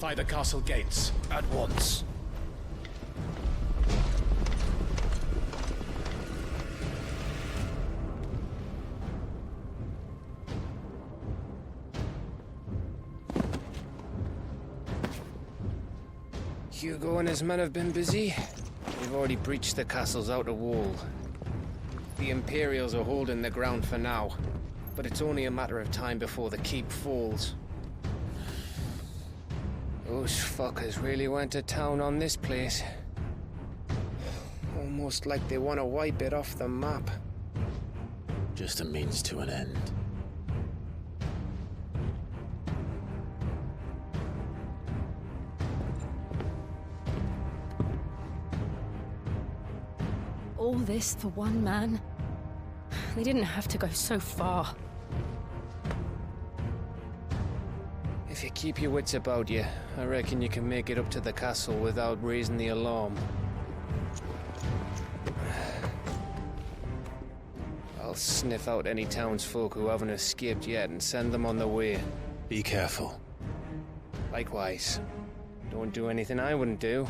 Fortify the castle gates, at once. Hugo and his men have been busy. They've already breached the castle's outer wall. The Imperials are holding the ground for now, but it's only a matter of time before the keep falls. Those fuckers really went to town on this place. Almost like they want to wipe it off the map. Just a means to an end. All this for one man? They didn't have to go so far. If you keep your wits about you, I reckon you can make it up to the castle without raising the alarm. I'll sniff out any townsfolk who haven't escaped yet and send them on their way. Be careful. Likewise. Don't do anything I wouldn't do.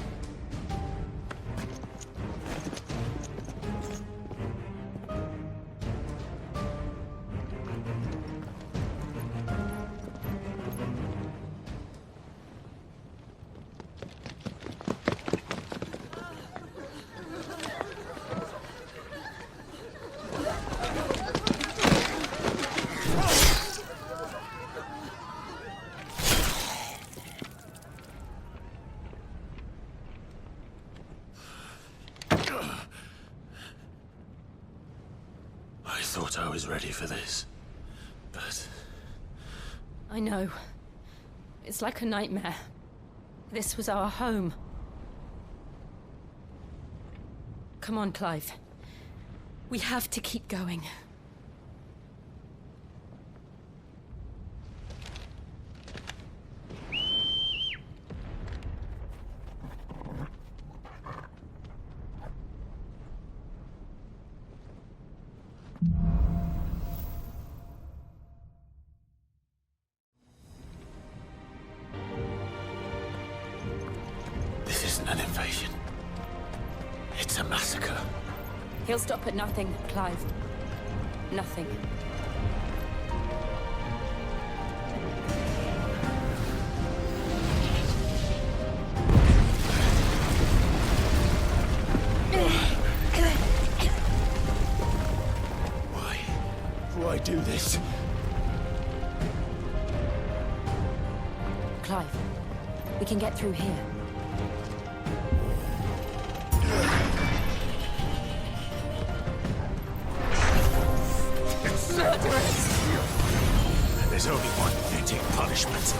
I thought I was ready for this, but... I know. It's like a nightmare. This was our home. Come on, Clive. We have to keep going. This isn't an invasion. It's a massacre. He'll stop at nothing, Clive. Nothing. Why do this? Clive, we can get through here. There's only one fitting punishment.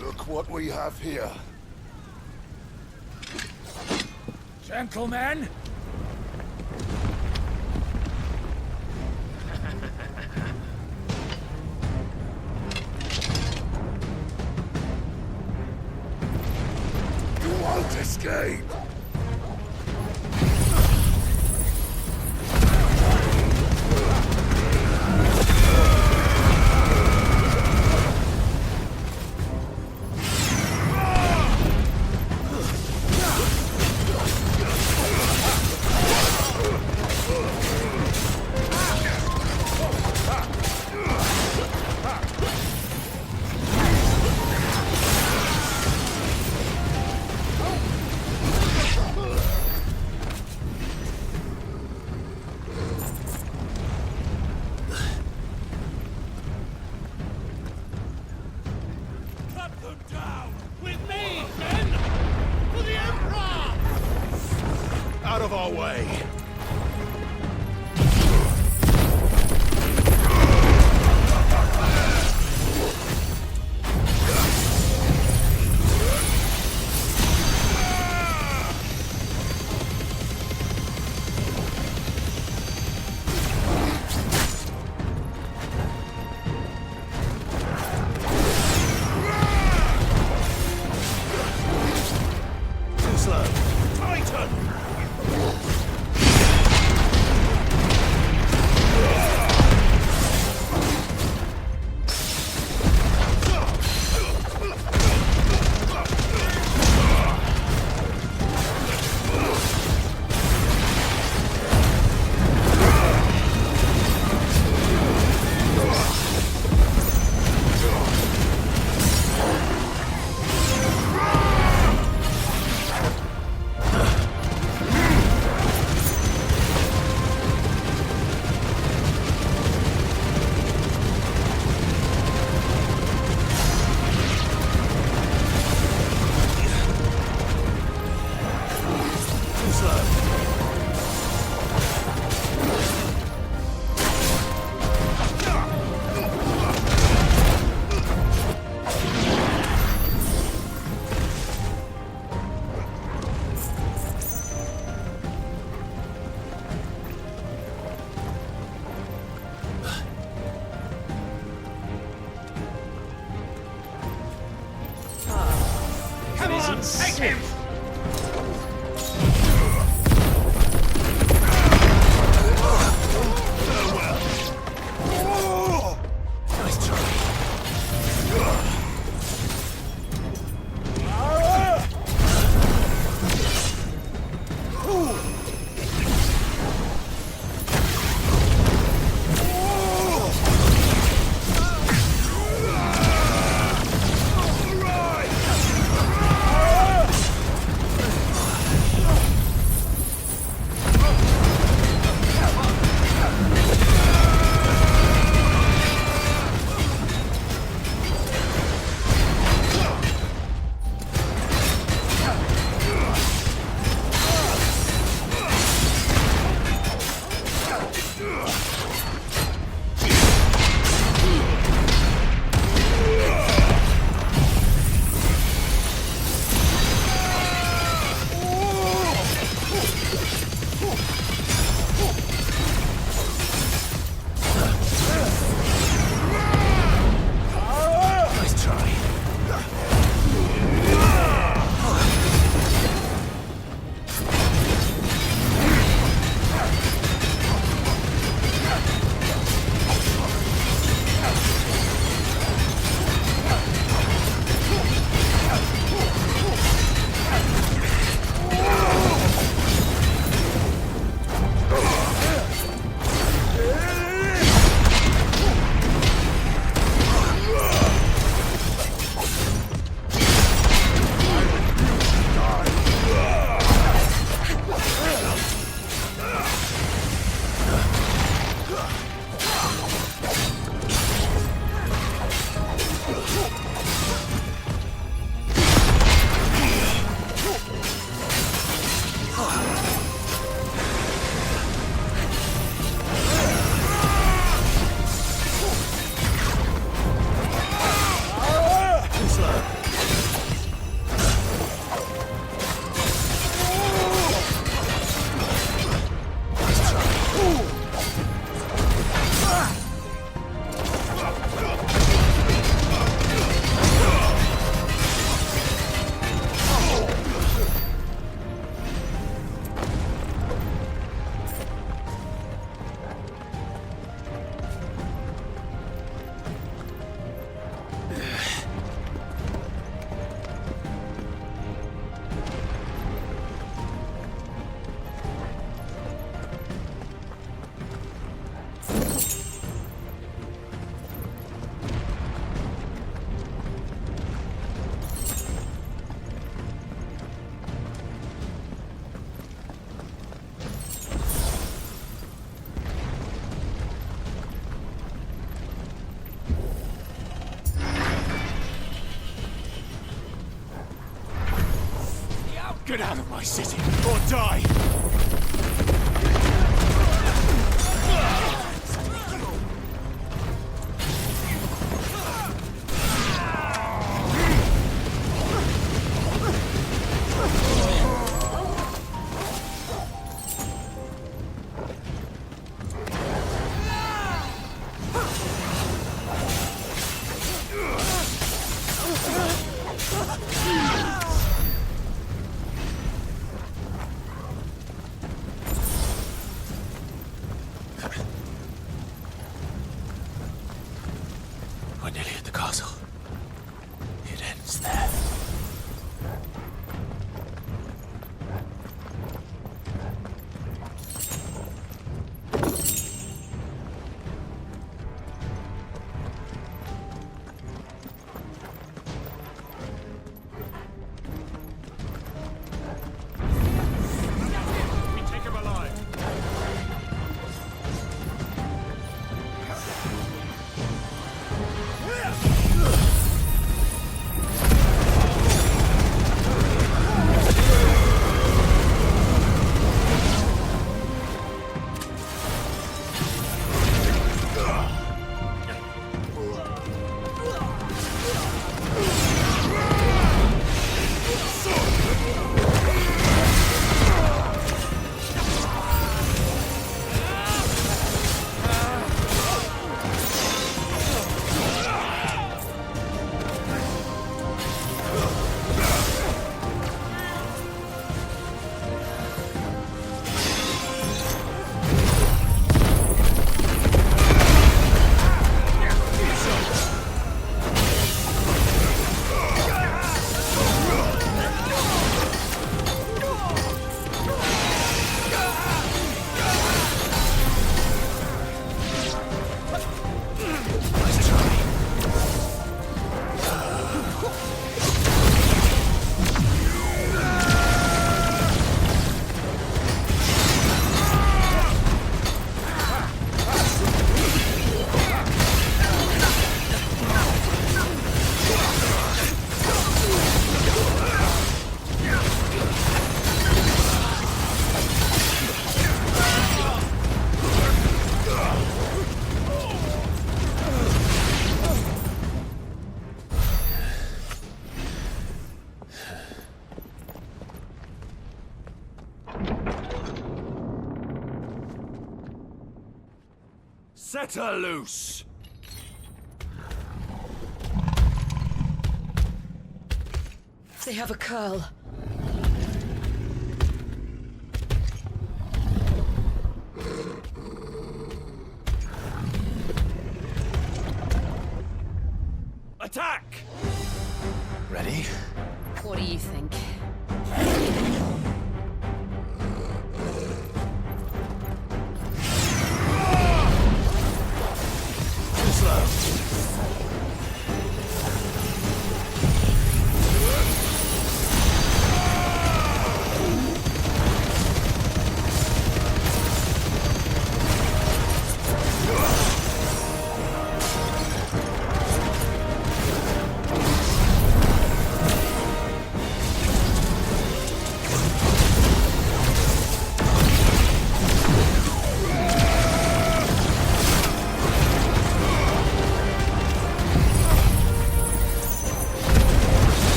Look what we have here. Gentlemen! You won't escape! Out of our way! Too slow. Titan! Come on, take him! Nice try. Get out of my city, or die! We're nearly at the castle. It ends there. We take him alive. Set her loose! They have a curl. Attack! Ready? What do you think? Too slow.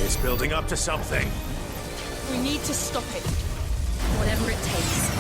It's building up to something. We need to stop it. Whatever it takes.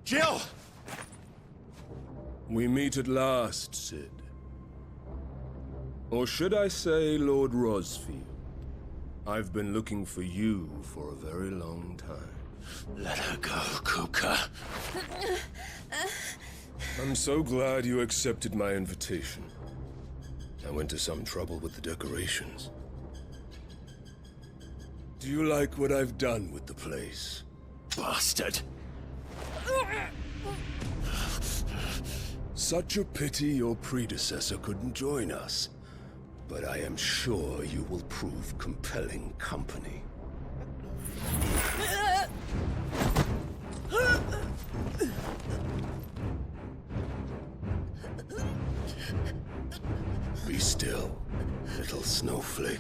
Jill! We meet at last, Sid. Or should I say, Lord Rosfield? I've been looking for you for a very long time. Let her go, Kupka. I'm so glad you accepted my invitation. I went to some trouble with the decorations. Do you like what I've done with the place? Bastard! Such a pity your predecessor couldn't join us. But I am sure you will prove compelling company. Be still, little snowflake.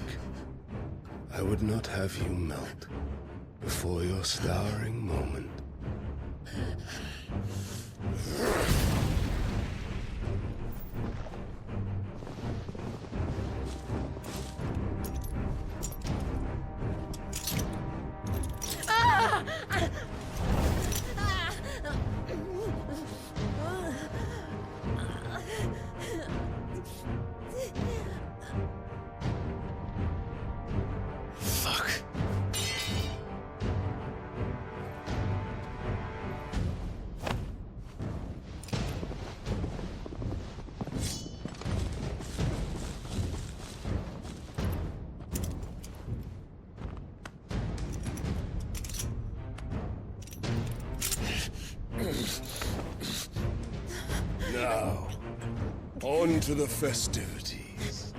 I would not have you melt before your starring moment. Fuck. Now, on to the festivities.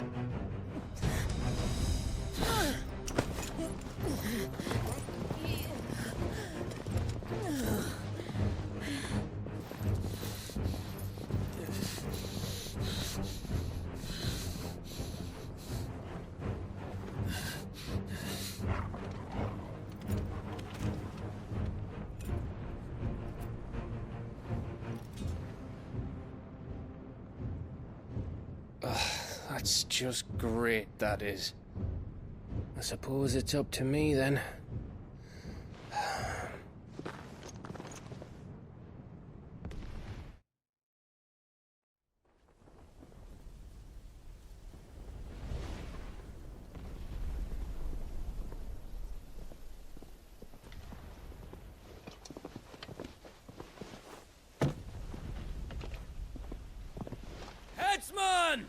That's just great, that is. I suppose it's up to me then. Headsman!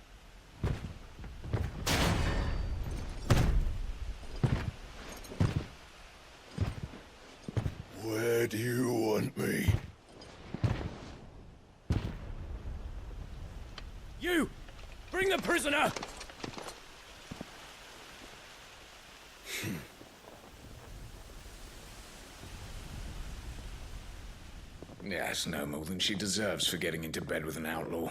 Where do you want me? You! Bring the prisoner! Yes, no more than she deserves for getting into bed with an outlaw.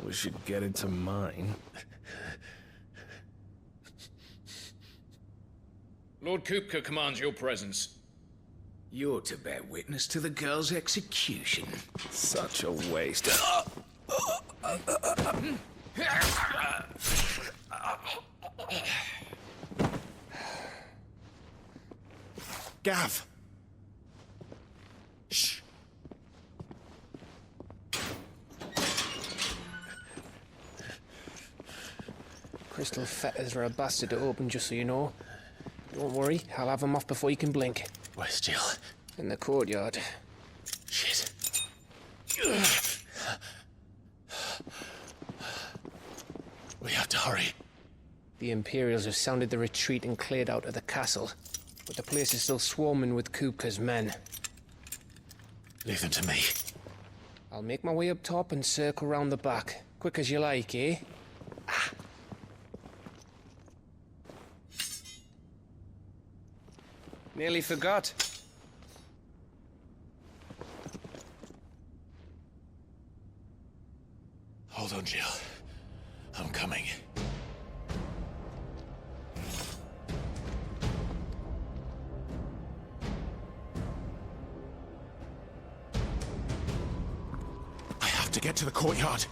We should get into mine. Lord Kupka commands your presence. You're to bear witness to the girl's execution. Such a waste. Gav! Shh! Crystal fetters are a bastard to open, just so you know. Don't worry, I'll have them off before you can blink. Where's Jill? In the courtyard. Shit. We have to hurry. The Imperials have sounded the retreat and cleared out of the castle. But the place is still swarming with Kupka's men. Leave them to me. I'll make my way up top and circle round the back. Quick as you like, eh? Nearly forgot. Hold on, Jill. I'm coming. I have to get to the courtyard.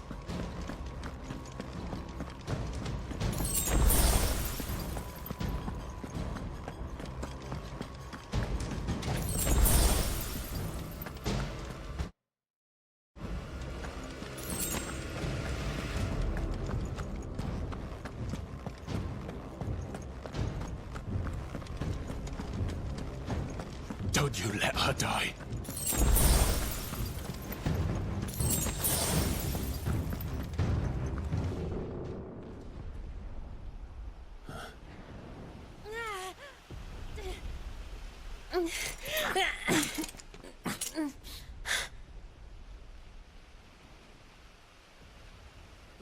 Would you let her die?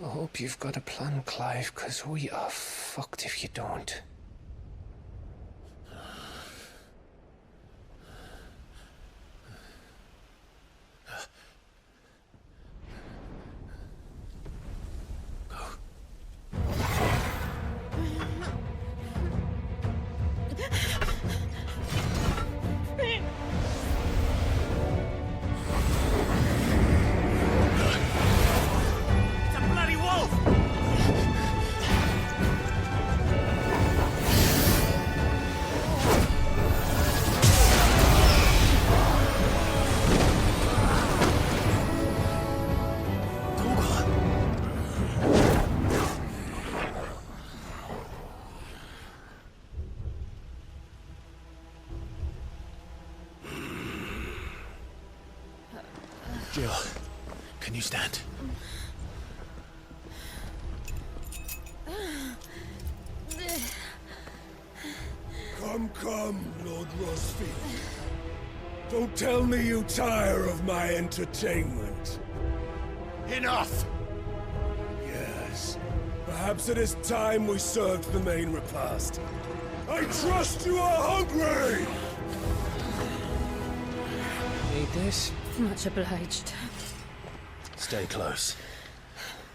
I hope you've got a plan, Clive, because we are fucked if you don't. Jill, can you stand? Come, Lord Rosfield. Don't tell me you tire of my entertainment. Enough! Yes. Perhaps it is time we served the main repast. I trust you are hungry! Need this? Much obliged. Stay close.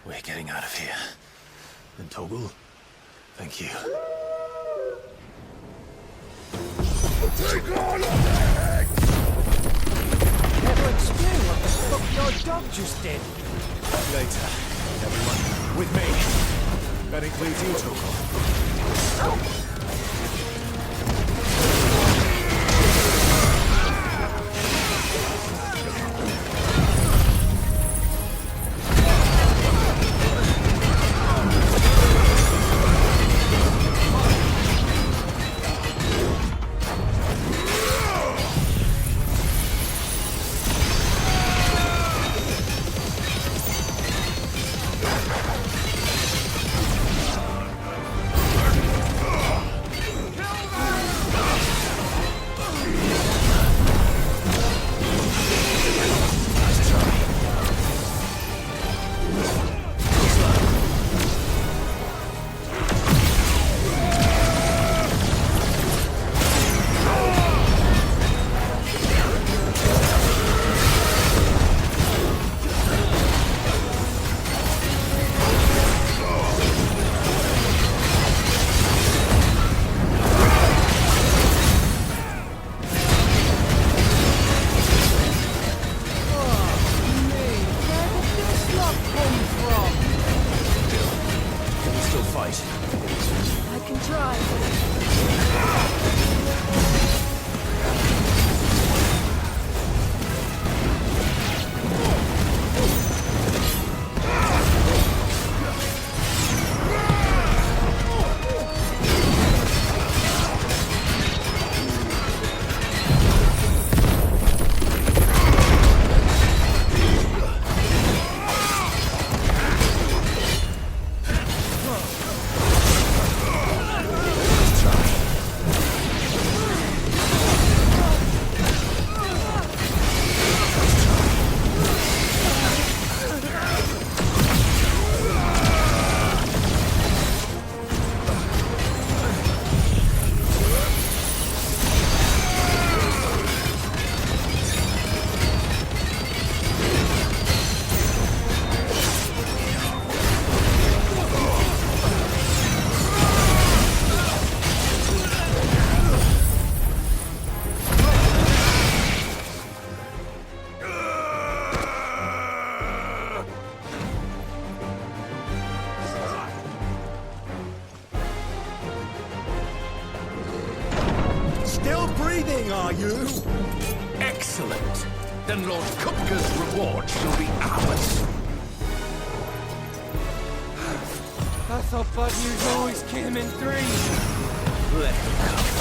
We're getting out of here. And Toggle, thank you. Take on the head! Never explain what the fuck your dog just did. Later, everyone. With me. That includes you, Toggle. Are you? Excellent. Then Lord Kupka's reward shall be ours. I thought bad news always came in threes. Let him come.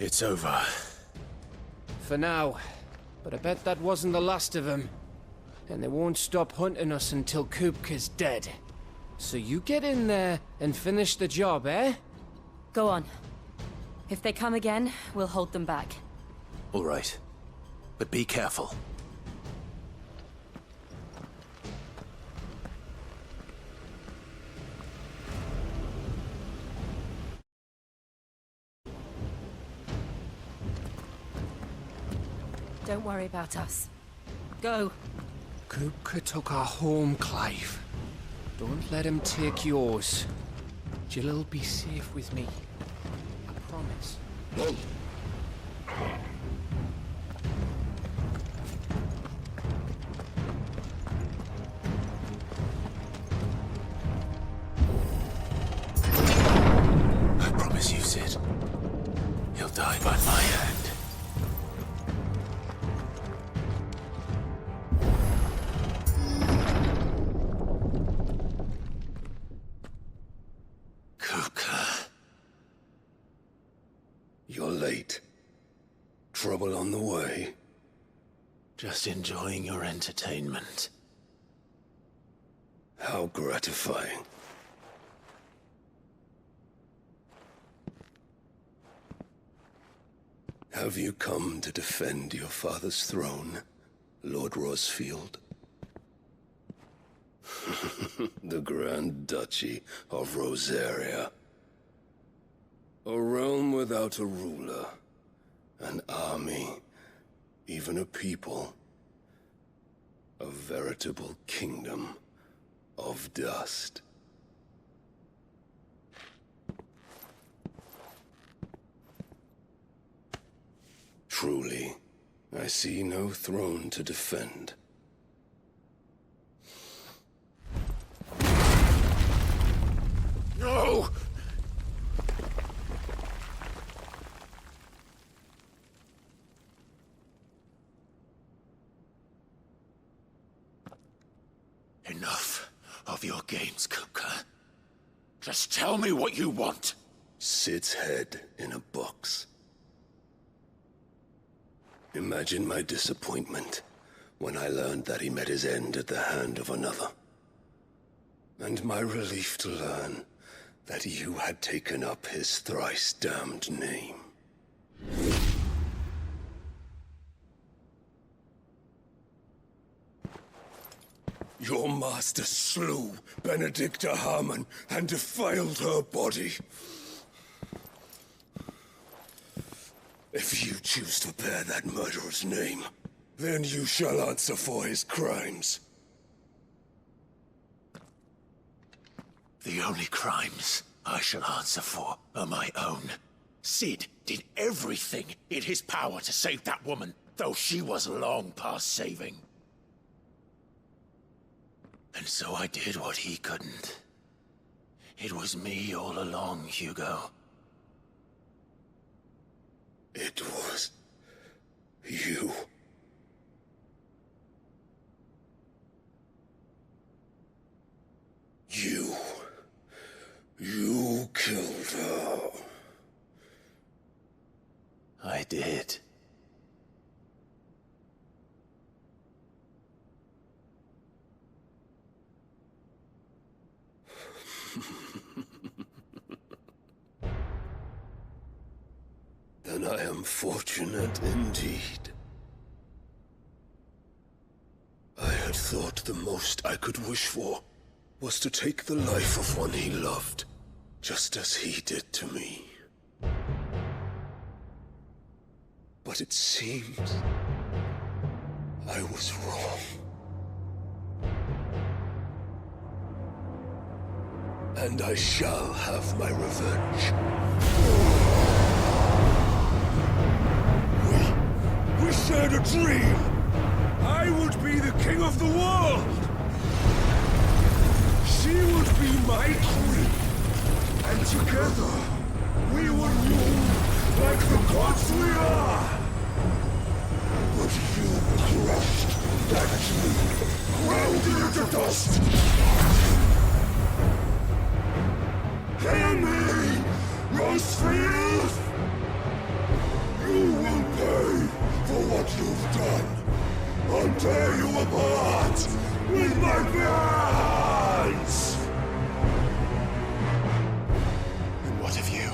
It's over. For now. But I bet that wasn't the last of them. And they won't stop hunting us until Kupka's dead. So you get in there and finish the job, eh? Go on. If they come again, we'll hold them back. All right. But be careful. Don't worry about us. Go. Kupka took our home, Clive. Don't let him take yours. Jill'll be safe with me. I promise. I promise you, Sid. He'll die by my hand. You're late. Trouble on the way? Just enjoying your entertainment. How gratifying. Have you come to defend your father's throne, Lord Rosfield? The Grand Duchy of Rosaria. A realm without a ruler, an army, even a people. A veritable kingdom of dust. Truly, I see no throne to defend. No! Enough of your games, Kupka. Just tell me what you want. Sid's head in a box. Imagine my disappointment when I learned that he met his end at the hand of another. And my relief to learn that you had taken up his thrice-damned name. Your master slew Benedicta Harmon and defiled her body. If you choose to bear that murderer's name, then you shall answer for his crimes. The only crimes I shall answer for are my own. Sid did everything in his power to save that woman, though she was long past saving. And so I did what he couldn't. It was me all along, Hugo. It was you. You killed her. I did. Then I am fortunate indeed. I had thought the most I could wish for was to take the life of one he loved, just as he did to me. But it seems I was wrong. And I shall have my revenge. We shared a dream! I would be the king of the world! She would be my queen! And together, we would rule like the gods we are! But you crushed that dream, ground it into dust! Hear me, Rosefield! you've done, I'll tear you apart with my bare hands! And what of you?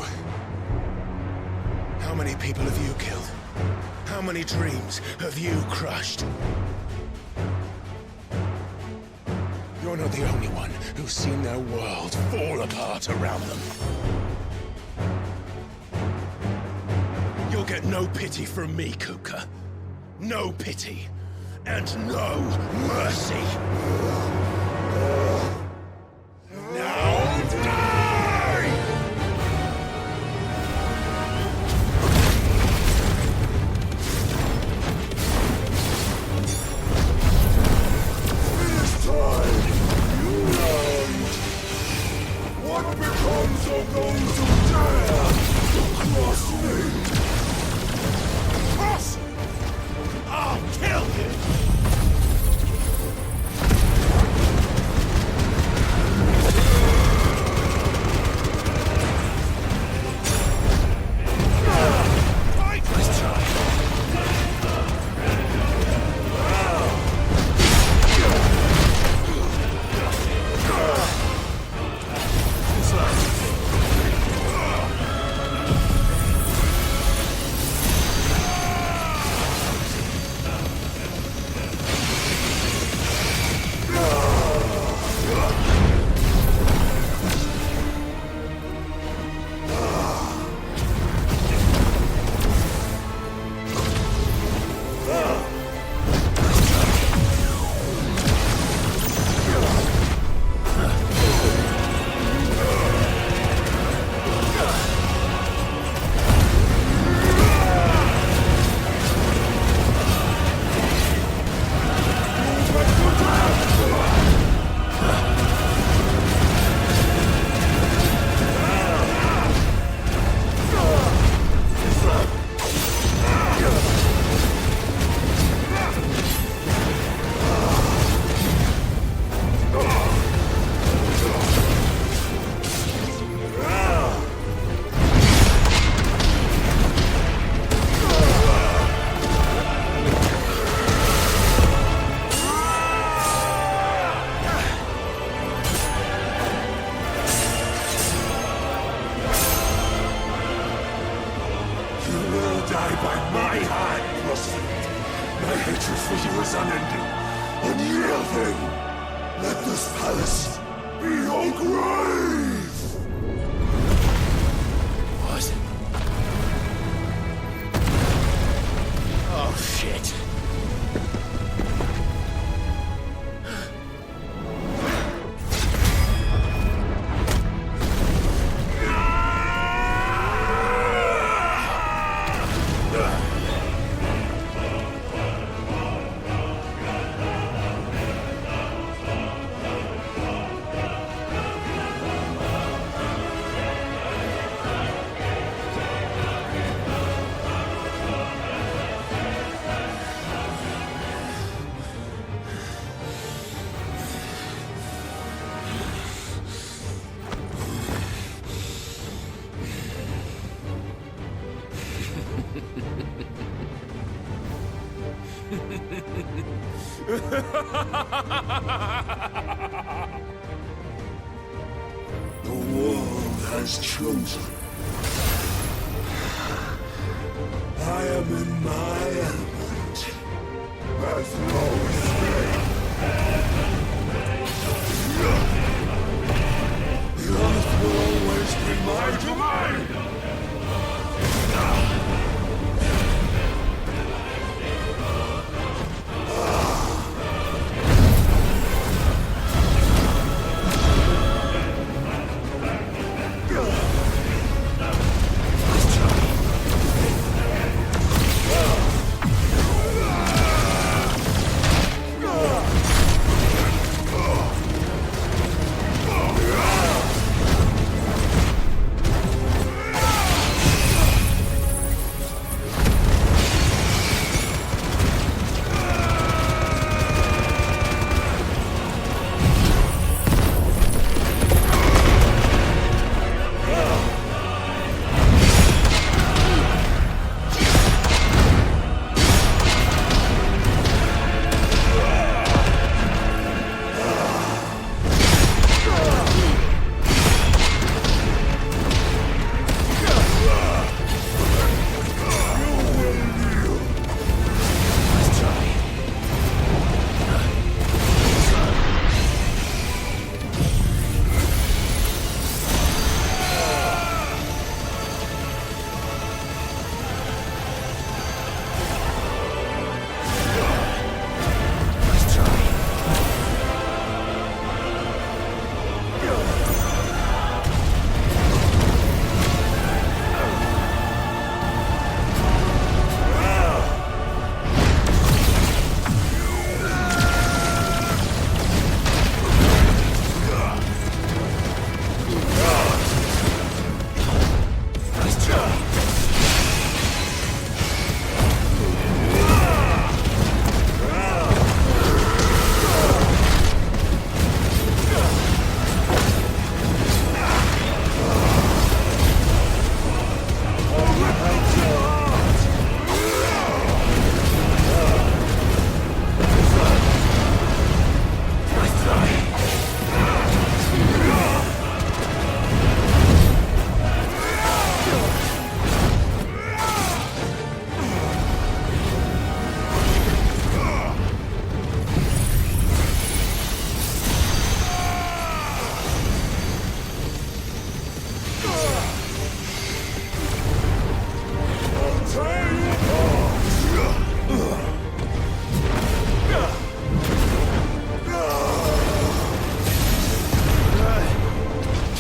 How many people have you killed? How many dreams have you crushed? You're not the only one who's seen their world fall apart around them. You'll get no pity from me, Kupka. No pity. And no mercy. Now die! It is time you learned what becomes of those who dare to cross me. Cross! I'll kill you! Let's try. My hatred for you is unending, unyielding. Let this palace be your grave! What? Oh, shit. The world has chosen. I am in my element. As no escape. The earth will always be my domain!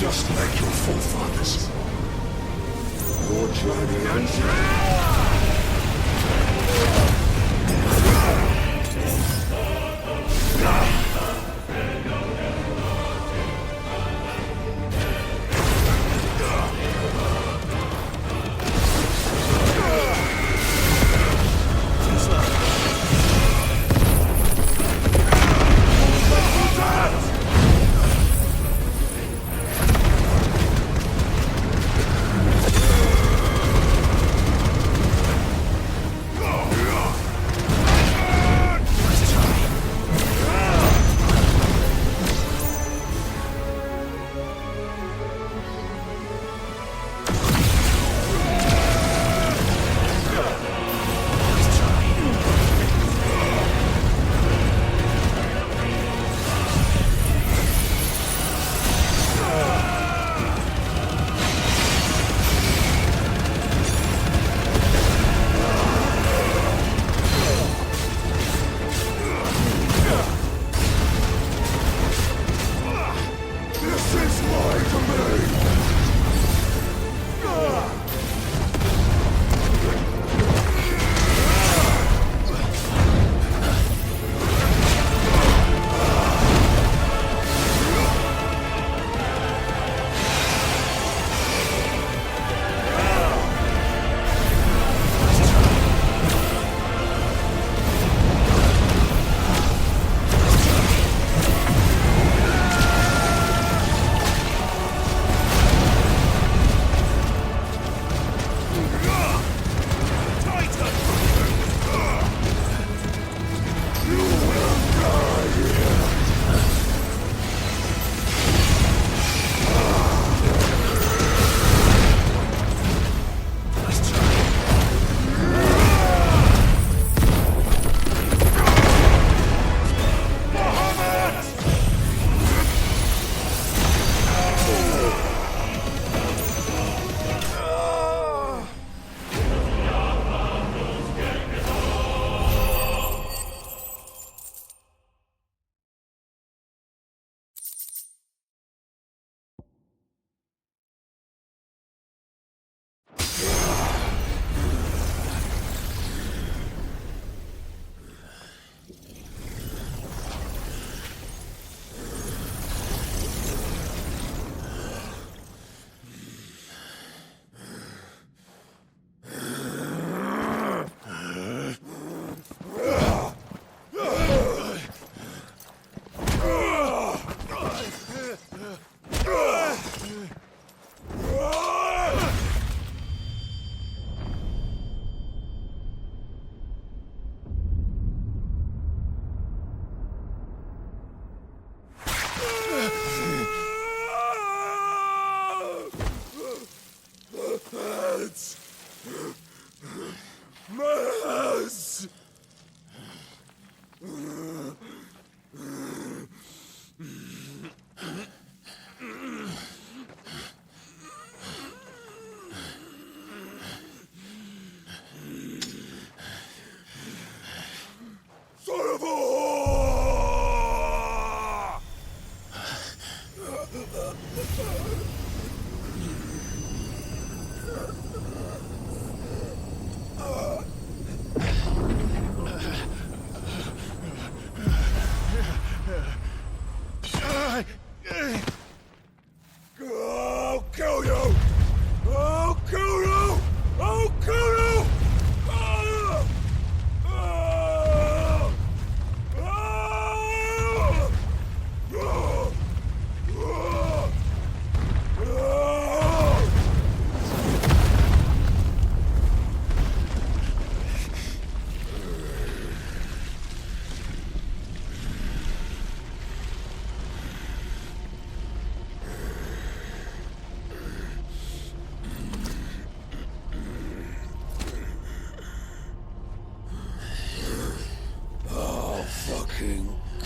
just like your forefathers. Your journey ends.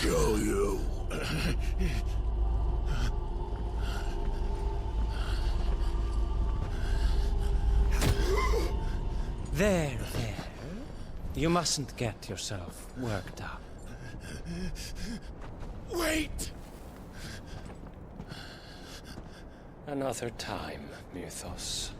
Kill you. There. You mustn't get yourself worked up. Wait! Another time, Mythos.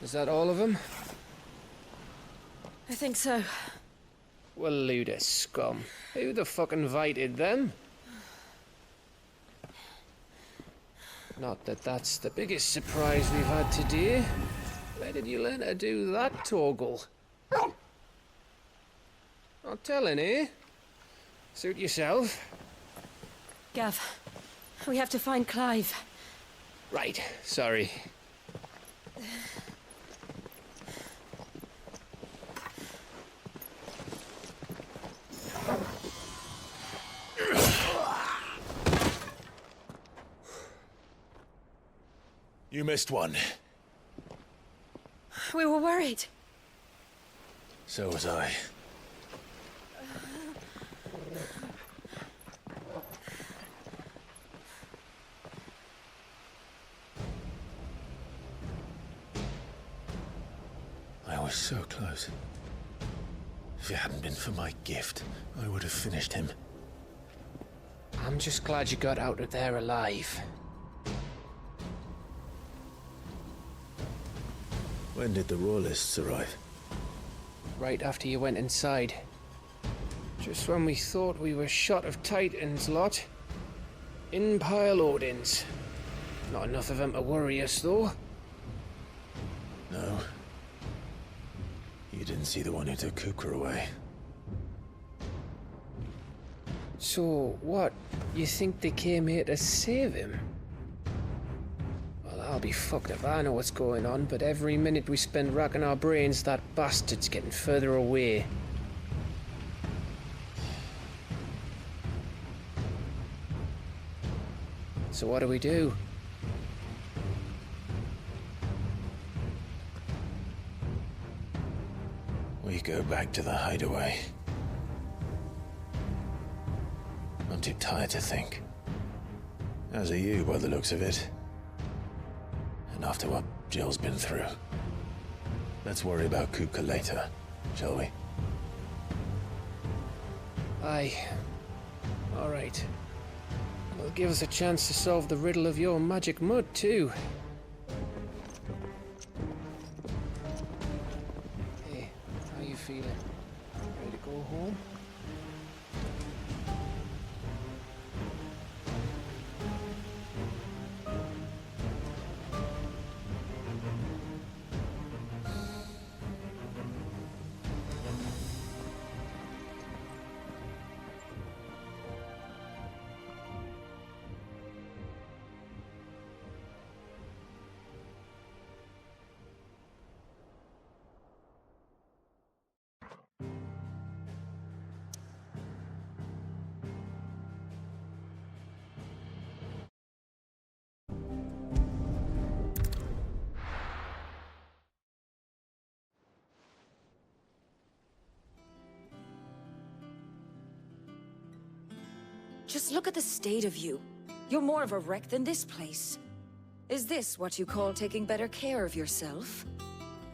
Is that all of them? I think so. Well, load of scum. Who the fuck invited them? Not that that's the biggest surprise we've had today. Where did you learn to do that, Toggle? Not telling, eh? Suit yourself. Gav, we have to find Clive. Right, sorry. You missed one. We were worried. So was I. I was so close. If it hadn't been for my gift, I would have finished him. I'm just glad you got out of there alive. When did the Royalists arrive? Right after you went inside. Just when we thought we were shot of Titans lot. In pile Odins. Not enough of them to worry us, though. No. You didn't see the one who took Kupka away. So, what? You think they came here to save him? Well, I'll be fucked if I know what's going on, but every minute we spend racking our brains, that bastard's getting further away. So what do we do? We go back to the hideaway. I'm too tired to think. As are you, by the looks of it. And after what Jill's been through. Let's worry about Kupka later, shall we? Aye. All right. It'll give us a chance to solve the riddle of your magic mud, too. Hey, how you feeling? Ready to go home? Just look at the state of you. You're more of a wreck than this place. Is this what you call taking better care of yourself?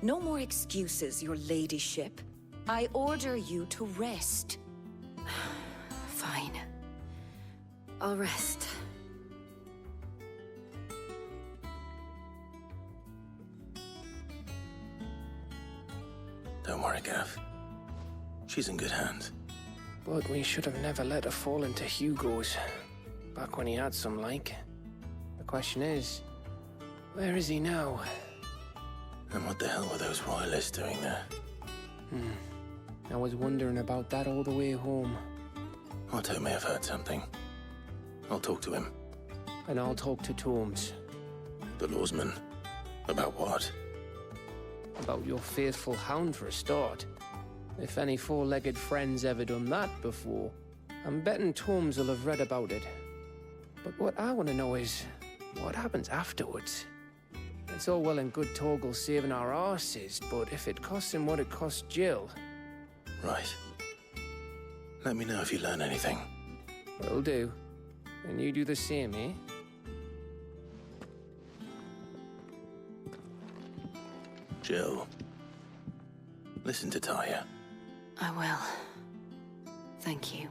No more excuses, your ladyship. I order you to rest. Fine. I'll rest. Don't worry, Gav. She's in good hands. But we should have never let her fall into Hugo's. Back when he had some like. The question is, where is he now? And what the hell were those royalists doing there? I was wondering about that all the way home. Otto may have heard something. I'll talk to him. And I'll talk to Tomes. The lawsman. About what? About your faithful hound for a start. If any four-legged friend's ever done that before, I'm betting Tomes will have read about it. But what I want to know is, what happens afterwards? It's all well and good Torgal saving our arses, but if it costs him what it cost Jill... Right. Let me know if you learn anything. Will do. And you do the same, eh? Jill, listen to Taya. I will. Thank you.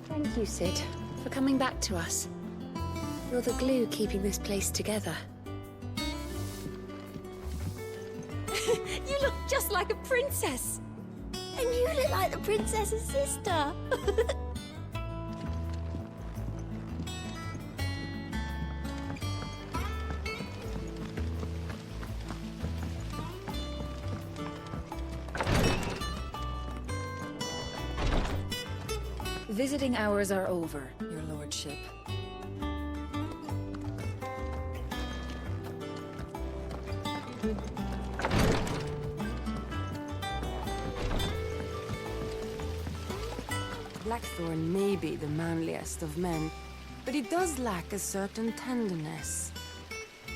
Thank you, Sid, for coming back to us. You're the glue keeping this place together. You look just like a princess! And you look like the princess's sister! Visiting hours are over, your lordship. Blackthorn may be the manliest of men, but he does lack a certain tenderness.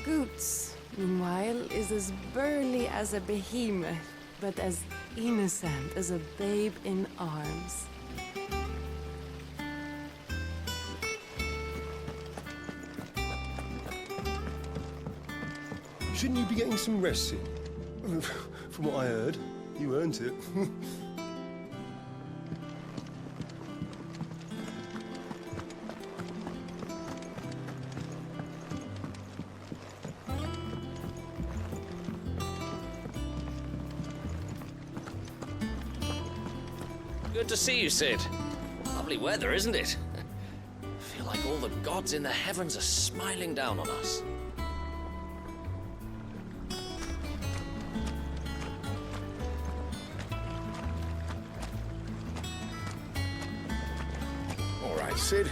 Goots, meanwhile, is as burly as a behemoth, but as innocent as a babe in arms. Shouldn't you be getting some rest, Sid? From what I heard, you earned it. Good to see you, Sid. Lovely weather, isn't it? I feel like all the gods in the heavens are smiling down on us. All right, Sid.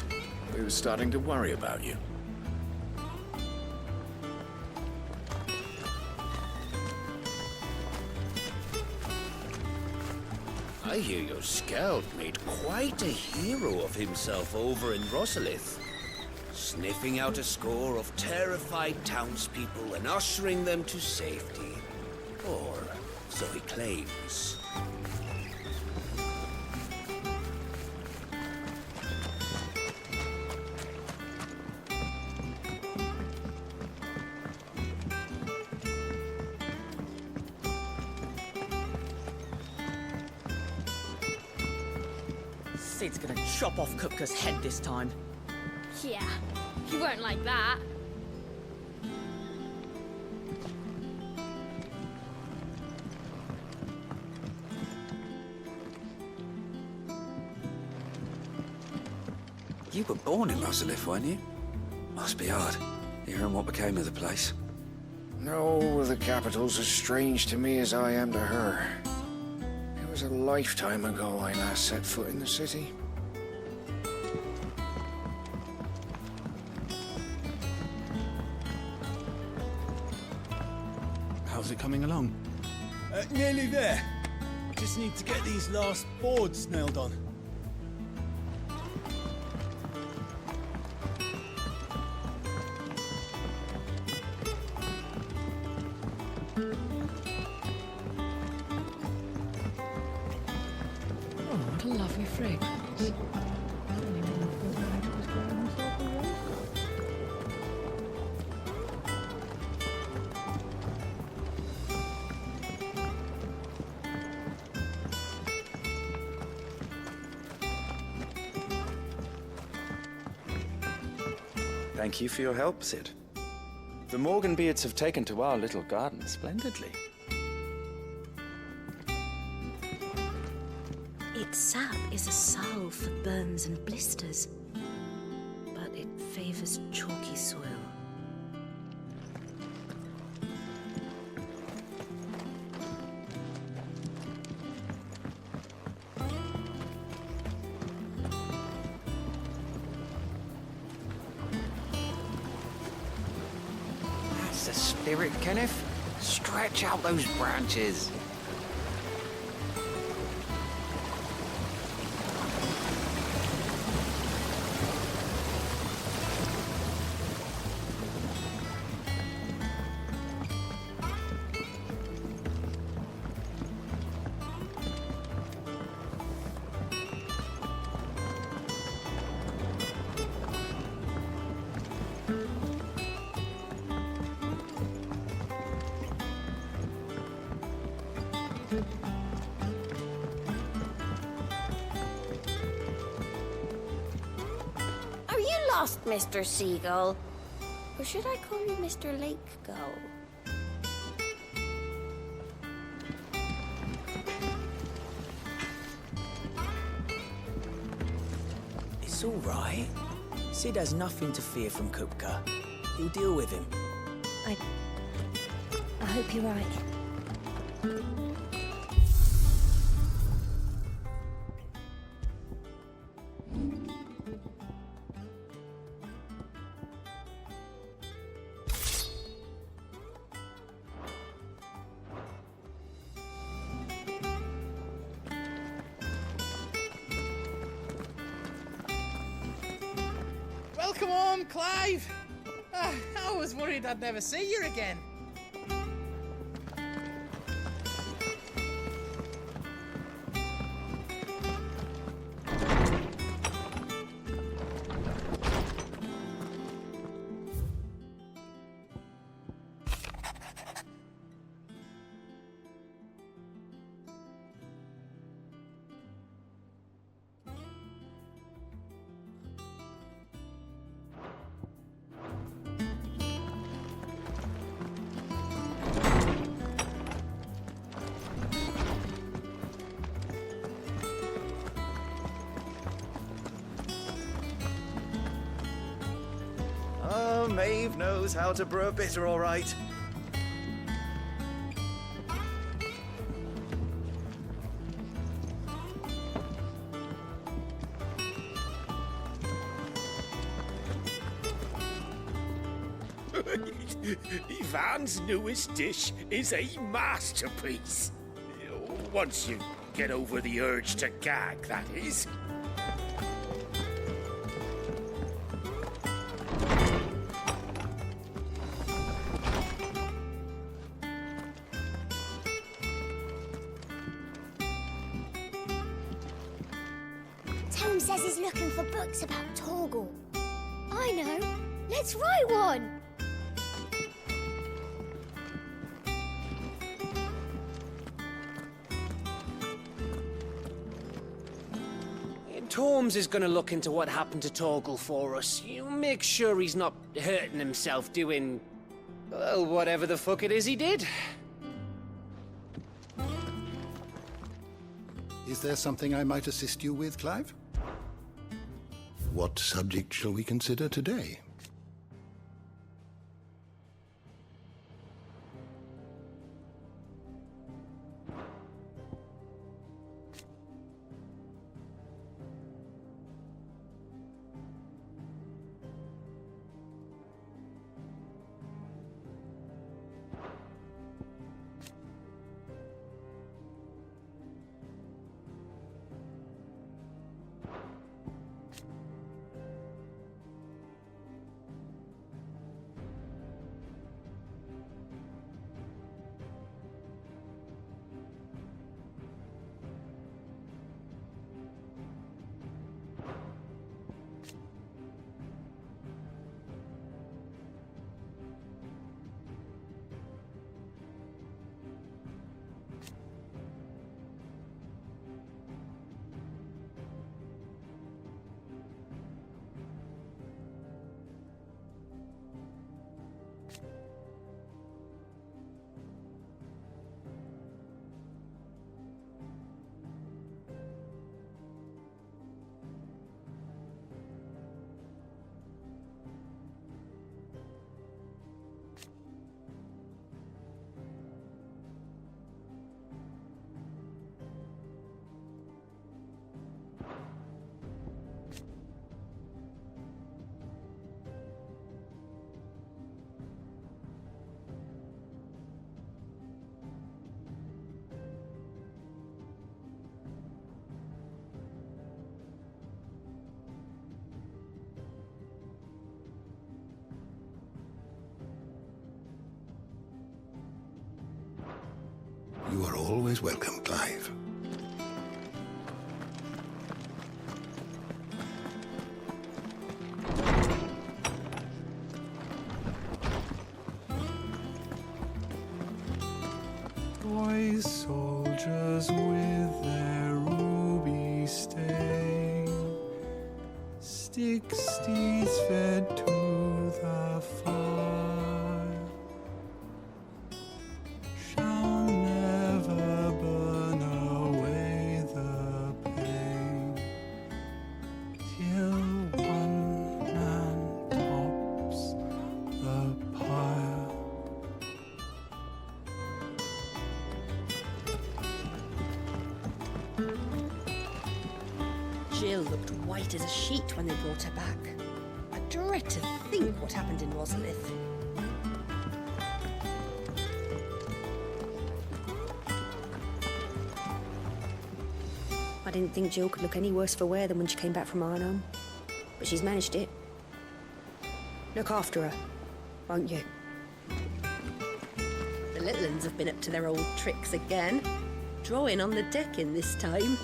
We were starting to worry about you. I hear your scout made quite a hero of himself over in Rosalith, sniffing out a score of terrified townspeople and ushering them to safety. Or so he claims. Sid's gonna chop off Kupka's head this time. Yeah, he won't like that. You were born in Rosalith, weren't you? Must be hard, hearing what became of the place. No, the capital's as strange to me as I am to her. It was a lifetime ago I last set foot in the city. How's it coming along? Nearly there. Just need to get these last boards nailed on. Oh, what a lovely fragrance. Thank you for your help, Sid. The Morganbeards have taken to our little garden splendidly. Its sap is a salve for burns and blisters, but it favors chalky soil. spirit, Kenneth. Stretch out those branches. Are you lost, Mr. Seagull? Or should I call you Mr. Lake Gull? It's all right. Sid has nothing to fear from Kupka. He'll deal with him. I hope you're right. Welcome home, Clive! I was worried I'd never see you again. Oh, Maeve knows how to brew a bitter, all right. Ivan's newest dish is a masterpiece. Once you get over the urge to gag, that is. Tom says he's looking for books about Torgal. I know. Let's write one. Torms is gonna look into what happened to Torgal for us. You make sure he's not hurting himself doing... well, whatever the fuck it is he did. Is there something I might assist you with, Clive? What subject shall we consider today? always welcome, Clive. Boy soldiers with their ruby stain, stick steeds fed to the fire, shall never burn away the pain, till one man tops the pyre. Jill looked white as a sheet when they brought her back. I dread to think what happened in Rosalith. I didn't think Jill could look any worse for wear than when she came back from Arnhem. But she's managed it. Look after her, won't you? The little uns have been up to their old tricks again. Drawing on the decking this time.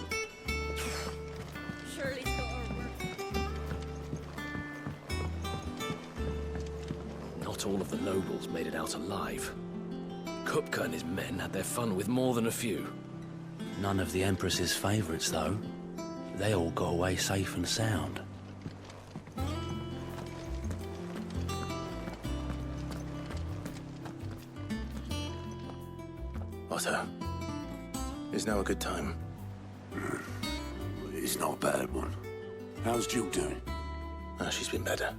Surely it's got her work. Not all of the nobles made it out alive. Kupka and his men had their fun with more than a few. None of the Empress's favourites, though. They all got away safe and sound. Otto, is now a good time? It's not a bad one. How's Jill doing? She's been better.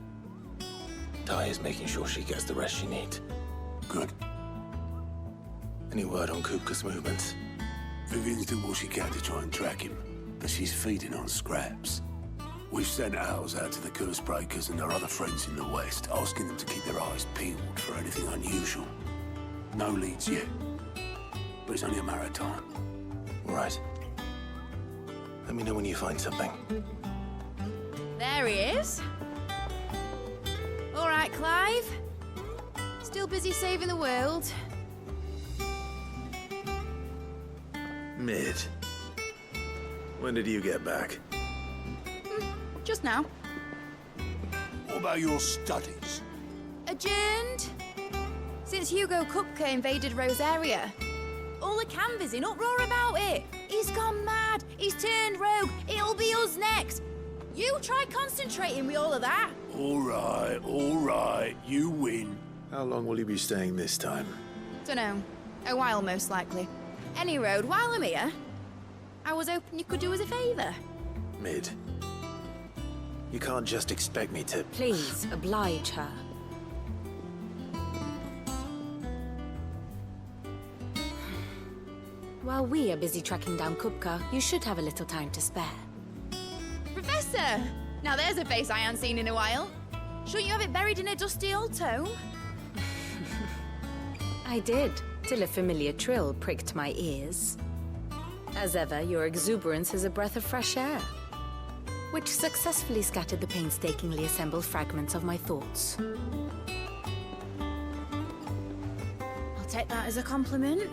Ty is making sure she gets the rest she needs. Good. Any word on Kupka's movements? Vivian's doing what she can to try and track him, but she's feeding on scraps. We've sent ours out to the curse breakers and our other friends in the west, asking them to keep their eyes peeled for anything unusual. No leads yet, but it's only a matter of time. Right. Let me know when you find something. There he is. All right, Clive. Still busy saving the world. Mid. When did you get back? Just now. What about your studies? Adjourned. Since Hugo Kupka invaded Rosaria. All the canvas in uproar about it. He's gone mad. He's turned rogue. It'll be us next. You try concentrating with all of that. All right. You win. How long will you be staying this time? Dunno. A while, most likely. Any road, while I'm here, I was hoping you could do us a favour. Mid. You can't just expect me to... Please, oblige her. While we are busy tracking down Kupka, you should have a little time to spare. Professor! Now there's a face I haven't seen in a while. Shouldn't you have it buried in a dusty old tome? I did, till a familiar trill pricked my ears. As ever, your exuberance is a breath of fresh air, which successfully scattered the painstakingly assembled fragments of my thoughts. I'll take that as a compliment.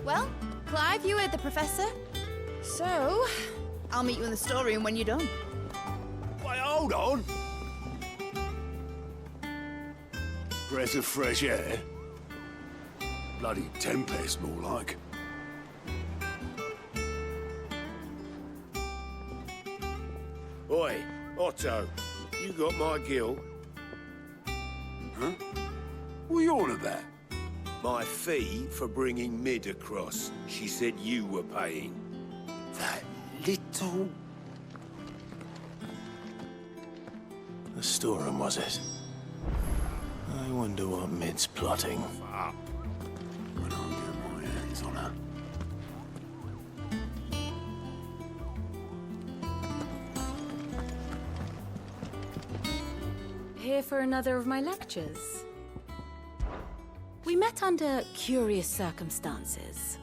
Well, Clive, you heard the Professor. So, I'll meet you in the storeroom when you're done. Wait, hold on. Breath of fresh air? Bloody tempest, more like. Oi, Otto, you got my gill? Huh? What are you on about? My fee for bringing Mid across. She said you were paying. That little... The storeroom, was it? I wonder what Mid's plotting. Up. When I get my hands on her. Here for another of my lectures. We met under curious circumstances.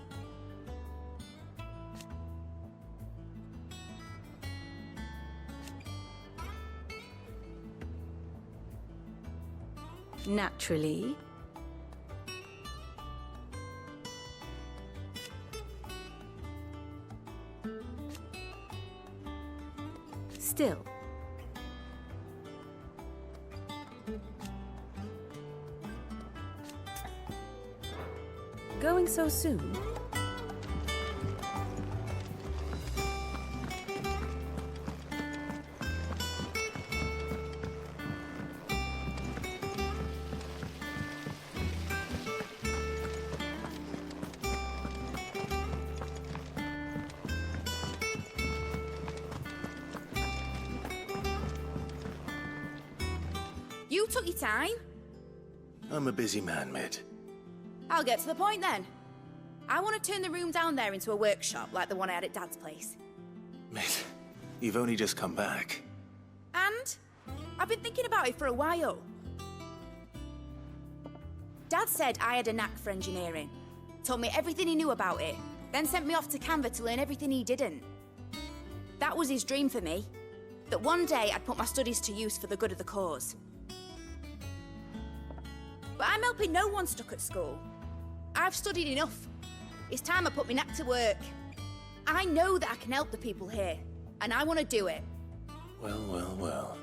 Naturally, Still. Going so soon? You took your time. I'm a busy man, Mid. I'll get to the point then. I want to turn the room down there into a workshop like the one I had at Dad's place. Mid, you've only just come back. And I've been thinking about it for a while. Dad said I had a knack for engineering. Told me everything he knew about it, then sent me off to Canva to learn everything he didn't. That was his dream for me. That one day I'd put my studies to use for the good of the cause. But I'm helping no one stuck at school. I've studied enough. It's time I put my knack to work. I know that I can help the people here, and I want to do it. Well, well, well.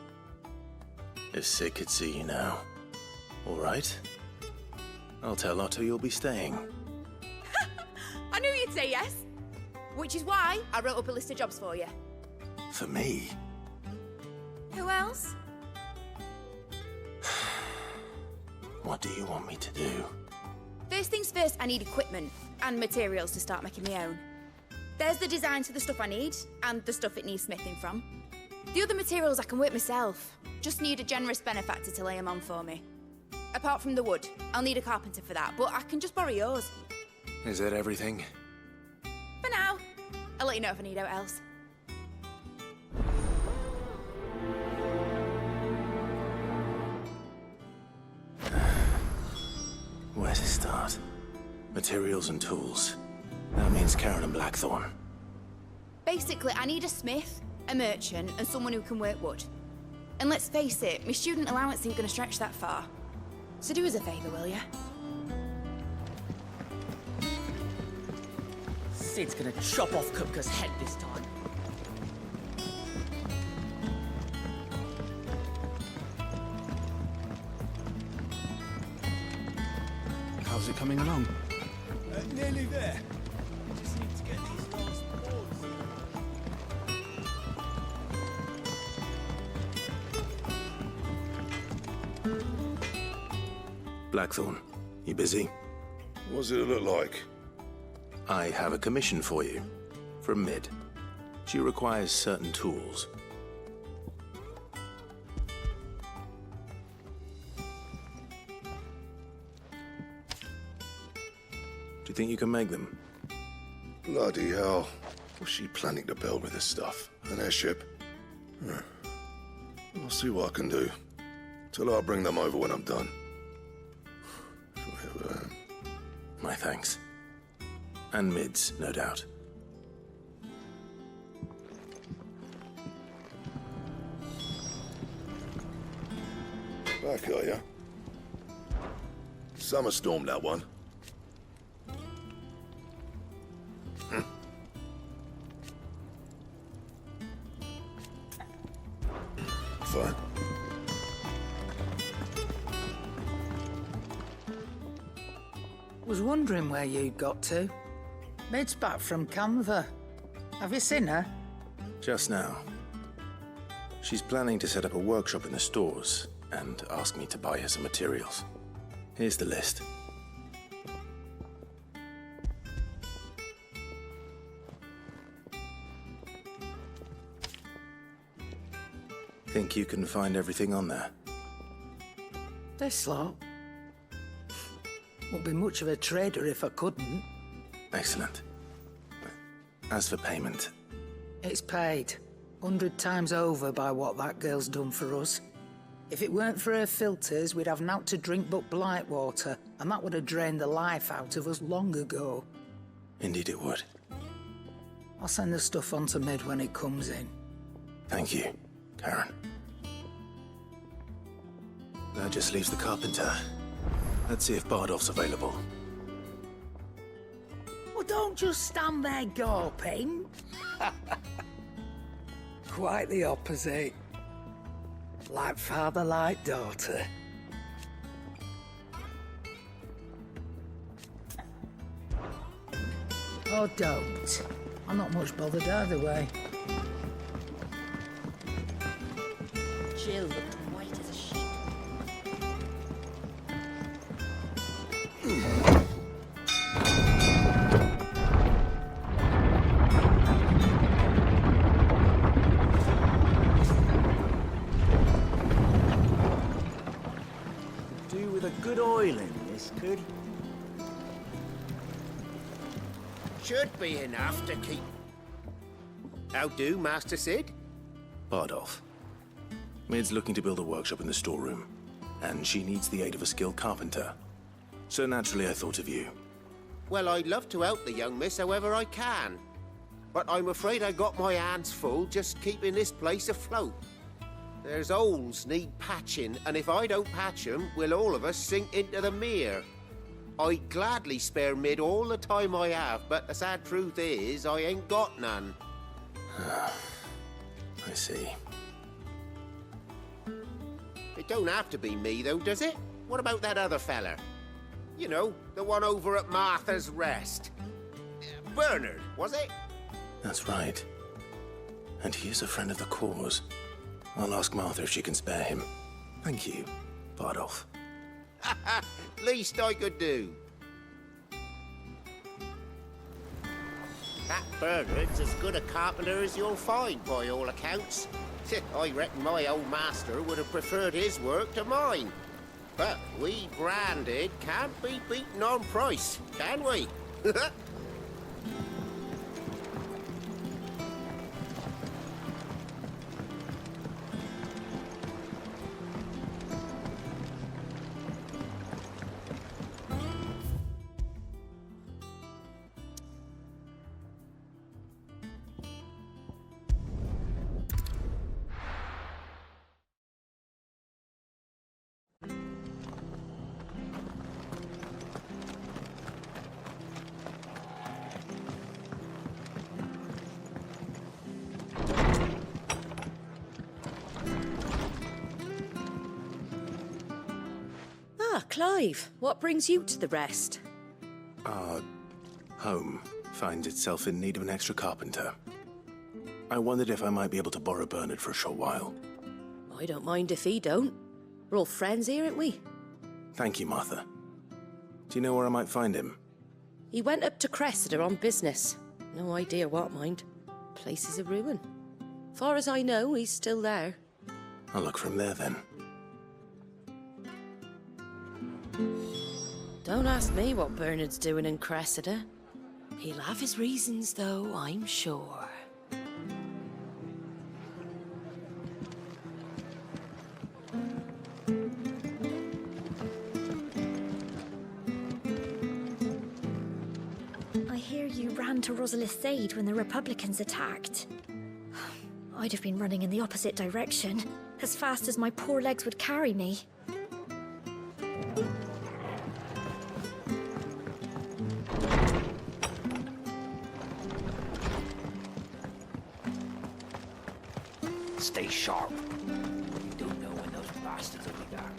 If Sid could see you now. All right. I'll tell Otto you'll be staying. I knew you'd say yes. Which is why I wrote up a list of jobs for you. For me? Who else? What do you want me to do? First things first, I need equipment and materials to start making my own. There's the designs for the stuff I need, and the stuff it needs smithing from. The other materials I can work myself. Just need a generous benefactor to lay them on for me. Apart from the wood, I'll need a carpenter for that, but I can just borrow yours. Is that everything? For now. I'll let you know if I need out else. Where to start? Materials and tools. That means Karen and Blackthorn. Basically, I need a smith, a merchant, and someone who can work wood. And let's face it, my student allowance ain't gonna stretch that far. So do us a favour, will ya? Sid's gonna chop off Kupka's head this time. How's it coming along? Nearly there. Just need to get these last boards. Blackthorn, you busy? What does it look like? I have a commission for you. From Mid. She requires certain tools. Do you think you can make them? Bloody hell. What's she planning to build with this stuff? An airship? I'll see what I can do. Till I'll bring them over when I'm done. My thanks. And Mid's, no doubt. Back, are ya? Summer storm, that one. Fine. Was wondering where you'd got to. Mid's back from Canva. Have you seen her? Just now. She's planning to set up a workshop in the stores and ask me to buy her some materials. Here's the list. Think you can find everything on there? This lot. Wouldn't be much of a trader if I couldn't. Excellent. As for payment... It's paid. 100 times over by what that girl's done for us. If it weren't for her filters, we'd have naught to drink but blight water, and that would have drained the life out of us long ago. Indeed it would. I'll send the stuff on to Mid when it comes in. Thank you, Karen. That just leaves the carpenter. Let's see if Bardolph's available. What don't just stand there gawping. Quite the opposite. Like father, like daughter. Or don't. I'm not much bothered either way. Jill looked white as a sheet. Do with a good oil in this, could? Should be enough to keep... How do, Master Sid? Bardolph. Mid's looking to build a workshop in the storeroom, and she needs the aid of a skilled carpenter. So naturally I thought of you. Well, I'd love to help the young miss however I can. But I'm afraid I got my hands full just keeping this place afloat. There's holes need patching, and if I don't patch them, we'll all of us sink into the mere. I'd gladly spare Mid all the time I have, but the sad truth is, I ain't got none. I see. It don't have to be me, though, does it? What about that other fella? You know, the one over at Martha's Rest. Bernard, was it? That's right. And he is a friend of the cause. I'll ask Martha if she can spare him. Thank you, Bardolph. Least I could do. That Bernard's as good a carpenter as you'll find, by all accounts. I reckon my old master would have preferred his work to mine. But we branded can't be beaten on price, can we? Clive, what brings you to the Rest? Our home finds itself in need of an extra carpenter. I wondered if I might be able to borrow Bernard for a short while. I don't mind if he don't. We're all friends here, aren't we? Thank you, Martha. Do you know where I might find him? He went up to Cressida on business. No idea what, mind. Place is a ruin. Far as I know, he's still there. I'll look for him there, then. Don't ask me what Bernard's doing in Cressida. He'll have his reasons, though, I'm sure. I hear you ran to Rosalith's aid when the Republicans attacked. I'd have been running in the opposite direction, as fast as my poor legs would carry me. Stay sharp. You don't know when those bastards will be back.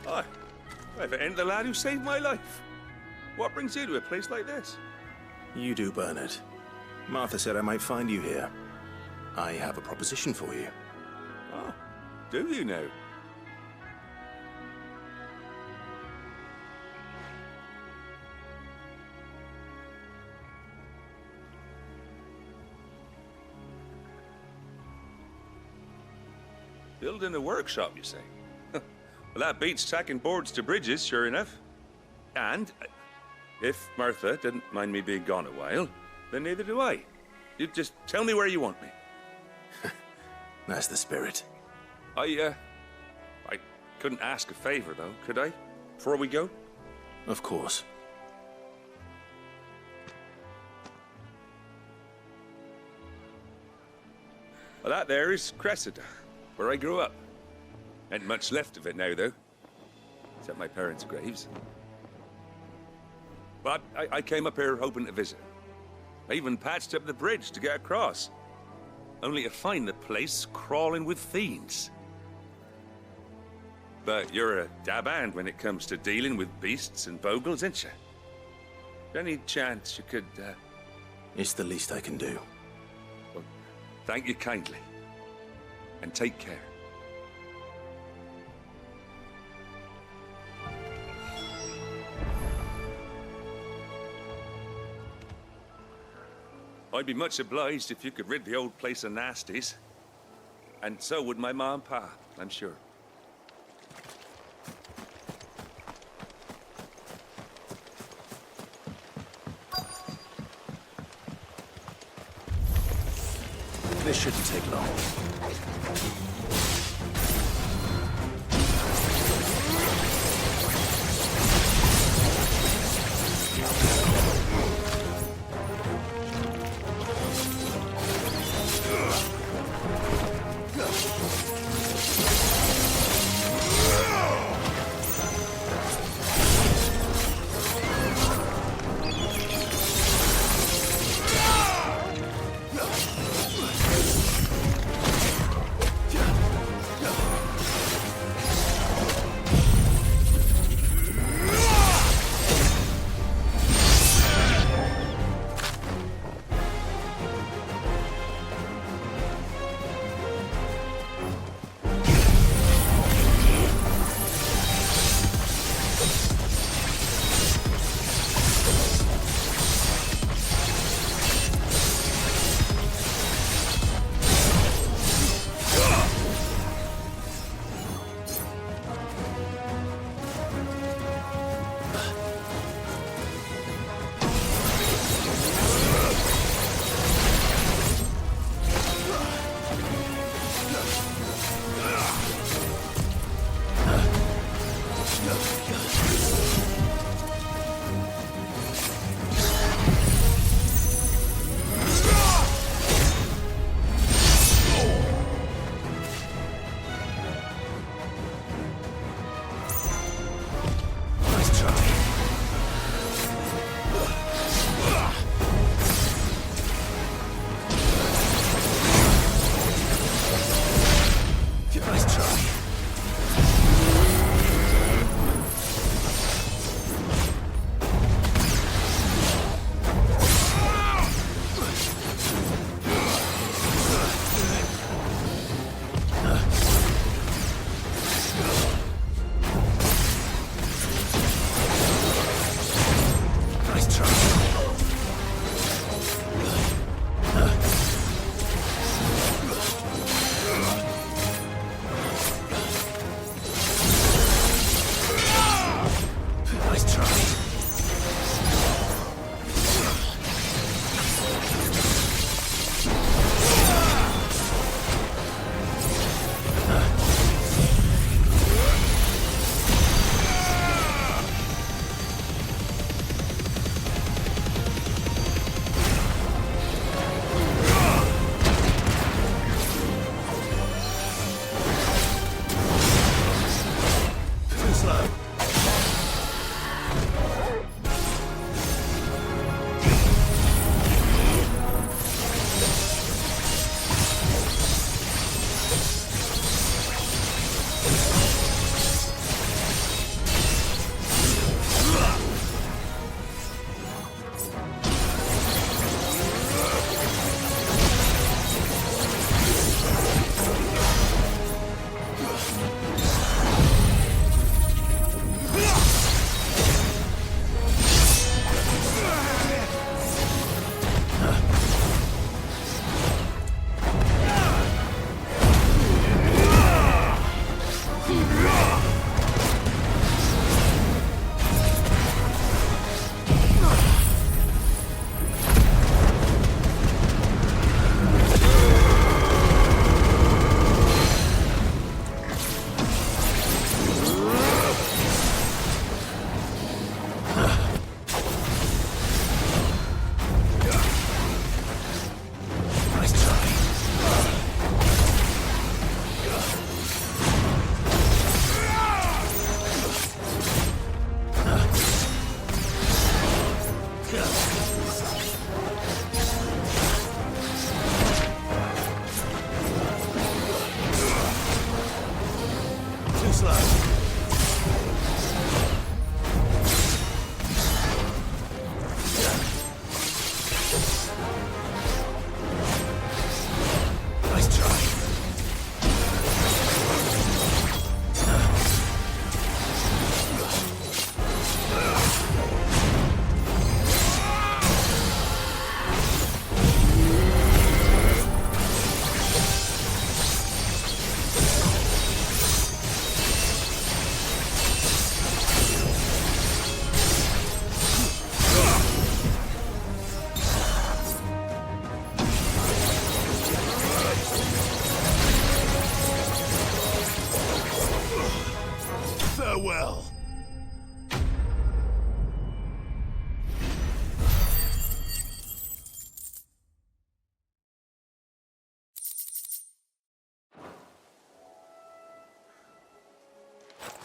Hi. I've ain't the lad who saved my life. What brings you to a place like this? You do, Bernard. Martha said I might find you here. I have a proposition for you. Oh, do you now? Building a workshop, you say? Well, that beats tacking boards to bridges, sure enough. And if Martha didn't mind me being gone a while, then neither do I. You just tell me where you want me. That's the spirit. I couldn't ask a favor, though, could I? Before we go? Of course. Well, that there is Cressida, where I grew up. Ain't much left of it now, though. Except my parents' graves. But I came up here hoping to visit. I even patched up the bridge to get across. Only to find the place crawling with fiends. But you're a dab hand when it comes to dealing with beasts and bogles, ain't you? Any chance you could, It's the least I can do. Well, thank you kindly. And take care. I'd be much obliged if you could rid the old place of nasties. And so would my ma and pa, I'm sure. This shouldn't take long.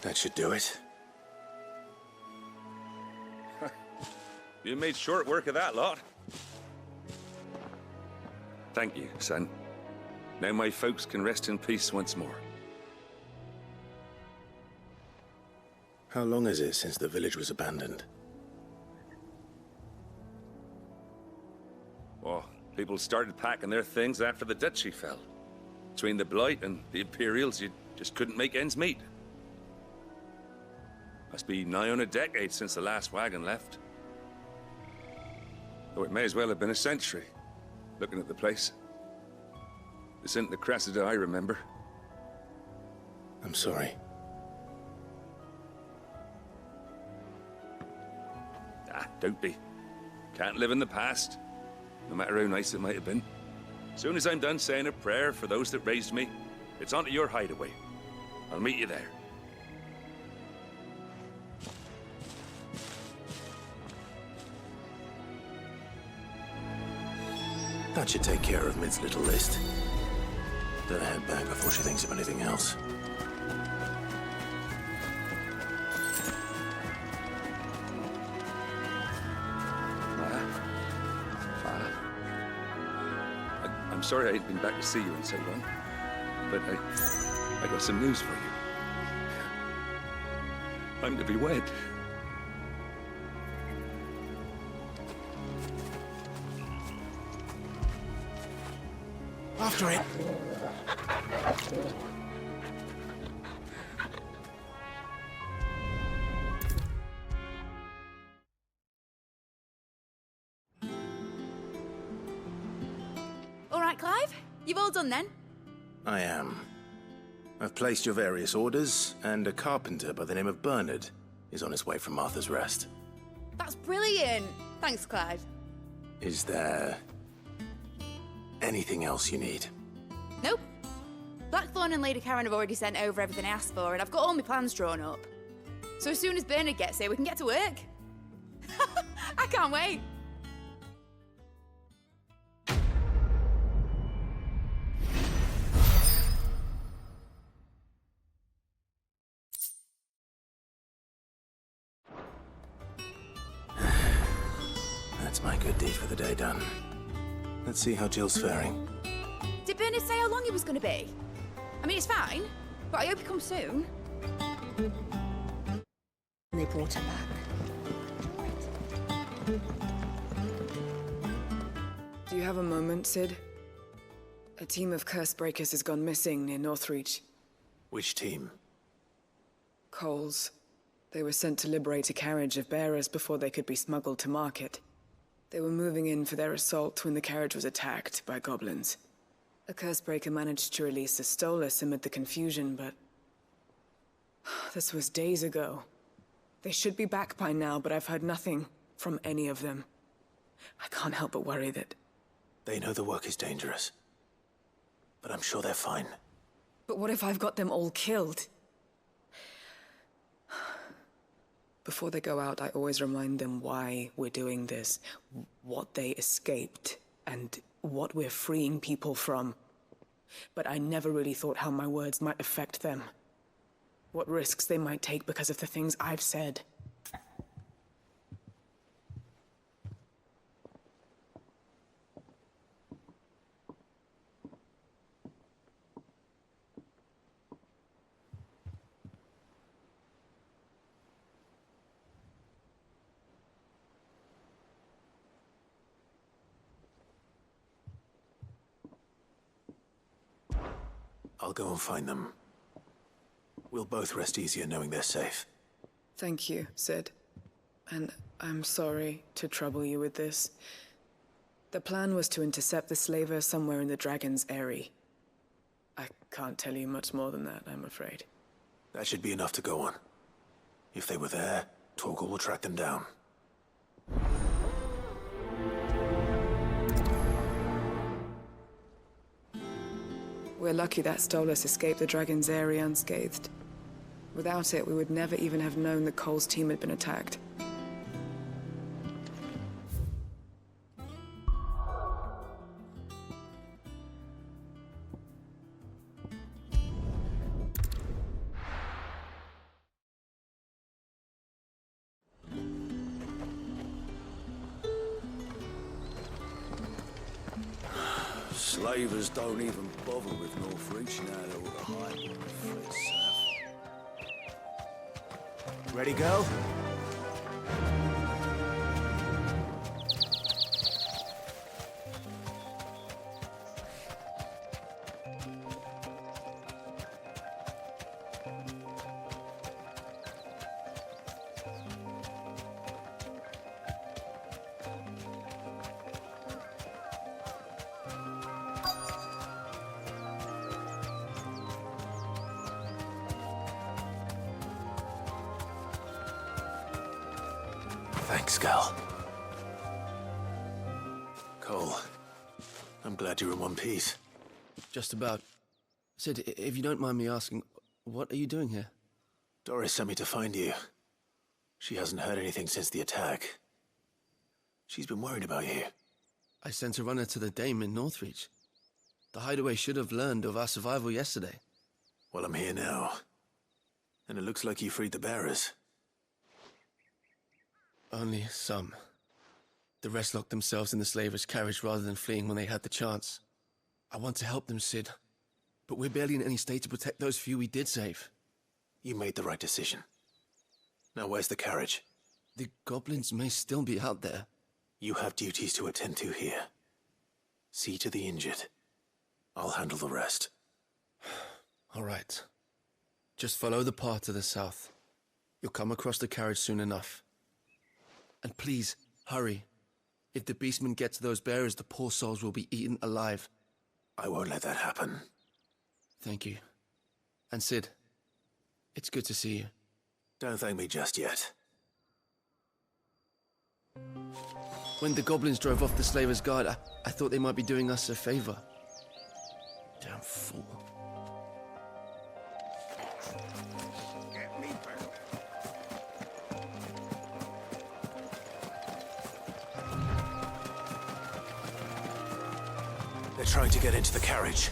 That should do it. You made short work of that lot. Thank you, son. Now my folks can rest in peace once more. How long is it since the village was abandoned? Oh, people started packing their things after the duchy fell. Between the Blight and the Imperials, you just couldn't make ends meet. Must be nigh on a decade since the last wagon left. Though it may as well have been a century, looking at the place. This isn't the Cressida I remember. I'm sorry. Don't be. Can't live in the past, no matter how nice it might have been. Soon as I'm done saying a prayer for those that raised me, it's onto your hideaway. I'll meet you there. That should take care of Mid's little list. Better head back before she thinks of anything else. I'm sorry I ain't been back to see you in so long, but I got some news for you. I'm to be wed. After it. All right, Clive? You've all done then? I am. I've placed your various orders, and a carpenter by the name of Bernard is on his way from Martha's Rest. That's brilliant. Thanks, Clive. Is there anything else you need? Nope. Blackthorn and Lady Karen have already sent over everything I asked for, and I've got all my plans drawn up. So as soon as Bernard gets here, we can get to work. I can't wait. That's my good deed for the day done. Let's see how Jill's faring. Did Bernard say how long he was going to be? I mean, it's fine, but I hope he comes soon. They brought her back. Do you have a moment, Sid? A team of curse breakers has gone missing near Northreach. Which team? Coles. They were sent to liberate a carriage of bearers before they could be smuggled to market. They were moving in for their assault when the carriage was attacked by goblins. A cursebreaker managed to release a Stolas amid the confusion, but this was days ago. They should be back by now, but I've heard nothing from any of them. I can't help but worry that... They know the work is dangerous, but I'm sure they're fine. But what if I've got them all killed? Before they go out, I always remind them why we're doing this, what they escaped, and what we're freeing people from. But I never really thought how my words might affect them. What risks they might take because of the things I've said. I'll go and find them. We'll both rest easier knowing they're safe. Thank you, Sid. And I'm sorry to trouble you with this. The plan was to intercept the slaver somewhere in the Dragon's Eyrie. I can't tell you much more than that, I'm afraid. That should be enough to go on. If they were there, Torgal will track them down. We're lucky that Stolas escaped the Dragon's Eyrie unscathed. Without it, we would never even have known that Cole's team had been attacked. Slavers don't even bother with Northreach now they're all the hype on the fled south. Ready, go? Thanks, Gal. Cole, I'm glad you're in one piece. Just about. Sid, if you don't mind me asking, what are you doing here? Doris sent me to find you. She hasn't heard anything since the attack. She's been worried about you. I sent a runner to the Dame in Northreach. The hideaway should have learned of our survival yesterday. Well, I'm here now. And it looks like you freed the bearers. Only some. The rest locked themselves in the slavers' carriage rather than fleeing when they had the chance. I want to help them, Sid. But we're barely in any state to protect those few we did save. You made the right decision. Now where's the carriage? The goblins may still be out there. You have duties to attend to here. See to the injured. I'll handle the rest. All right. Just follow the path to the south. You'll come across the carriage soon enough. And please, hurry. If the beastmen get to those bearers, the poor souls will be eaten alive. I won't let that happen. Thank you. And Sid, it's good to see you. Don't thank me just yet. When the goblins drove off the slavers' guard, I thought they might be doing us a favor. Damn fool. Get me back. They're trying to get into the carriage.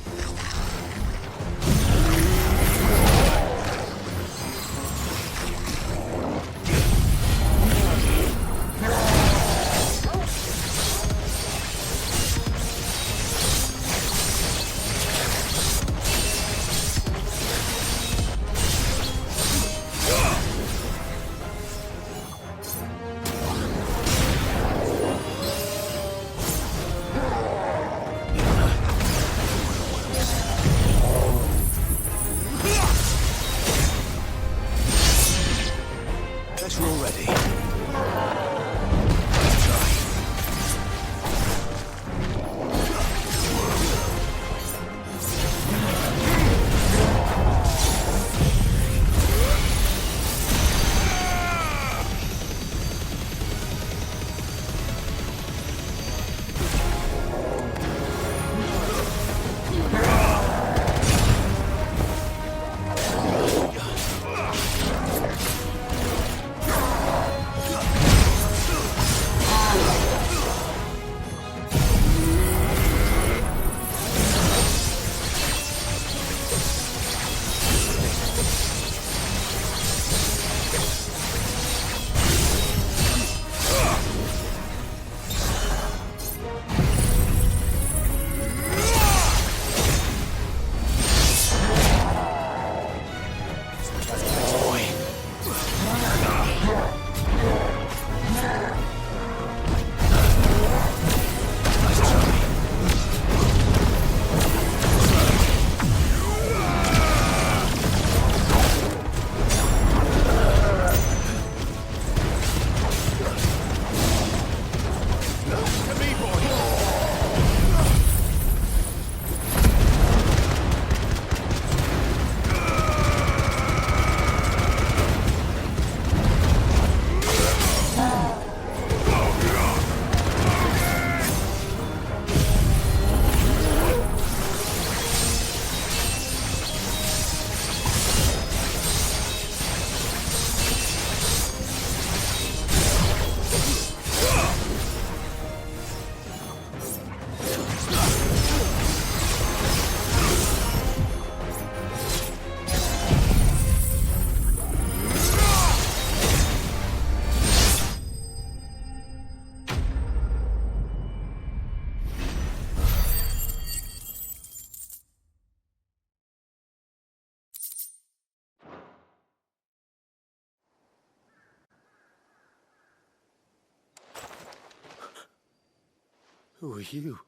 Who are you?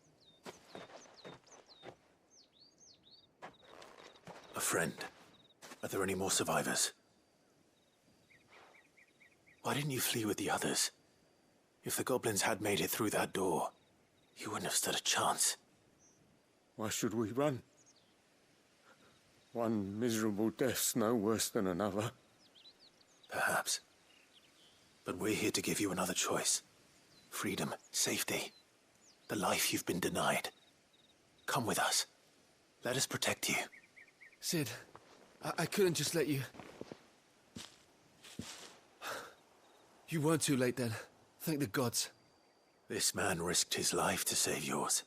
A friend. Are there any more survivors? Why didn't you flee with the others? If the goblins had made it through that door, you wouldn't have stood a chance. Why should we run? One miserable death's no worse than another. Perhaps. But we're here to give you another choice. Freedom, safety, the life you've been denied. Come with us. Let us protect you. Sid, I couldn't just let you... You weren't too late then. Thank the gods. This man risked his life to save yours.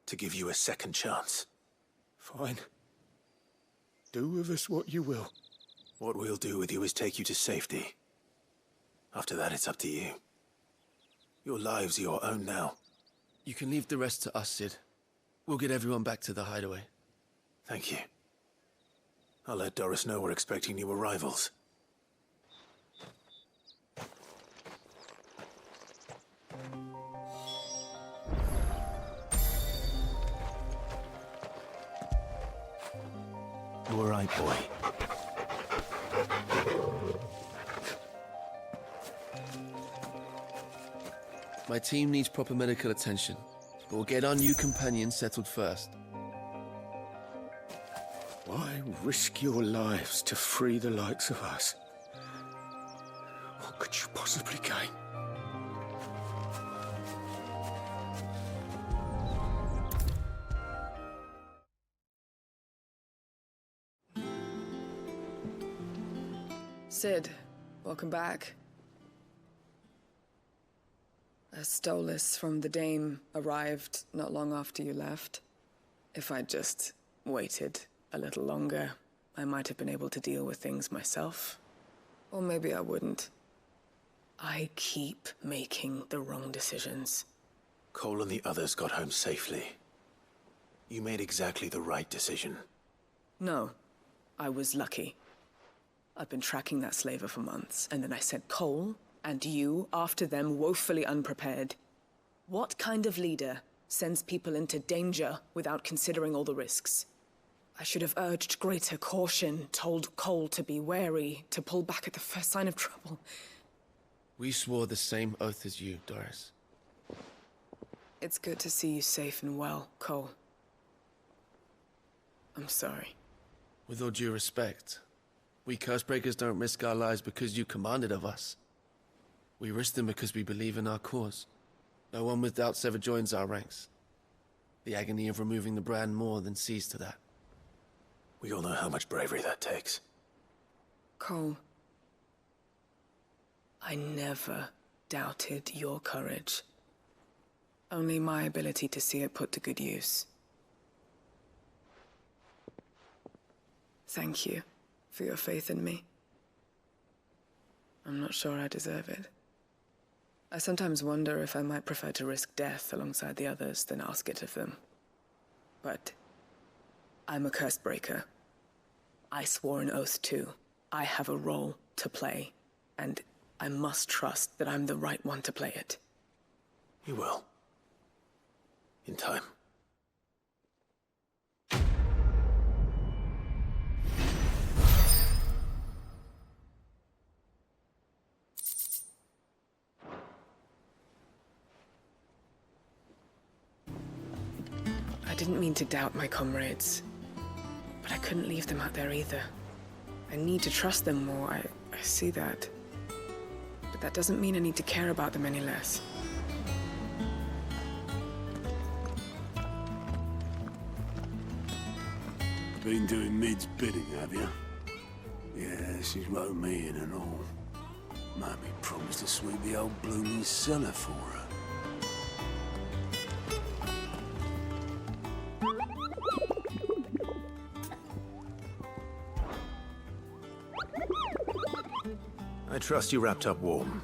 To give you a second chance. Fine. Do with us what you will. What we'll do with you is take you to safety. After that, it's up to you. Your lives are your own now. You can leave the rest to us, Sid. We'll get everyone back to the hideaway. Thank you. I'll let Doris know we're expecting new arrivals. You all right, boy? My team needs proper medical attention, but we'll get our new companion settled first. Why risk your lives to free the likes of us? What could you possibly gain? Sid, welcome back. A Stolas from the Dame arrived not long after you left. If I'd just waited a little longer, I might have been able to deal with things myself. Or maybe I wouldn't. I keep making the wrong decisions. Cole and the others got home safely. You made exactly the right decision. No, I was lucky. I've been tracking that slaver for months, and then I sent Cole and you after them woefully unprepared. What kind of leader sends people into danger without considering all the risks? I should have urged greater caution, told Cole to be wary, to pull back at the first sign of trouble. We swore the same oath as you, Doris. It's good to see you safe and well, Cole. I'm sorry. With all due respect, we Cursebreakers don't risk our lives because you commanded of us. We risk them because we believe in our cause. No one with doubts ever joins our ranks. The agony of removing the brand more than sees to that. We all know how much bravery that takes. Cole, I never doubted your courage. Only my ability to see it put to good use. Thank you for your faith in me. I'm not sure I deserve it. I sometimes wonder if I might prefer to risk death alongside the others than ask it of them. But I'm a Cursebreaker. I swore an oath too. I have a role to play, and I must trust that I'm the right one to play it. You will. In time. I didn't mean to doubt my comrades, but I couldn't leave them out there either. I need to trust them more, I see that. But that doesn't mean I need to care about them any less. Been doing Mid's bidding, have you? Yeah, she's wrote me in and all. Might be promised to sweep the old blooming cellar for her. I trust you wrapped up warm.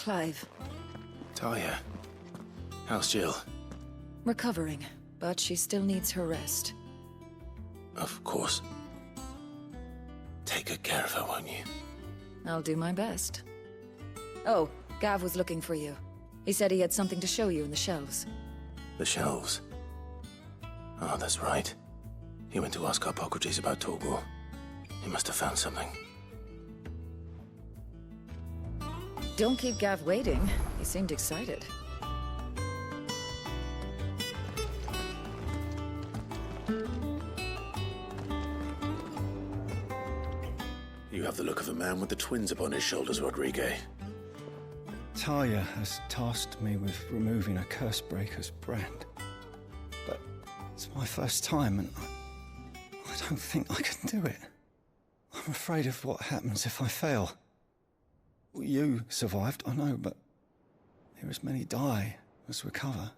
Clive. Talia. How's Jill? Recovering, but she still needs her rest. Of course. Take good care of her, won't you? I'll do my best. Oh, Gav was looking for you. He said he had something to show you in the shelves. The shelves? Oh, that's right. He went to ask Harpocrates about Torgor. He must have found something. Don't keep Gav waiting. He seemed excited. You have the look of a man with the twins upon his shoulders, Rodrigue. Talia has tasked me with removing a Cursebreaker's brand. But it's my first time, and I don't think I can do it. I'm afraid of what happens if I fail. You survived, I know, but there as many die as recover.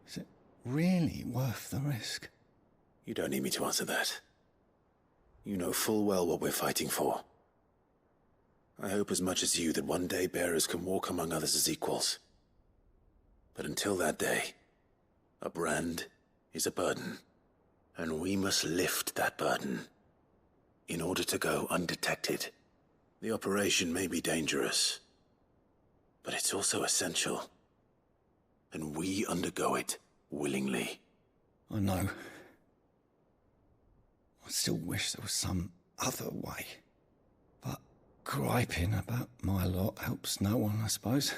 Is it really worth the risk? You don't need me to answer that. You know full well what we're fighting for. I hope as much as you that one day bearers can walk among others as equals. But until that day, a brand is a burden, and we must lift that burden in order to go undetected. The operation may be dangerous, but it's also essential, and we undergo it willingly. I know. I still wish there was some other way. But griping about my lot helps no one, I suppose.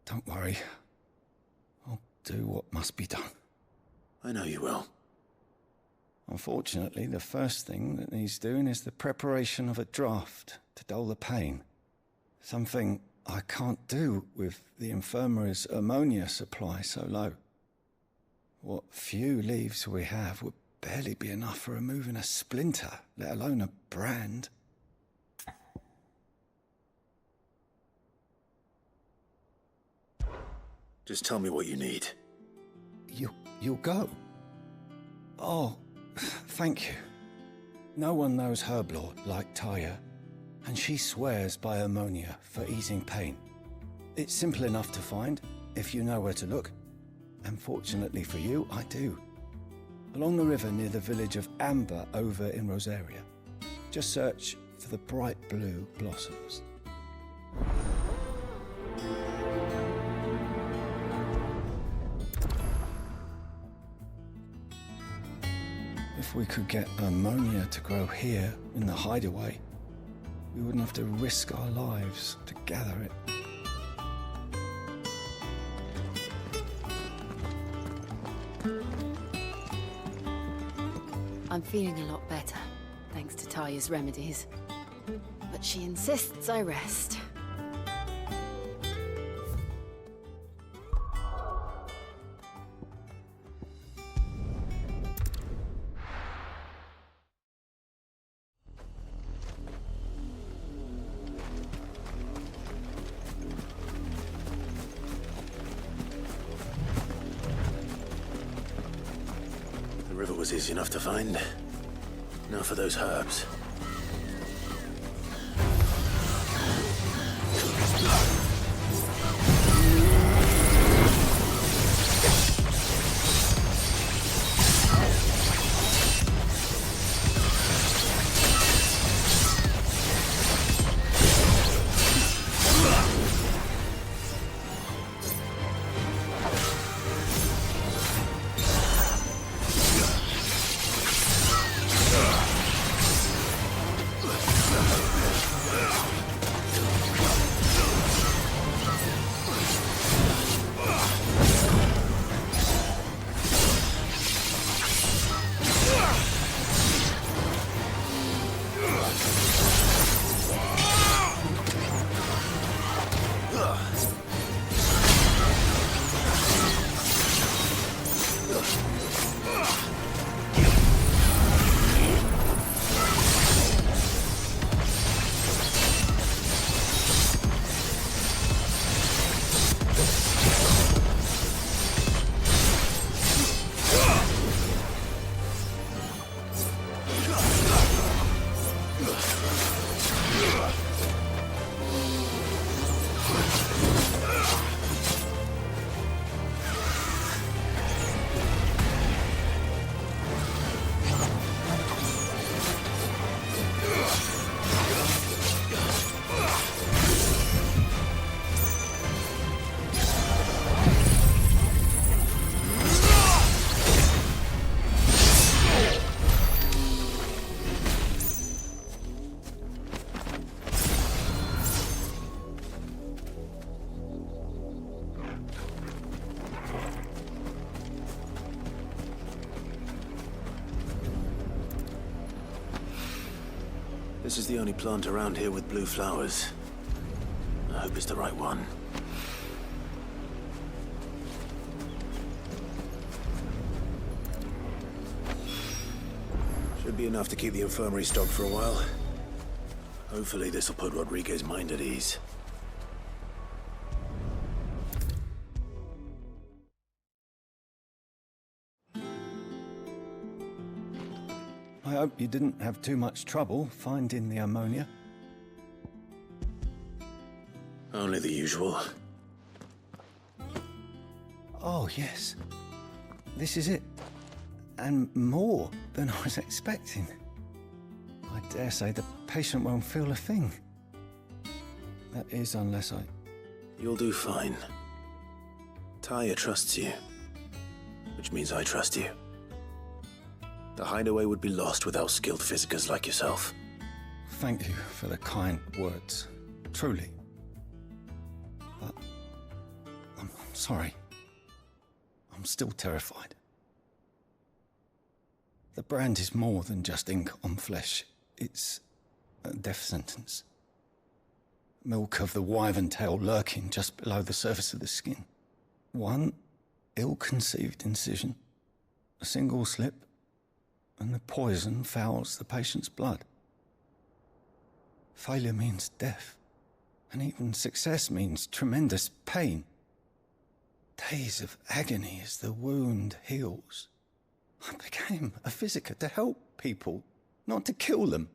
Don't worry. I'll do what must be done. I know you will. Unfortunately, the first thing that needs doing is the preparation of a draft to dull the pain. Something I can't do with the infirmary's ammonia supply so low. What few leaves we have would barely be enough for removing a splinter, let alone a brand. Just tell me what you need. You'll go? Oh, thank you. No one knows Herblord like Talia, and she swears by ammonia for easing pain. It's simple enough to find, if you know where to look. And fortunately for you, I do. Along the river near the village of Amber over in Rosaria. Just search for the bright blue blossoms. If we could get ammonia to grow here in the hideaway, we wouldn't have to risk our lives to gather it. I'm feeling a lot better, thanks to Talia's remedies. But she insists I rest. The river was easy enough to find. Now for those herbs. This is the only plant around here with blue flowers. I hope it's the right one. Should be enough to keep the infirmary stocked for a while. Hopefully this will put Rodriguez's mind at ease. I hope you didn't have too much trouble finding the ammonia. Only the usual. Oh, yes. This is it. And more than I was expecting. I dare say the patient won't feel a thing. That is, unless I... You'll do fine. Taya trusts you. Which means I trust you. The hideaway would be lost without skilled physicers like yourself. Thank you for the kind words. Truly. But... I'm sorry. I'm still terrified. The brand is more than just ink on flesh. It's a death sentence. Milk of the wyvern tail lurking just below the surface of the skin. One ill-conceived incision, a single slip, and the poison fouls the patient's blood. Failure means death, and even success means tremendous pain. Days of agony as the wound heals. I became a physiker to help people, not to kill them.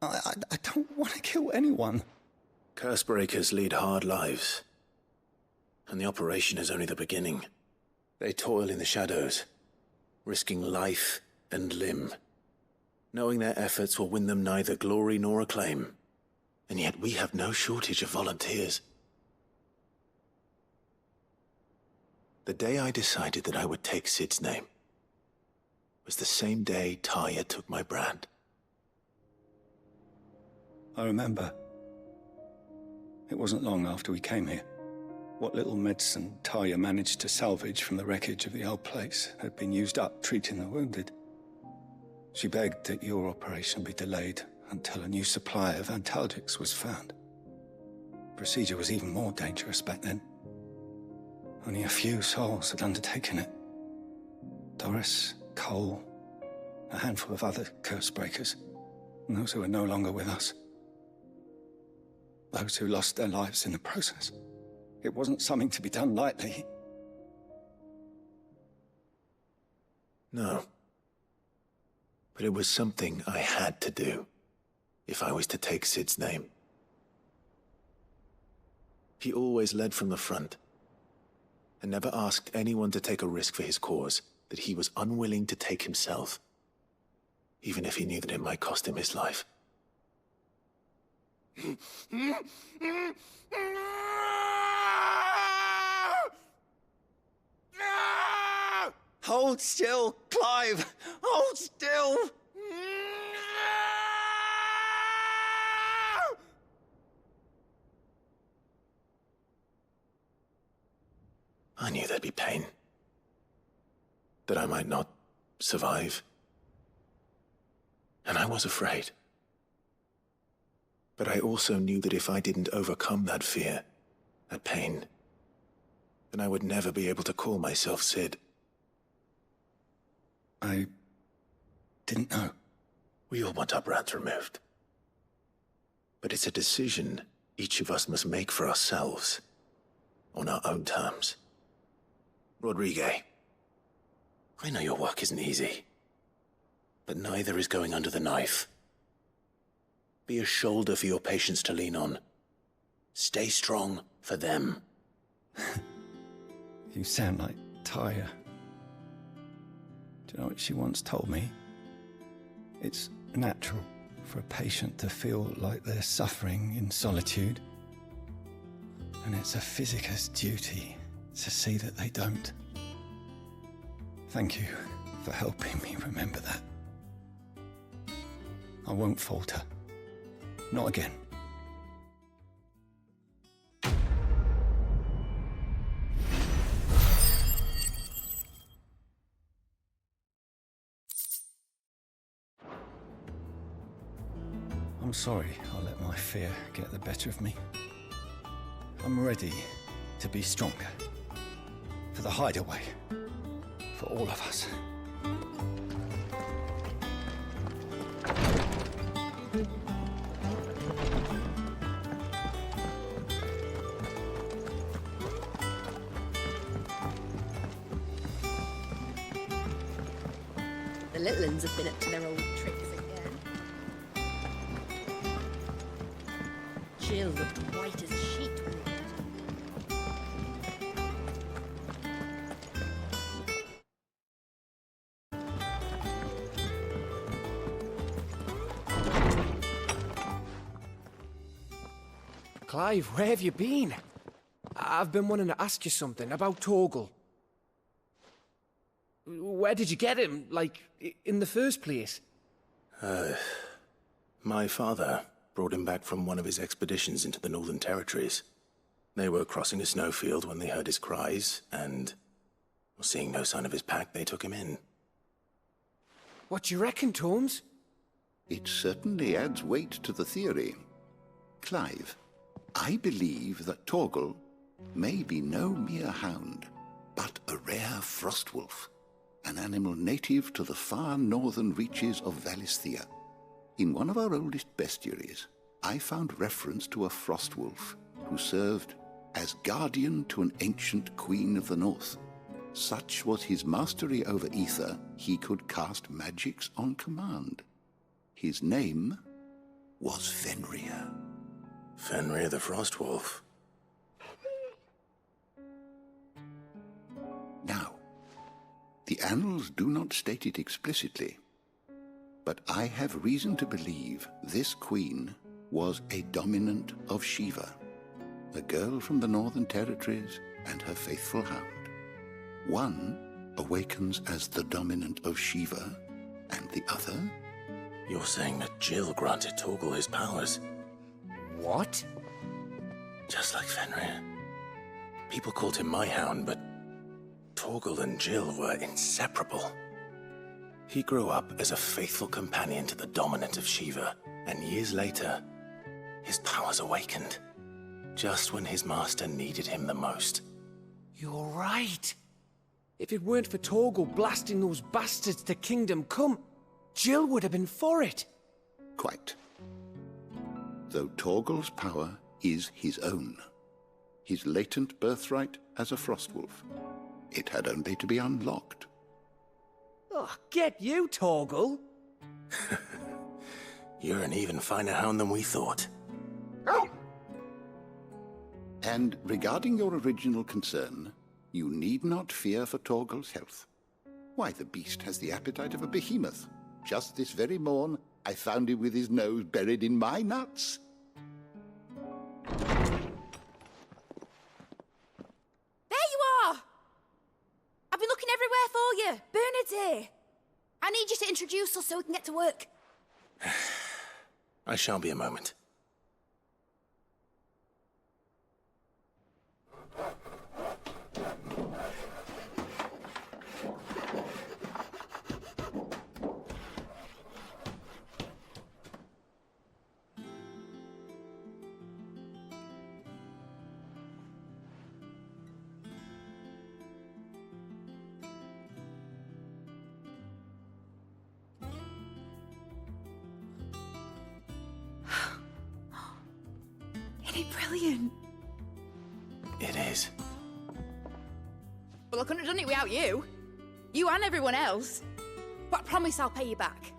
I don't want to kill anyone. Cursebreakers lead hard lives. And the operation is only the beginning. They toil in the shadows, risking life and limb, knowing their efforts will win them neither glory nor acclaim. And yet we have no shortage of volunteers. The day I decided that I would take Sid's name was the same day Taya took my brand. I remember. It wasn't long after we came here. What little medicine Taya managed to salvage from the wreckage of the old place had been used up treating the wounded. She begged that your operation be delayed until a new supply of antalgics was found. Procedure was even more dangerous back then. Only a few souls had undertaken it. Doris, Cole, a handful of other cursebreakers, and those who are no longer with us. Those who lost their lives in the process. It wasn't something to be done lightly. No. But it was something I had to do, if I was to take Sid's name. He always led from the front, and never asked anyone to take a risk for his cause that he was unwilling to take himself, even if he knew that it might cost him his life. Hold still, Clive! Hold still! I knew there'd be pain. That I might not survive. And I was afraid. But I also knew that if I didn't overcome that fear, that pain, then I would never be able to call myself Sid. I didn't know. We all want our brands removed. But it's a decision each of us must make for ourselves, on our own terms. Rodriguez, I know your work isn't easy, but neither is going under the knife. Be a shoulder for your patients to lean on. Stay strong for them. You sound like Taya. Do you know what she once told me? It's natural for a patient to feel like they're suffering in solitude. And it's a physiker's duty to see that they don't. Thank you for helping me remember that. I won't falter. Not again. I'm I'm sorry I let my fear get the better of me. I'm ready to be stronger. For the hideaway. For all of us. The little uns have been up to their old tricks again. Jill looked white as a sheet when we Clive, where have you been? I've been wanting to ask you something about Torgal. Where did you get him, like, in the first place? My father brought him back from one of his expeditions into the Northern Territories. They were crossing a snowfield when they heard his cries, and seeing no sign of his pack, they took him in. What do you reckon, Tomes? It certainly adds weight to the theory. Clive, I believe that Torgal may be no mere hound, but a rare frostwolf, an animal native to the far northern reaches of Valisthea. In one of our oldest bestiaries, I found reference to a frostwolf who served as guardian to an ancient queen of the north. Such was his mastery over ether, he could cast magics on command. His name was Fenrir. Fenrir the Frostwolf. Now, the annals do not state it explicitly, but I have reason to believe this queen was a dominant of Shiva, a girl from the Northern Territories and her faithful hound. One awakens as the dominant of Shiva, and the other... You're saying that Jill granted Torgal his powers? What? Just like Fenrir. People called him my hound, but Torgal and Jill were inseparable. He grew up as a faithful companion to the dominant of Shiva, and years later, his powers awakened, just when his master needed him the most. You're right. If it weren't for Torgal blasting those bastards to Kingdom Come, Jill would have been for it. Quite. Though Torgal's power is his own, his latent birthright as a Frostwolf, it had only to be unlocked. Oh, get you, Torgal! You're an even finer hound than we thought. And regarding your original concern, you need not fear for Torgal's health. Why, the beast has the appetite of a behemoth. Just this very morn, I found him with his nose buried in my nuts. There you are! I've been looking everywhere for you. Bernard's here. I need you to introduce us so we can get to work. I shall be a moment. Isn't it brilliant? It is. Well, I couldn't have done it without you. You and everyone else. But I promise I'll pay you back.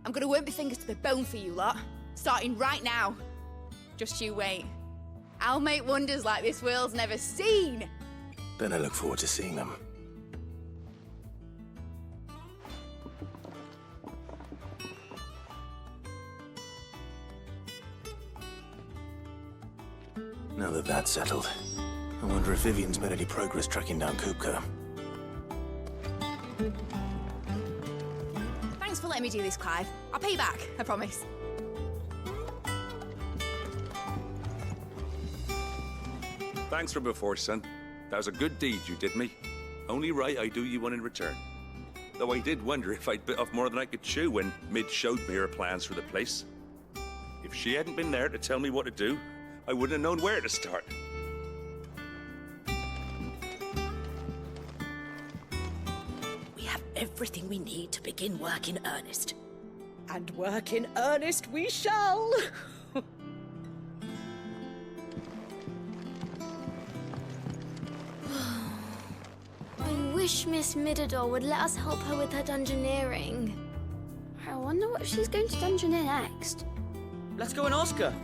I'm gonna work my fingers to the bone for you lot, starting right now. Just you wait. I'll make wonders like this world's never seen. Then I look forward to seeing them. Now that that's settled, I wonder if Vivian's made any progress tracking down Kupka. Thanks for letting me do this, Clive. I'll pay you back, I promise. Thanks for before, son. That was a good deed you did me. Only right I do you one in return. Though I did wonder if I'd bit off more than I could chew when Mid showed me her plans for the place. If she hadn't been there to tell me what to do, I wouldn't have known where to start. We have everything we need to begin work in earnest. And work in earnest we shall! I wish Miss Middledore would let us help her with her dungeoneering. I wonder what she's going to dungeoneer next. Let's go and ask her.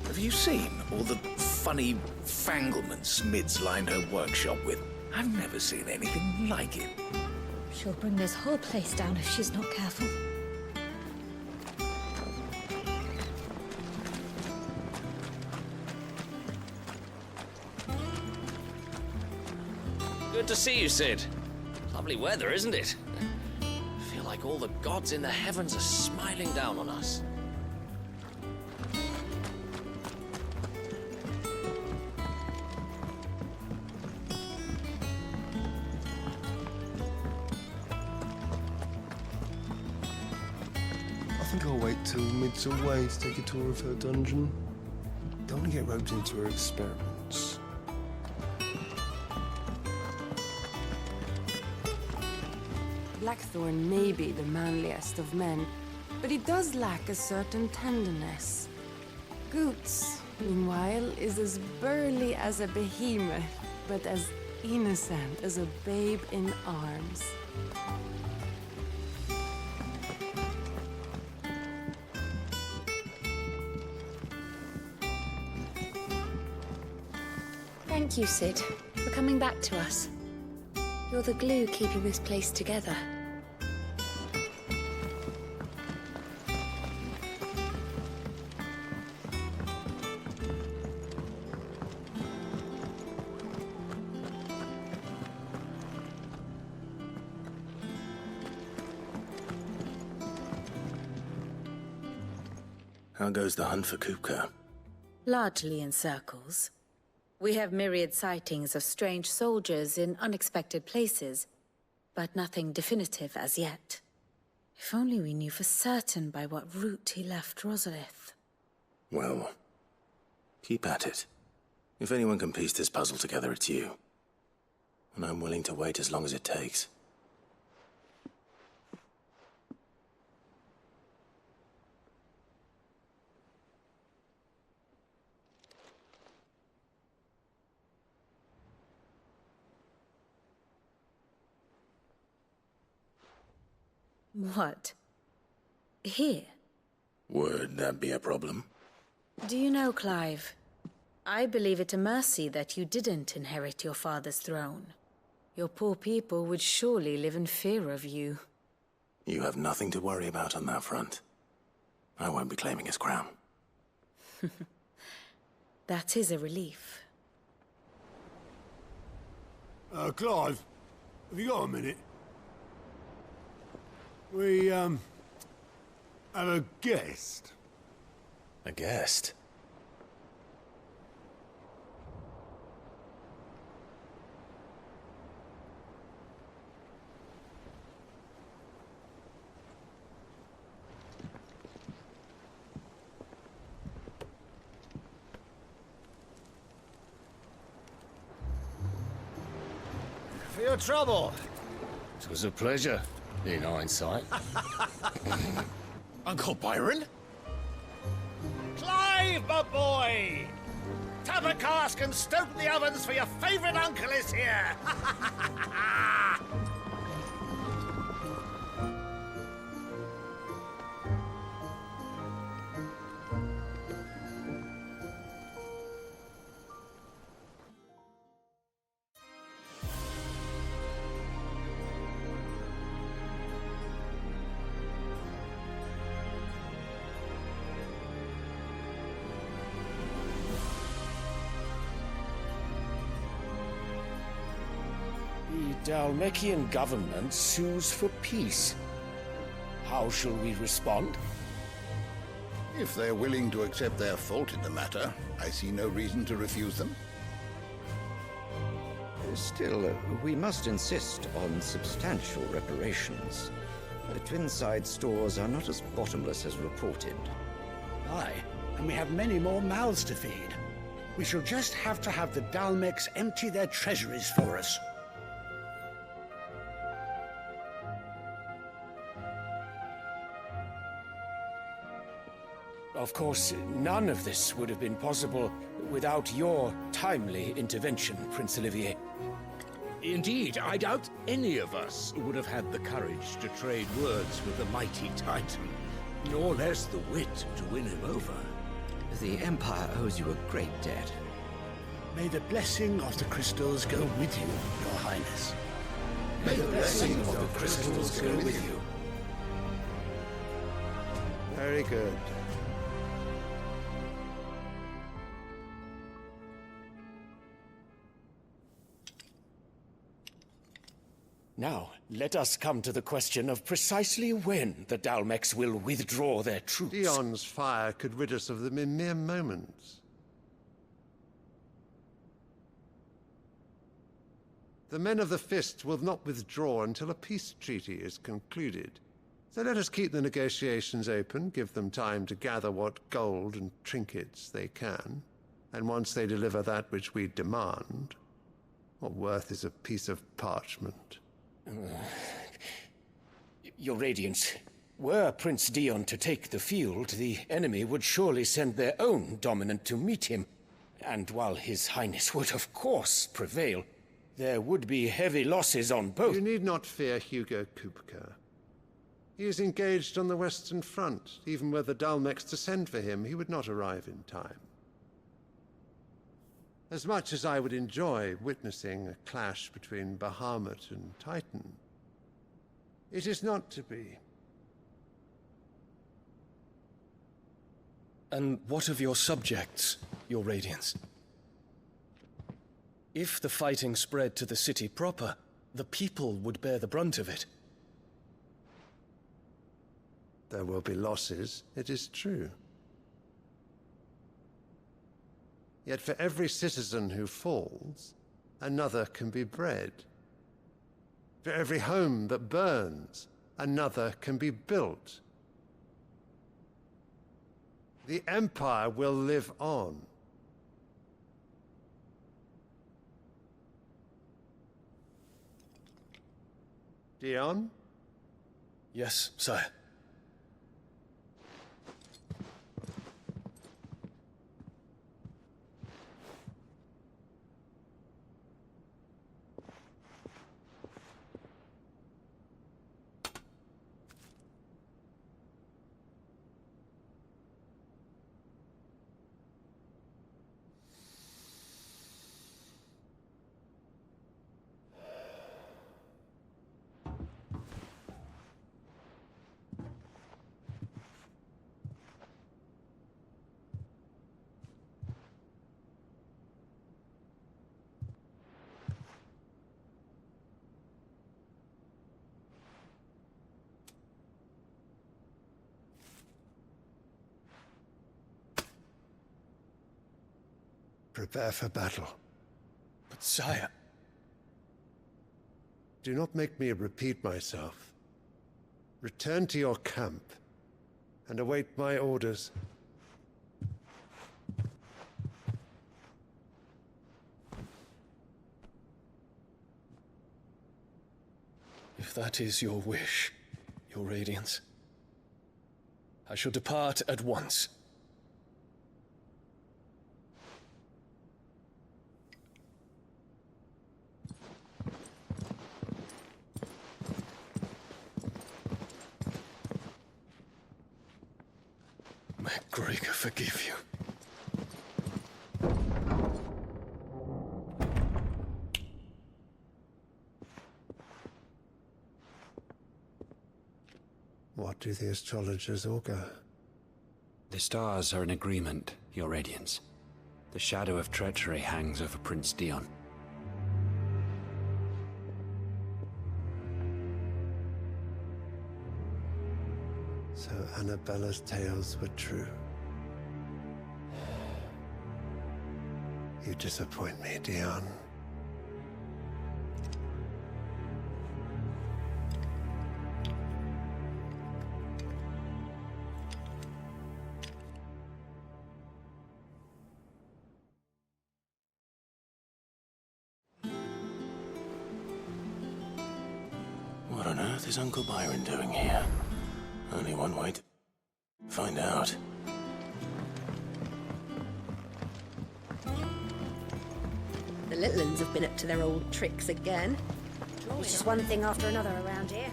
Have you seen all the funny fanglements Mid's lined her workshop with? I've never seen anything like it. She'll bring this whole place down if she's not careful. Good to see you, Sid. Lovely weather, isn't it? I feel like all the gods in the heavens are smiling down on us. I think I'll wait till Mid's away to take a tour of her dungeon. Don't want to get roped into her experiments. Blackthorn may be the manliest of men, but he does lack a certain tenderness. Goots, meanwhile, is as burly as a behemoth, but as innocent as a babe in arms. Thank you, Sid, for coming back to us. You're the glue keeping this place together. How goes the hunt for Kupka? Largely in circles. We have myriad sightings of strange soldiers in unexpected places, but nothing definitive as yet. If only we knew for certain by what route he left Rosalith. Well, keep at it. If anyone can piece this puzzle together, it's you. And I'm willing to wait as long as it takes. What? Here? Would that be a problem? Do you know, Clive? I believe it a mercy that you didn't inherit your father's throne. Your poor people would surely live in fear of you. You have nothing to worry about on that front. I won't be claiming his crown. That is a relief. Clive, have you got a minute? We, have a guest. A guest? For your trouble. It was a pleasure, in hindsight. Uncle Byron? Clive, my boy! Tap a cask and stoke the ovens for your favourite uncle is here! Dhalmekian government sues for peace. How shall we respond? If they're willing to accept their fault in the matter, I see no reason to refuse them. Still, we must insist on substantial reparations. The Twinside stores are not as bottomless as reported. Aye, and we have many more mouths to feed. We shall just have to have the Dhalmex empty their treasuries for us. Of course, none of this would have been possible without your timely intervention, Prince Olivier. Indeed, I doubt any of us would have had the courage to trade words with the mighty Titan, nor less the wit to win him over. The Empire owes you a great debt. May the blessing of the crystals go with you, Your Highness. May the blessing of the crystals go with you. Very good. Now, let us come to the question of precisely when the Dhalmex will withdraw their troops. Dion's fire could rid us of them in mere moments. The men of the Fist will not withdraw until a peace treaty is concluded. So let us keep the negotiations open, give them time to gather what gold and trinkets they can, and once they deliver that which we demand, what worth is a piece of parchment? Your Radiance, were Prince Dion to take the field, the enemy would surely send their own dominant to meet him. And while His Highness would of course prevail, there would be heavy losses on both. You need not fear Hugo Kupka. He is engaged on the Western Front. Even were the Dhalmex to send for him, he would not arrive in time. As much as I would enjoy witnessing a clash between Bahamut and Titan, it is not to be. And what of your subjects, Your Radiance? If the fighting spread to the city proper, the people would bear the brunt of it. There will be losses, it is true. Yet for every citizen who falls, another can be bred. For every home that burns, another can be built. The Empire will live on. Dion? Yes, sire. Prepare for battle. But sire... Do not make me repeat myself. Return to your camp and await my orders. If that is your wish, Your Radiance, I shall depart at once. May Gregor forgive you. What do the astrologers augur? The stars are in agreement, Your Radiance. The shadow of treachery hangs over Prince Dion. So Annabella's tales were true. You disappoint me, Dion. What on earth is Uncle Byron doing here? Only one way to find out. The little uns have been up to their old tricks again. It's just one thing after another around here.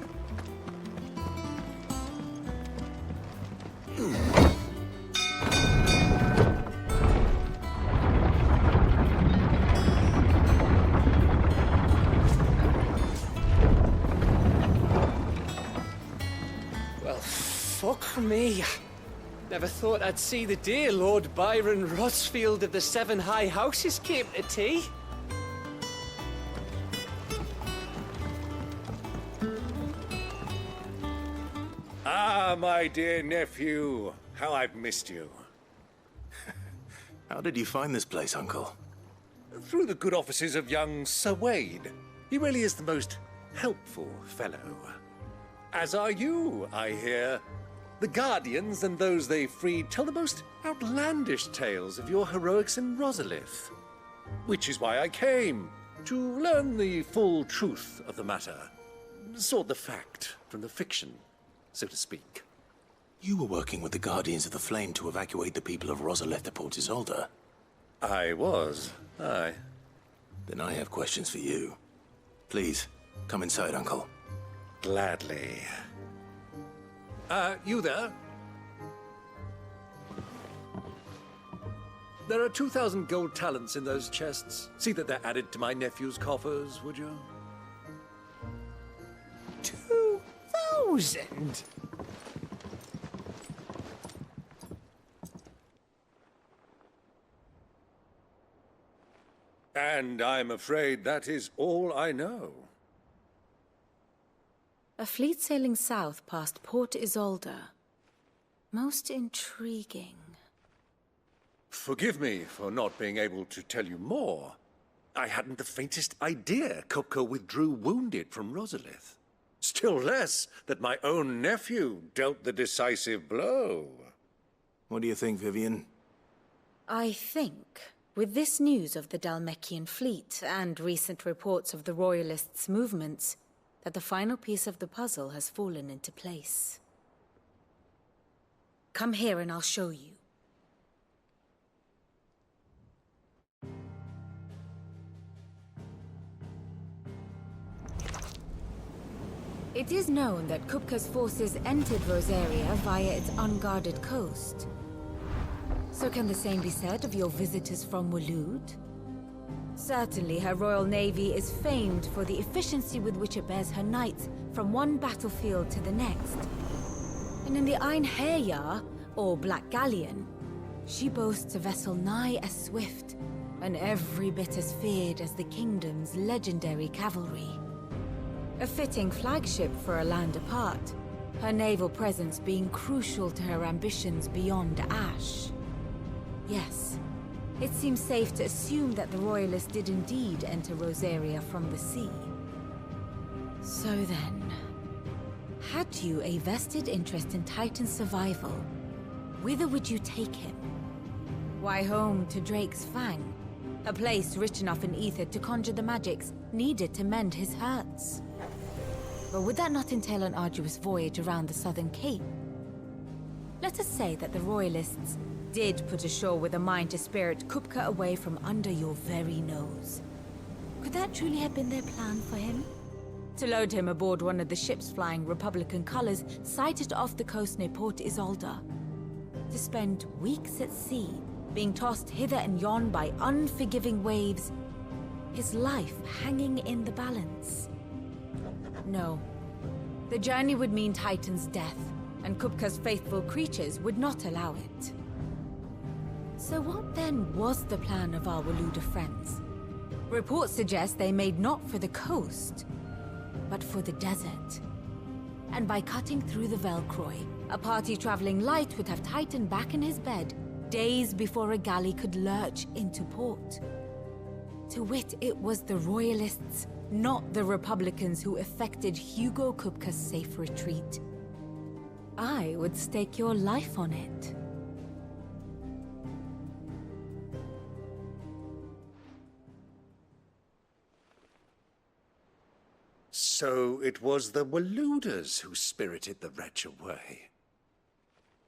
Well, fuck me. Never thought I'd see the dear Lord Byron Rosfield of the Seven High Houses came to tea. Ah, my dear nephew. How I've missed you. How did you find this place, Uncle? Through the good offices of young Sir Wade. He really is the most helpful fellow. As are you, I hear. The Guardians and those they freed tell the most outlandish tales of your heroics in Rosalith. Which is why I came, to learn the full truth of the matter. Sort the fact from the fiction, so to speak. You were working with the Guardians of the Flame to evacuate the people of Rosalith to Port Isolde. I was, aye. Then I have questions for you. Please, come inside, Uncle. Gladly. You there? There are 2,000 gold talents in those chests. See that they're added to my nephew's coffers, would you? 2,000? And I'm afraid that is all I know. A fleet sailing south past Port Isolde. Most intriguing. Forgive me for not being able to tell you more. I hadn't the faintest idea Kupka withdrew wounded from Rosalith. Still less that my own nephew dealt the decisive blow. What do you think, Vivian? I think, with this news of the Dhalmekian fleet and recent reports of the Royalists' movements, that the final piece of the puzzle has fallen into place. Come here and I'll show you. It is known that Kupka's forces entered Rosaria via its unguarded coast. So can the same be said of your visitors from Waloed? Certainly, her Royal Navy is famed for the efficiency with which it bears her knights from one battlefield to the next. And in the Einherjar, or Black Galleon, she boasts a vessel nigh as swift and every bit as feared as the kingdom's legendary cavalry. A fitting flagship for a land apart, her naval presence being crucial to her ambitions beyond Ash. Yes. It seems safe to assume that the Royalists did indeed enter Rosaria from the sea. So then, had you a vested interest in Titan's survival, whither would you take him? Why, home to Drake's Fang, a place rich enough in ether to conjure the magics needed to mend his hurts. But would that not entail an arduous voyage around the southern cape? Let us say that the Royalists did put ashore with a mind to spirit Kupka away from under your very nose. Could that truly have been their plan for him? To load him aboard one of the ships flying Republican colors sighted off the coast near Port Isolde. To spend weeks at sea, being tossed hither and yon by unforgiving waves, his life hanging in the balance. No. The journey would mean Titan's death, and Kupka's faithful creatures would not allow it. So what then was the plan of our Waloed friends? Reports suggest they made not for the coast, but for the desert. And by cutting through the Velcroy, A party traveling light would have Titan back in his bed days before a galley could lurch into port. To wit, it was the Royalists, not the Republicans, who effected Hugo Kupka's safe retreat. I would stake your life on it. So it was the Waluders who spirited the wretch away.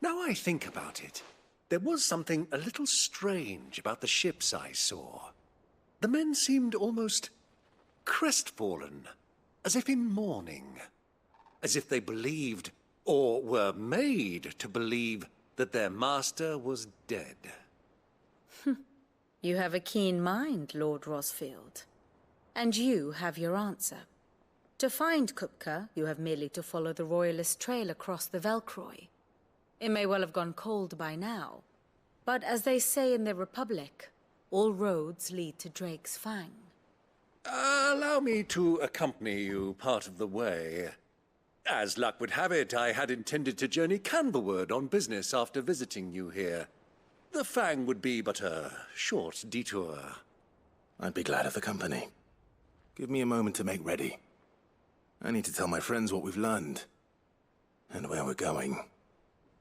Now I think about it, there was something a little strange about the ships I saw. The men seemed almost crestfallen, as if in mourning, as if they believed, or were made to believe, that their master was dead. You have a keen mind, Lord Rosfield. And you have your answer. To find Kupka, you have merely to follow the Royalist trail across the Velcroy. It may well have gone cold by now, but as they say in the Republic, all roads lead to Drake's Fang. Allow me to accompany you part of the way. As luck would have it, I had intended to journey Canberward on business after visiting you here. The Fang would be but a short detour. I'd be glad of the company. Give me a moment to make ready. I need to tell my friends what we've learned. And where we're going.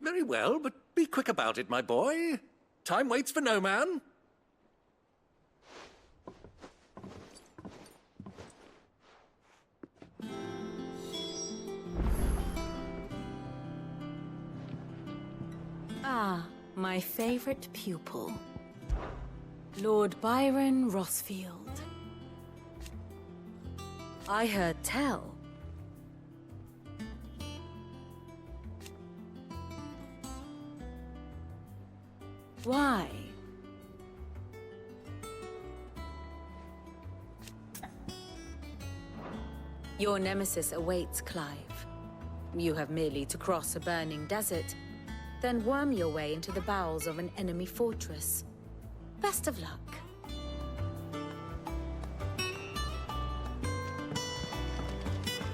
Very well, but be quick about it, my boy. Time waits for no man. Ah, my favorite pupil. Lord Byron Rosfield. I heard tell. Why? Your nemesis awaits, Clive. You have merely to cross a burning desert, then worm your way into the bowels of an enemy fortress. Best of luck.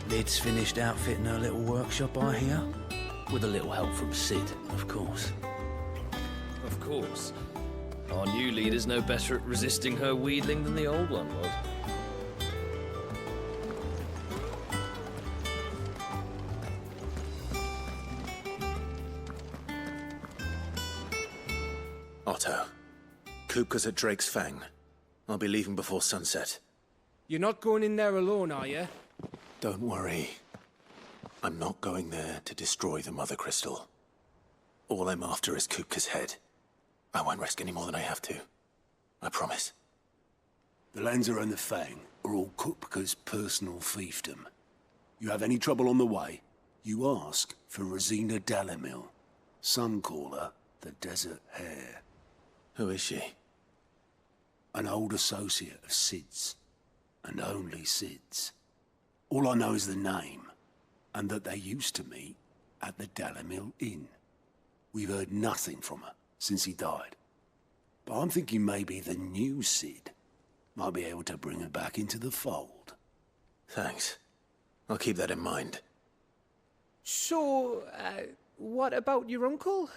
Lid's finished outfitting her little workshop, I hear. With a little help from Sid, of course. Of course. Our new leader's no better at resisting her wheedling than the old one was. Otto, Kupka's at Drake's Fang. I'll be leaving before sunset. You're not going in there alone, are you? Don't worry. I'm not going there to destroy the Mother Crystal. All I'm after is Kupka's head. I won't risk any more than I have to. I promise. The Lancer and the Fang are all Kupka's personal fiefdom. You have any trouble on the way, you ask for Rosina Dalamil. Some call her the Desert Hare. Who is she? An old associate of Sid's. And only Sid's. All I know is the name, and that they used to meet at the Dalamil Inn. We've heard nothing from her since he died. But I'm thinking maybe the new Sid might be able to bring her back into the fold. Thanks. I'll keep that in mind. So, what about your uncle?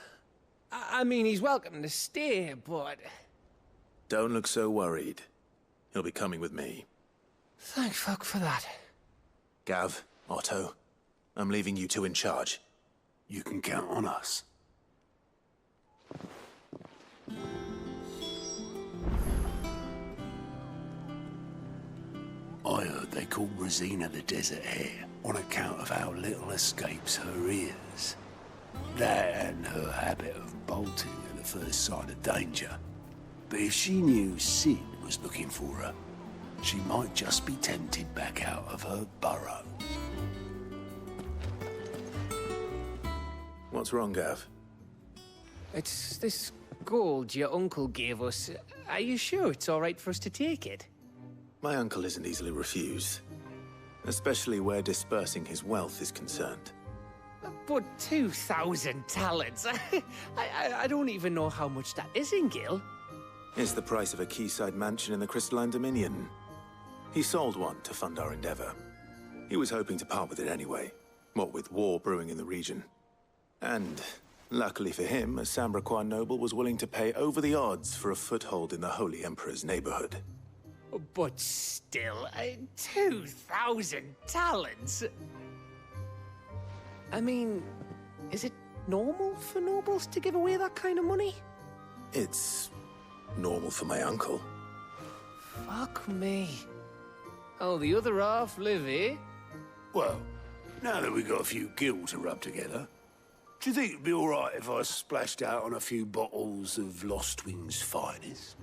I mean, he's welcome to stay, but... Don't look so worried. He'll be coming with me. Thank fuck for that. Gav, Otto, I'm leaving you two in charge. You can count on us. I heard they called Rosina the Desert Hare on account of how little escapes her ears. That and her habit of bolting at the first sign of danger. But if she knew Sid was looking for her, she might just be tempted back out of her burrow. What's wrong, Gav? It's this gold your uncle gave us. Are you sure it's all right for us to take it? My uncle isn't easily refused. Especially where dispersing his wealth is concerned. But 2,000 talents. I don't even know how much that is in Gil. It's the price of a quayside mansion in the Crystalline Dominion. He sold one to fund our endeavor. He was hoping to part with it anyway, what with war brewing in the region. And, luckily for him, a Sambraquan noble was willing to pay over the odds for a foothold in the Holy Emperor's neighborhood. But still, 2,000 talents? I mean, is it normal for nobles to give away that kind of money? It's normal for my uncle. Fuck me. Oh, the other half live here? Well, now that we've got a few gil to rub together, do you think it'd be all right if I splashed out on a few bottles of Lost Wings finest?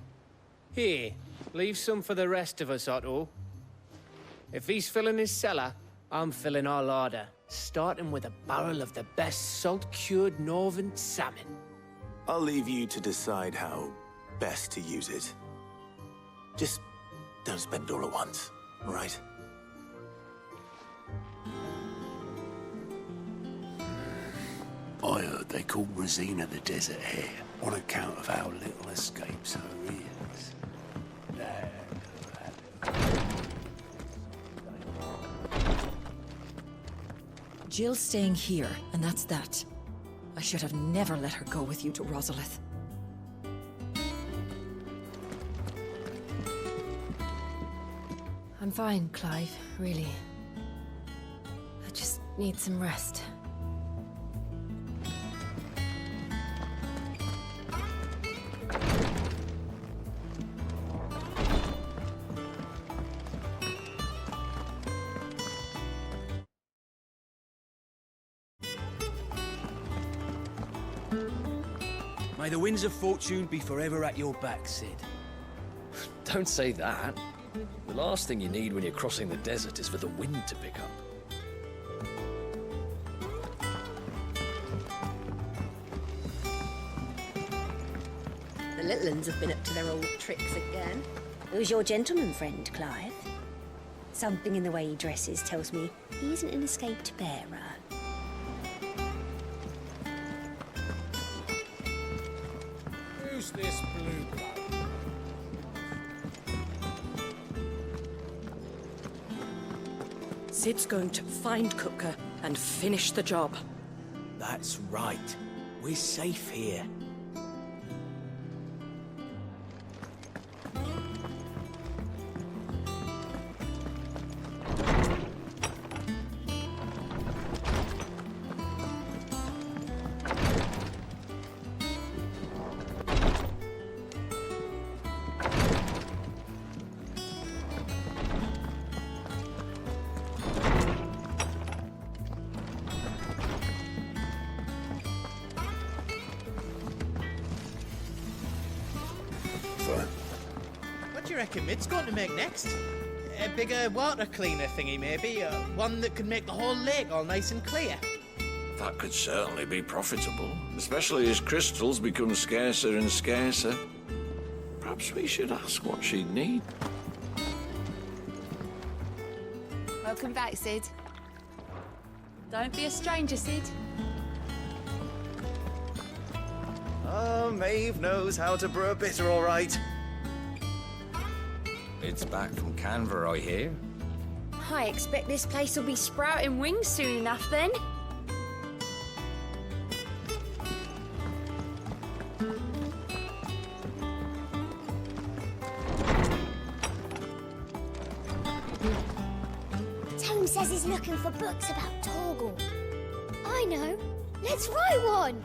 Here, leave some for the rest of us, Otto. If he's filling his cellar, I'm filling our larder, starting with a barrel of the best salt-cured northern salmon. I'll leave you to decide how best to use it. Just don't spend it all at once, all right? I heard they call Rosina the Desert Hare on account of how little escapes her ears. Jill's staying here, and that's that. I should have never let her go with you to Rosalith. I'm fine, Clive, really. I just need some rest. May the winds of fortune be forever at your back, Sid. Don't say that. The last thing you need when you're crossing the desert is for the wind to pick up. The little uns have been up to their old tricks again. Who's your gentleman friend, Clive? Something in the way he dresses tells me he isn't an escaped bearer. Who's this blue bloke? Sid's going to find Kupka and finish the job. That's right. We're safe here. What do you reckon Mid's going to make next? A bigger water cleaner thingy, maybe? One that could make the whole lake all nice and clear? That could certainly be profitable, especially as crystals become scarcer and scarcer. Perhaps we should ask what she'd need. Welcome back, Sid. Don't be a stranger, Sid. Oh, Maeve knows how to brew a bitter, all right. It's back from Canva, I hear. I expect this place will be sprouting wings soon enough then. Tome says he's looking for books about Torgal. I know. Let's write one.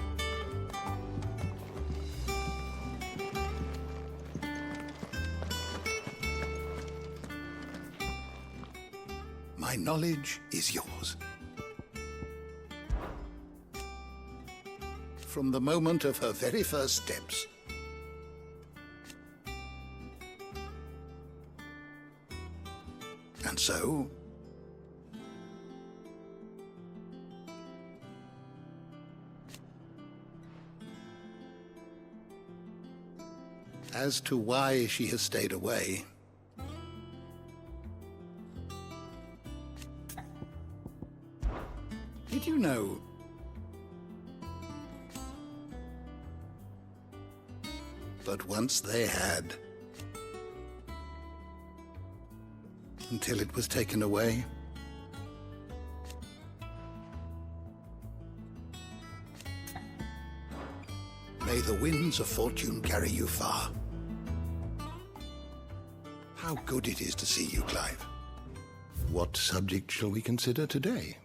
My knowledge is yours. From the moment of her very first steps. And so, as to why she has stayed away, did you know that once they had, until it was taken away? May the winds of fortune carry you far. How good it is to see you, Clive. What subject shall we consider today?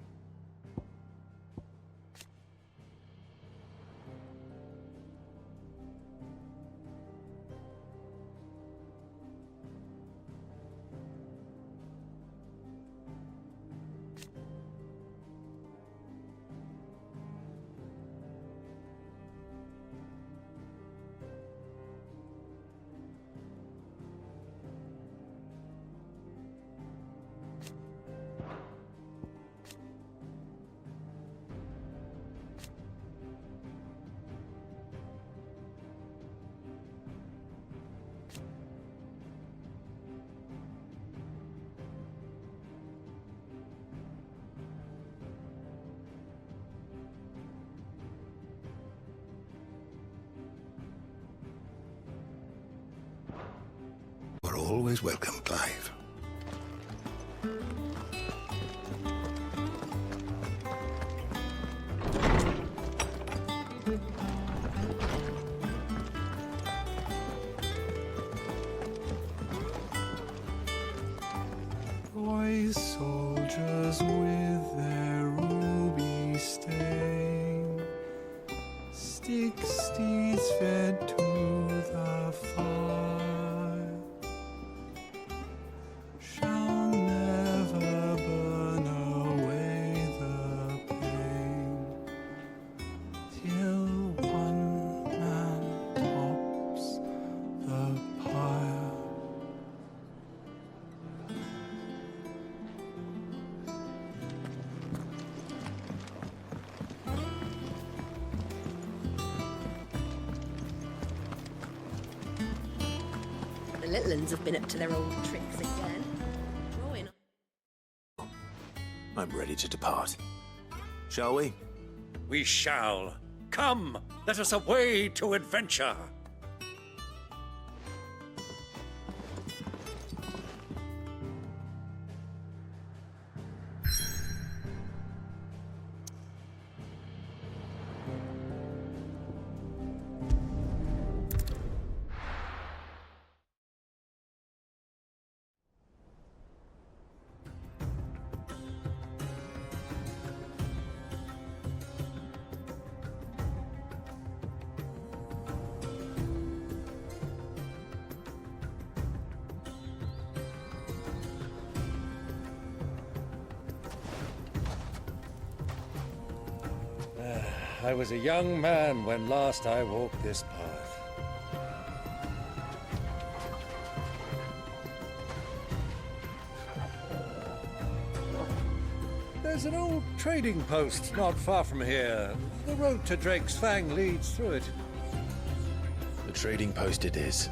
You're always welcome, Clive. Boy soldiers with their ruby stain, stick steeds fed to the fire, shall never burn away the pain, till one man tops the pyre. The little uns have been up to their old tricks again. Drawing. I'm ready to depart. Shall we? We shall. Come, let us away to adventure. I was a young man when last I walked this path. There's an old trading post not far from here. The road to Drake's Fang leads through it. The trading post it is.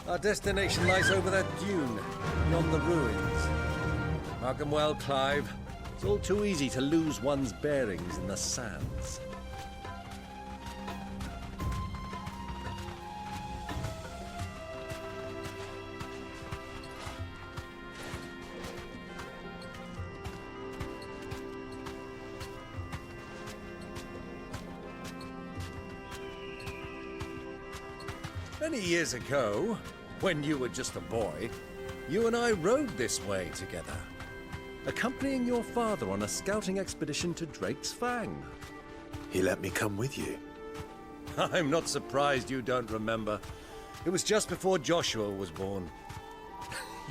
Our destination lies over that dune, beyond the ruins. Mark 'em well, Clive. It's all too easy to lose one's bearings in the sands. Many years ago, when you were just a boy, you and I rode this way together, accompanying your father on a scouting expedition to Drake's Fang. He let me come with you. I'm not surprised you don't remember. It was just before Joshua was born.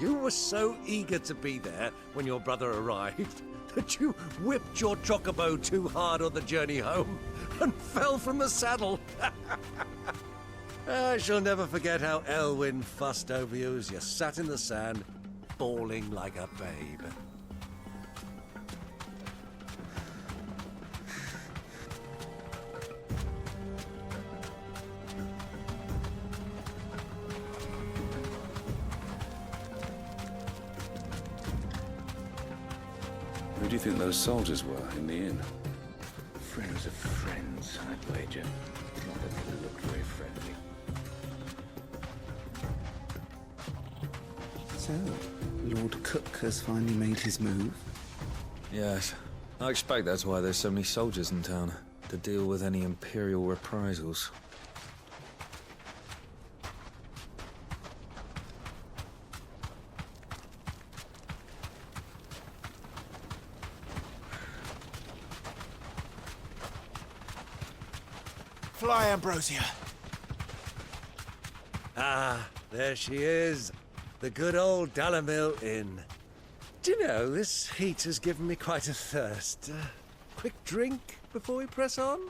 You were so eager to be there when your brother arrived that you whipped your chocobo too hard on the journey home and fell from the saddle. I shall never forget how Elwyn fussed over you as you sat in the sand, bawling like a babe. Who do you think those soldiers were in the inn? Friends of friends, I'd wager. Not that they looked very friendly. So, Lord Cook has finally made his move? Yes. I expect that's why there's so many soldiers in town, to deal with any Imperial reprisals. Fly, Ambrosia. Ah, there she is. The good old Dalamil Inn. Do you know, this heat has given me quite a thirst. Quick drink before we press on?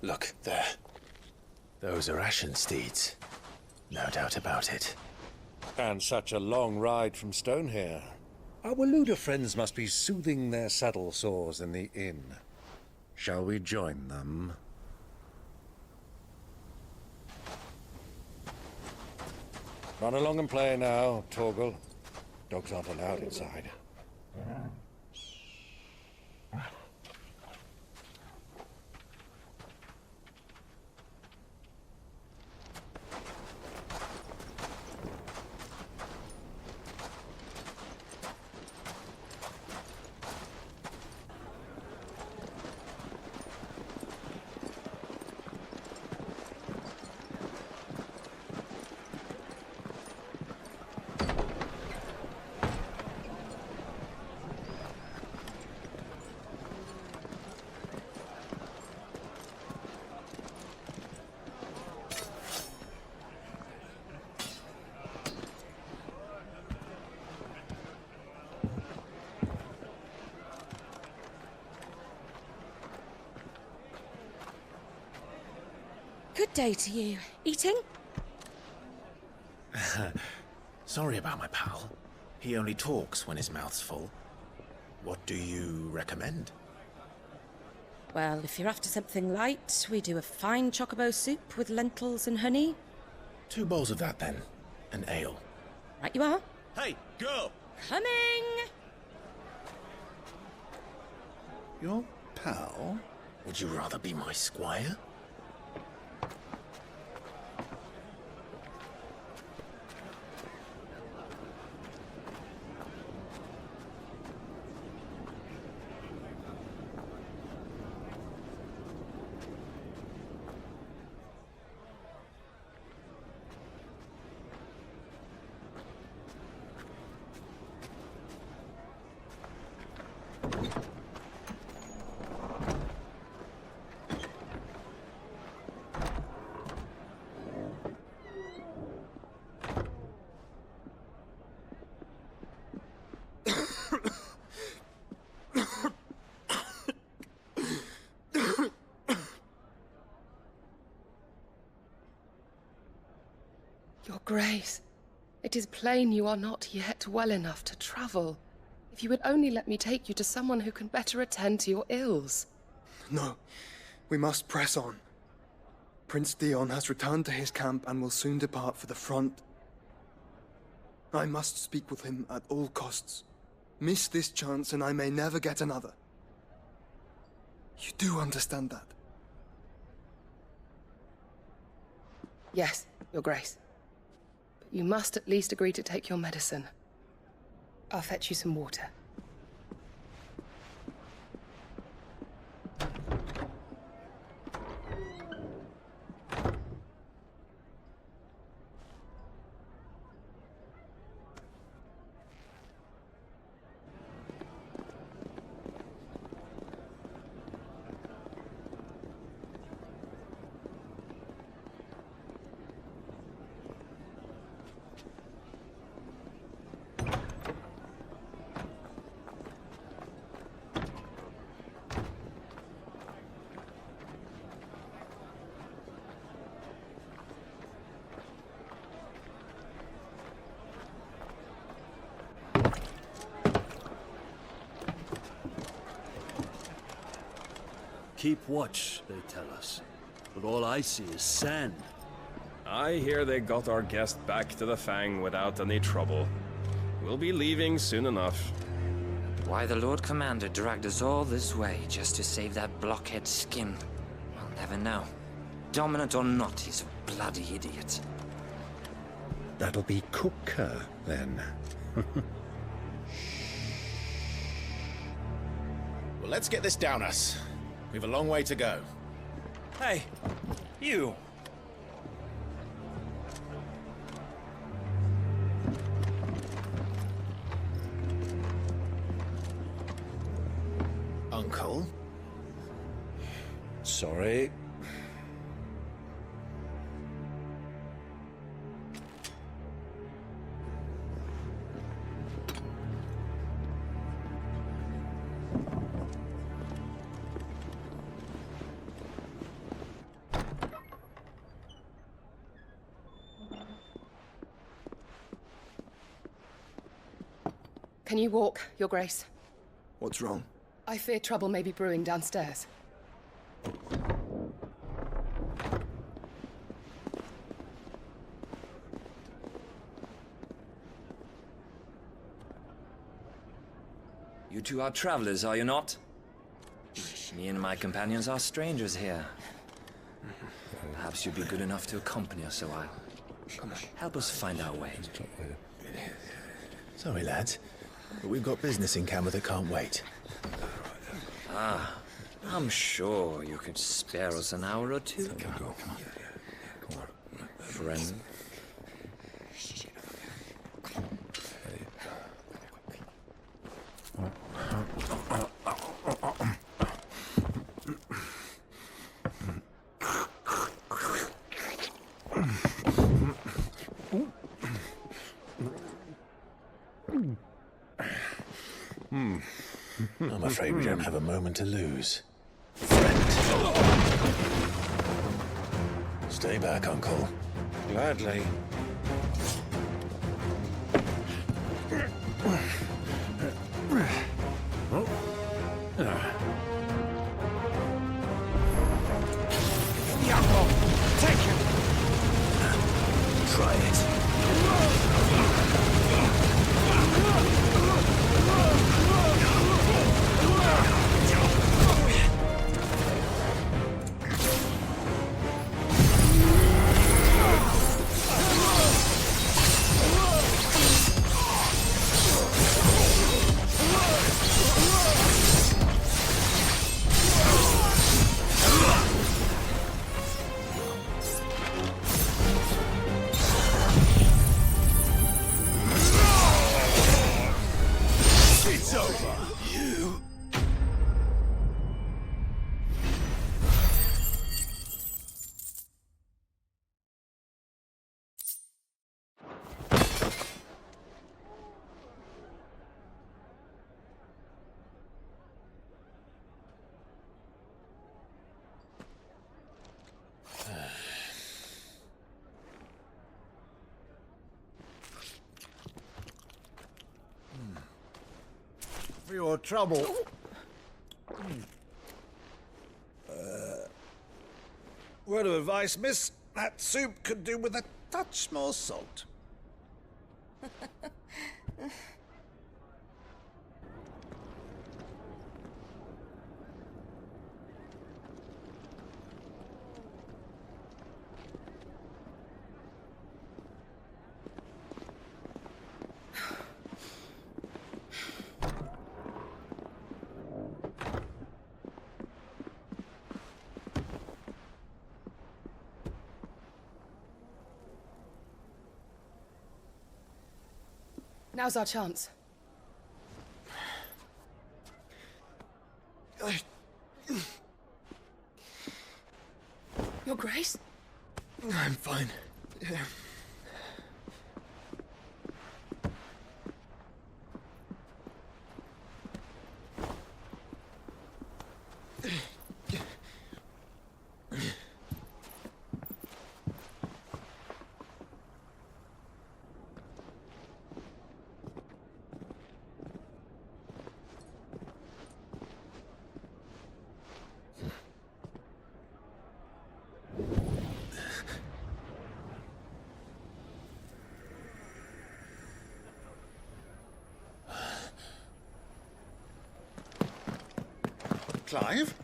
Look, there. Those are Ashen steeds. No doubt about it. And such a long ride from Stonehair. Our Waluda friends must be soothing their saddle sores in the inn. Shall we join them? Run along and play now, Torgal. Dogs aren't allowed inside. Good day to you. Eating? Sorry about my pal. He only talks when his mouth's full. What do you recommend? Well, if you're after something light, we do a fine chocobo soup with lentils and honey. 2 bowls of that, then. An ale. Right you are. Hey, go! Coming! Your pal? Would you rather be my squire? Your Grace, it is plain you are not yet well enough to travel. If you would only let me take you to someone who can better attend to your ills. No, we must press on. Prince Dion has returned to his camp and will soon depart for the front. I must speak with him at all costs. Miss this chance and I may never get another. You do understand that? Yes, Your Grace. But you must at least agree to take your medicine. I'll fetch you some water. Keep watch, they tell us. But all I see is sand. I hear they got our guest back to the Fang without any trouble. We'll be leaving soon enough. Why the Lord Commander dragged us all this way just to save that blockhead skin, we'll never know. Dominant or not, he's a bloody idiot. That'll be Kupka, then. Well, let's get this down us. We've a long way to go. Hey, you! Uncle? Sorry. Can you walk, Your Grace? What's wrong? I fear trouble may be brewing downstairs. You two are travelers, are you not? Me and my companions are strangers here. Perhaps you'd be good enough to accompany us a while. Help us find our way. Sorry, lads, but we've got business in camera that can't wait. Ah, I'm sure you could spare us an hour or two. Come on. Friend. I'm afraid we don't have a moment to lose. Stay back, Uncle. Gladly. Take him! Try it. It's over. You. For your trouble. Word of advice, miss. That soup could do with a touch more salt. Now's our chance. Your Grace? I'm fine. Yeah. Clive?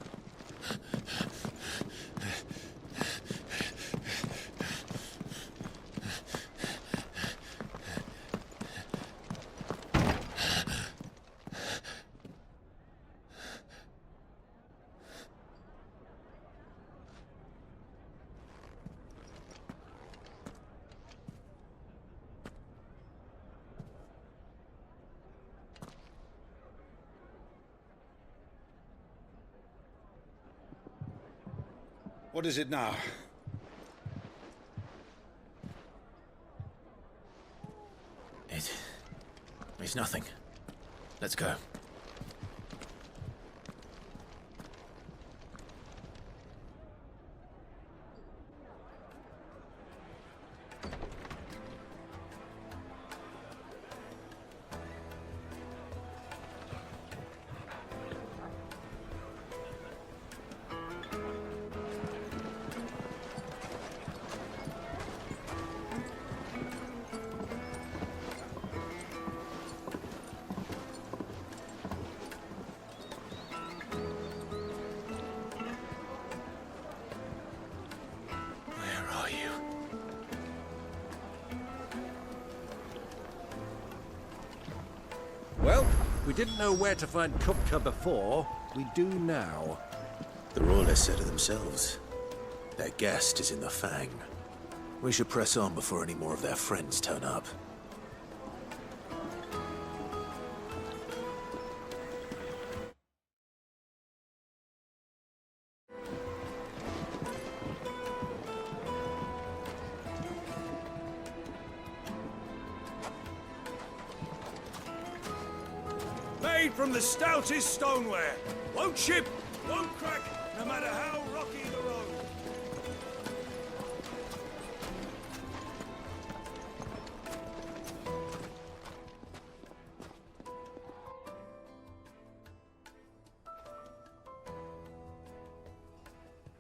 What is it now? It's nothing. Let's go. Well, we didn't know where to find Kupka before. We do now. The Royalists said it themselves. Their guest is in the Fang. We should press on before any more of their friends turn up. Made from the stoutest stoneware. Won't chip, won't crack, no matter how rocky the road.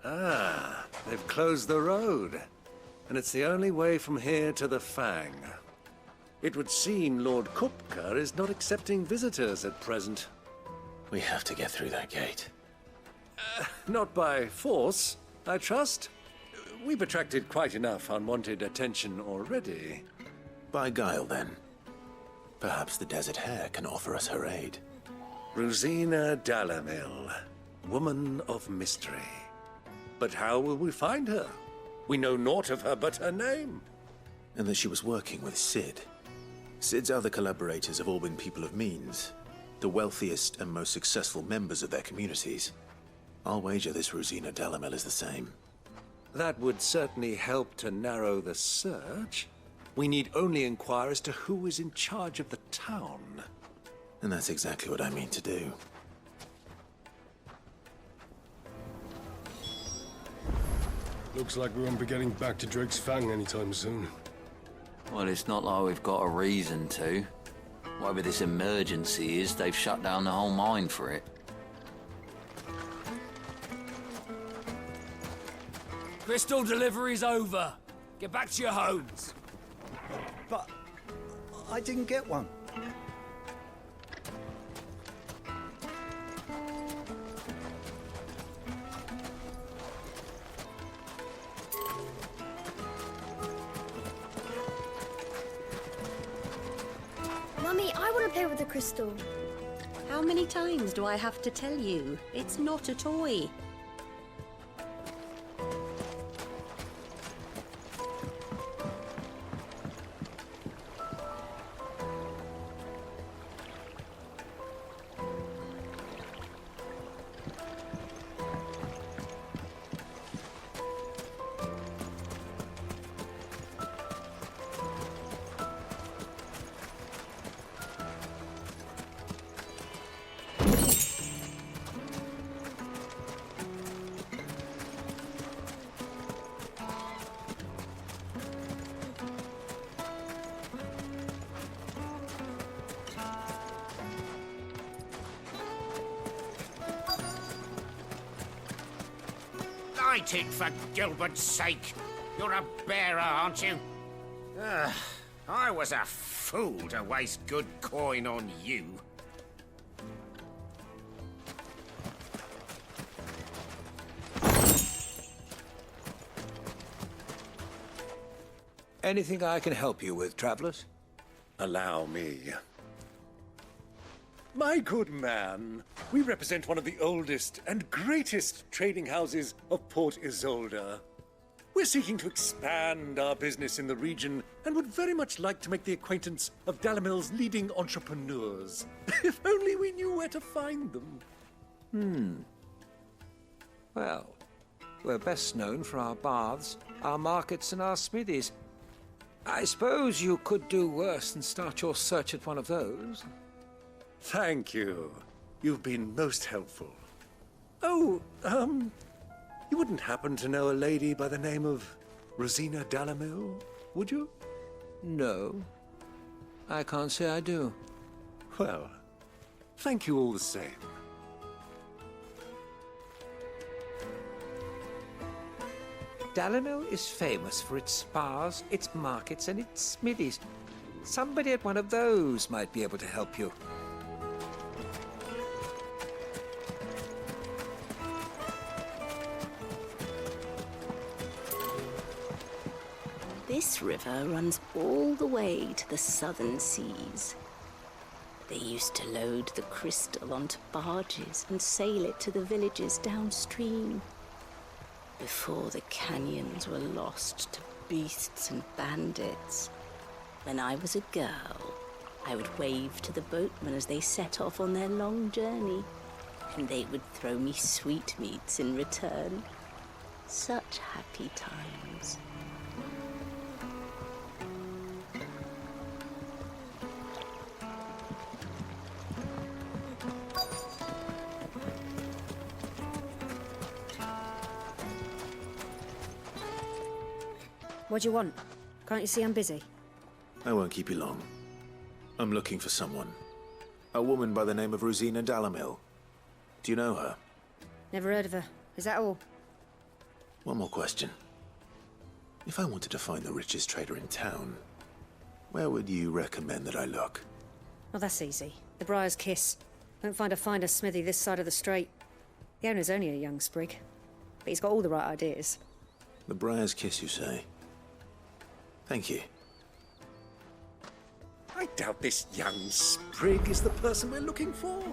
Ah, they've closed the road. And it's the only way from here to the Fang. It would seem Lord Kupka is not accepting visitors at present. We have to get through that gate. Not by force, I trust. We've attracted quite enough unwanted attention already. By guile, then. Perhaps the Desert Hare can offer us her aid. Rosina Dalamil, woman of mystery. But how will we find her? We know naught of her but her name. And that she was working with Sid. Sid's other collaborators have all been people of means, the wealthiest and most successful members of their communities. I'll wager this Rosina Dalamel is the same. That would certainly help to narrow the search. We need only inquire as to who is in charge of the town. And that's exactly what I mean to do. Looks like we won't be getting back to Drake's Fang anytime soon. Well, it's not like we've got a reason to. Whatever this emergency is, they've shut down the whole mine for it. Crystal delivery's over. Get back to your homes. But I didn't get one. Mummy, I want to play with the crystal. How many times do I have to tell you? It's not a toy. Light it, for Gilbert's sake. You're a bearer, aren't you? I was a fool to waste good coin on you. Anything I can help you with, travelers? Allow me. My good man, we represent one of the oldest and greatest trading houses of Port Isolde. We're seeking to expand our business in the region and would very much like to make the acquaintance of Dalamil's leading entrepreneurs. If only we knew where to find them. Well, we're best known for our baths, our markets, and our smithies. I suppose you could do worse than start your search at one of those. Thank you. You've been most helpful. Oh, you wouldn't happen to know a lady by the name of Rosina Dalamil, would you? No. I can't say I do. Well, thank you all the same. Dalamil is famous for its spas, its markets, and its smithies. Somebody at one of those might be able to help you. This river runs all the way to the southern seas. They used to load the crystal onto barges and sail it to the villages downstream. Before the canyons were lost to beasts and bandits. When I was a girl, I would wave to the boatmen as they set off on their long journey, and they would throw me sweetmeats in return. Such happy times. What do you want? Can't you see I'm busy? I won't keep you long. I'm looking for someone. A woman by the name of Rosina Dalamil. Do you know her? Never heard of her. Is that all? One more question. If I wanted to find the richest trader in town, where would you recommend that I look? Oh, that's easy. The Briar's Kiss. Won't find a finer smithy this side of the strait. The owner's only a young sprig, but he's got all the right ideas. The Briar's Kiss, you say? Thank you. I doubt this young sprig is the person we're looking for.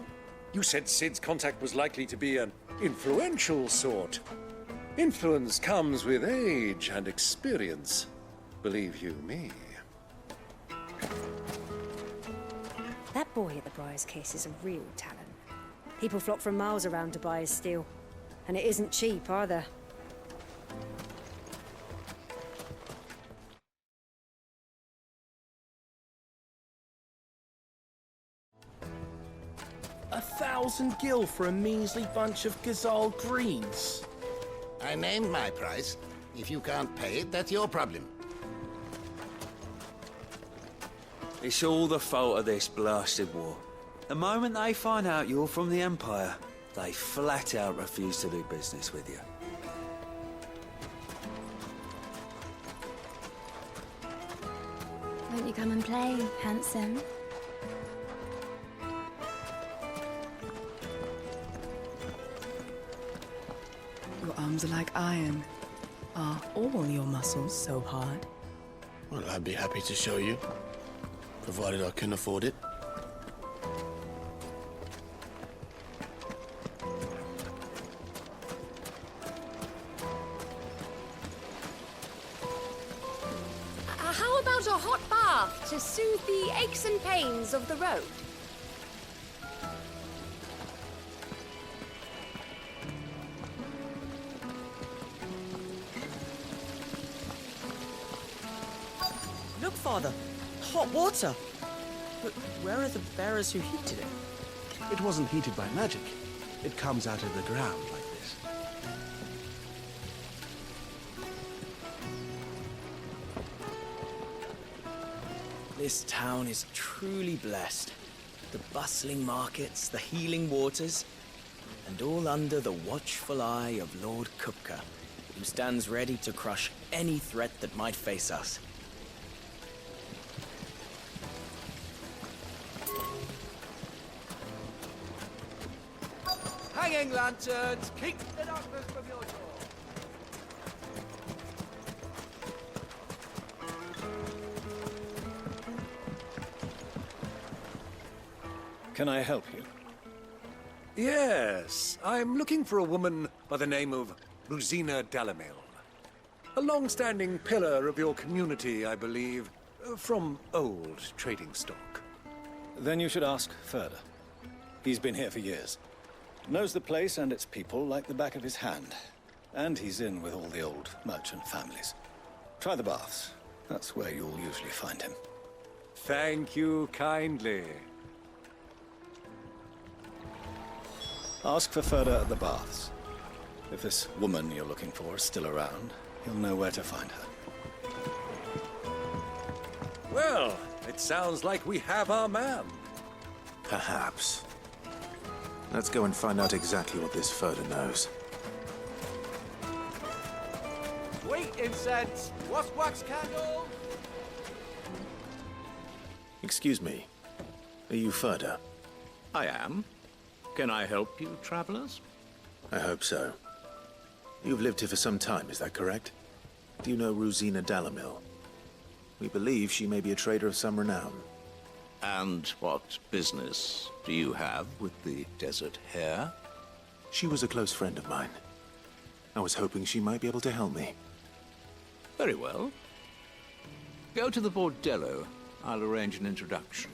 You said Sid's contact was likely to be an influential sort. Influence comes with age and experience. Believe you me. That boy at the Briar's Kiss is a real talent. People flock from miles around to buy his steel. And it isn't cheap either. $1,000 for a measly bunch of Gazal greens. I named my price. If you can't pay it, that's your problem. It's all the fault of this blasted war. The moment they find out you're from the Empire, they flat out refuse to do business with you. Won't you come and play, handsome? Your arms are like iron. Are all your muscles so hard? Well, I'd be happy to show you, provided I can afford it. How about a hot bath to soothe the aches and pains of the road? Look, Father! Hot water! But where are the bearers who heated it? It wasn't heated by magic. It comes out of the ground like this. This town is truly blessed. The bustling markets, the healing waters, and all under the watchful eye of Lord Kupka, who stands ready to crush any threat that might face us. Hanging lanterns, keep the darkness from your door. Can I help you? Yes, I'm looking for a woman by the name of Rosina Dalamil. A long-standing pillar of your community, I believe, from old trading stock. Then you should ask Furder. He's been here for years. Knows the place and its people like the back of his hand. And he's in with all the old merchant families. Try the baths. That's where you'll usually find him. Thank you kindly. Ask for Furder at the baths. If this woman you're looking for is still around, you'll know where to find her. Well, it sounds like we have our man. Perhaps. Let's go and find out exactly what this Furder knows. Wheat incense! What's wax candle? Excuse me. Are you Furder? I am. Can I help you, travelers? I hope so. You've lived here for some time, is that correct? Do you know Rosina Dalamil? We believe she may be a trader of some renown. And what business do you have with the desert hare? She was a close friend of mine. I was hoping she might be able to help me. Very well. Go to the bordello. I'll arrange an introduction.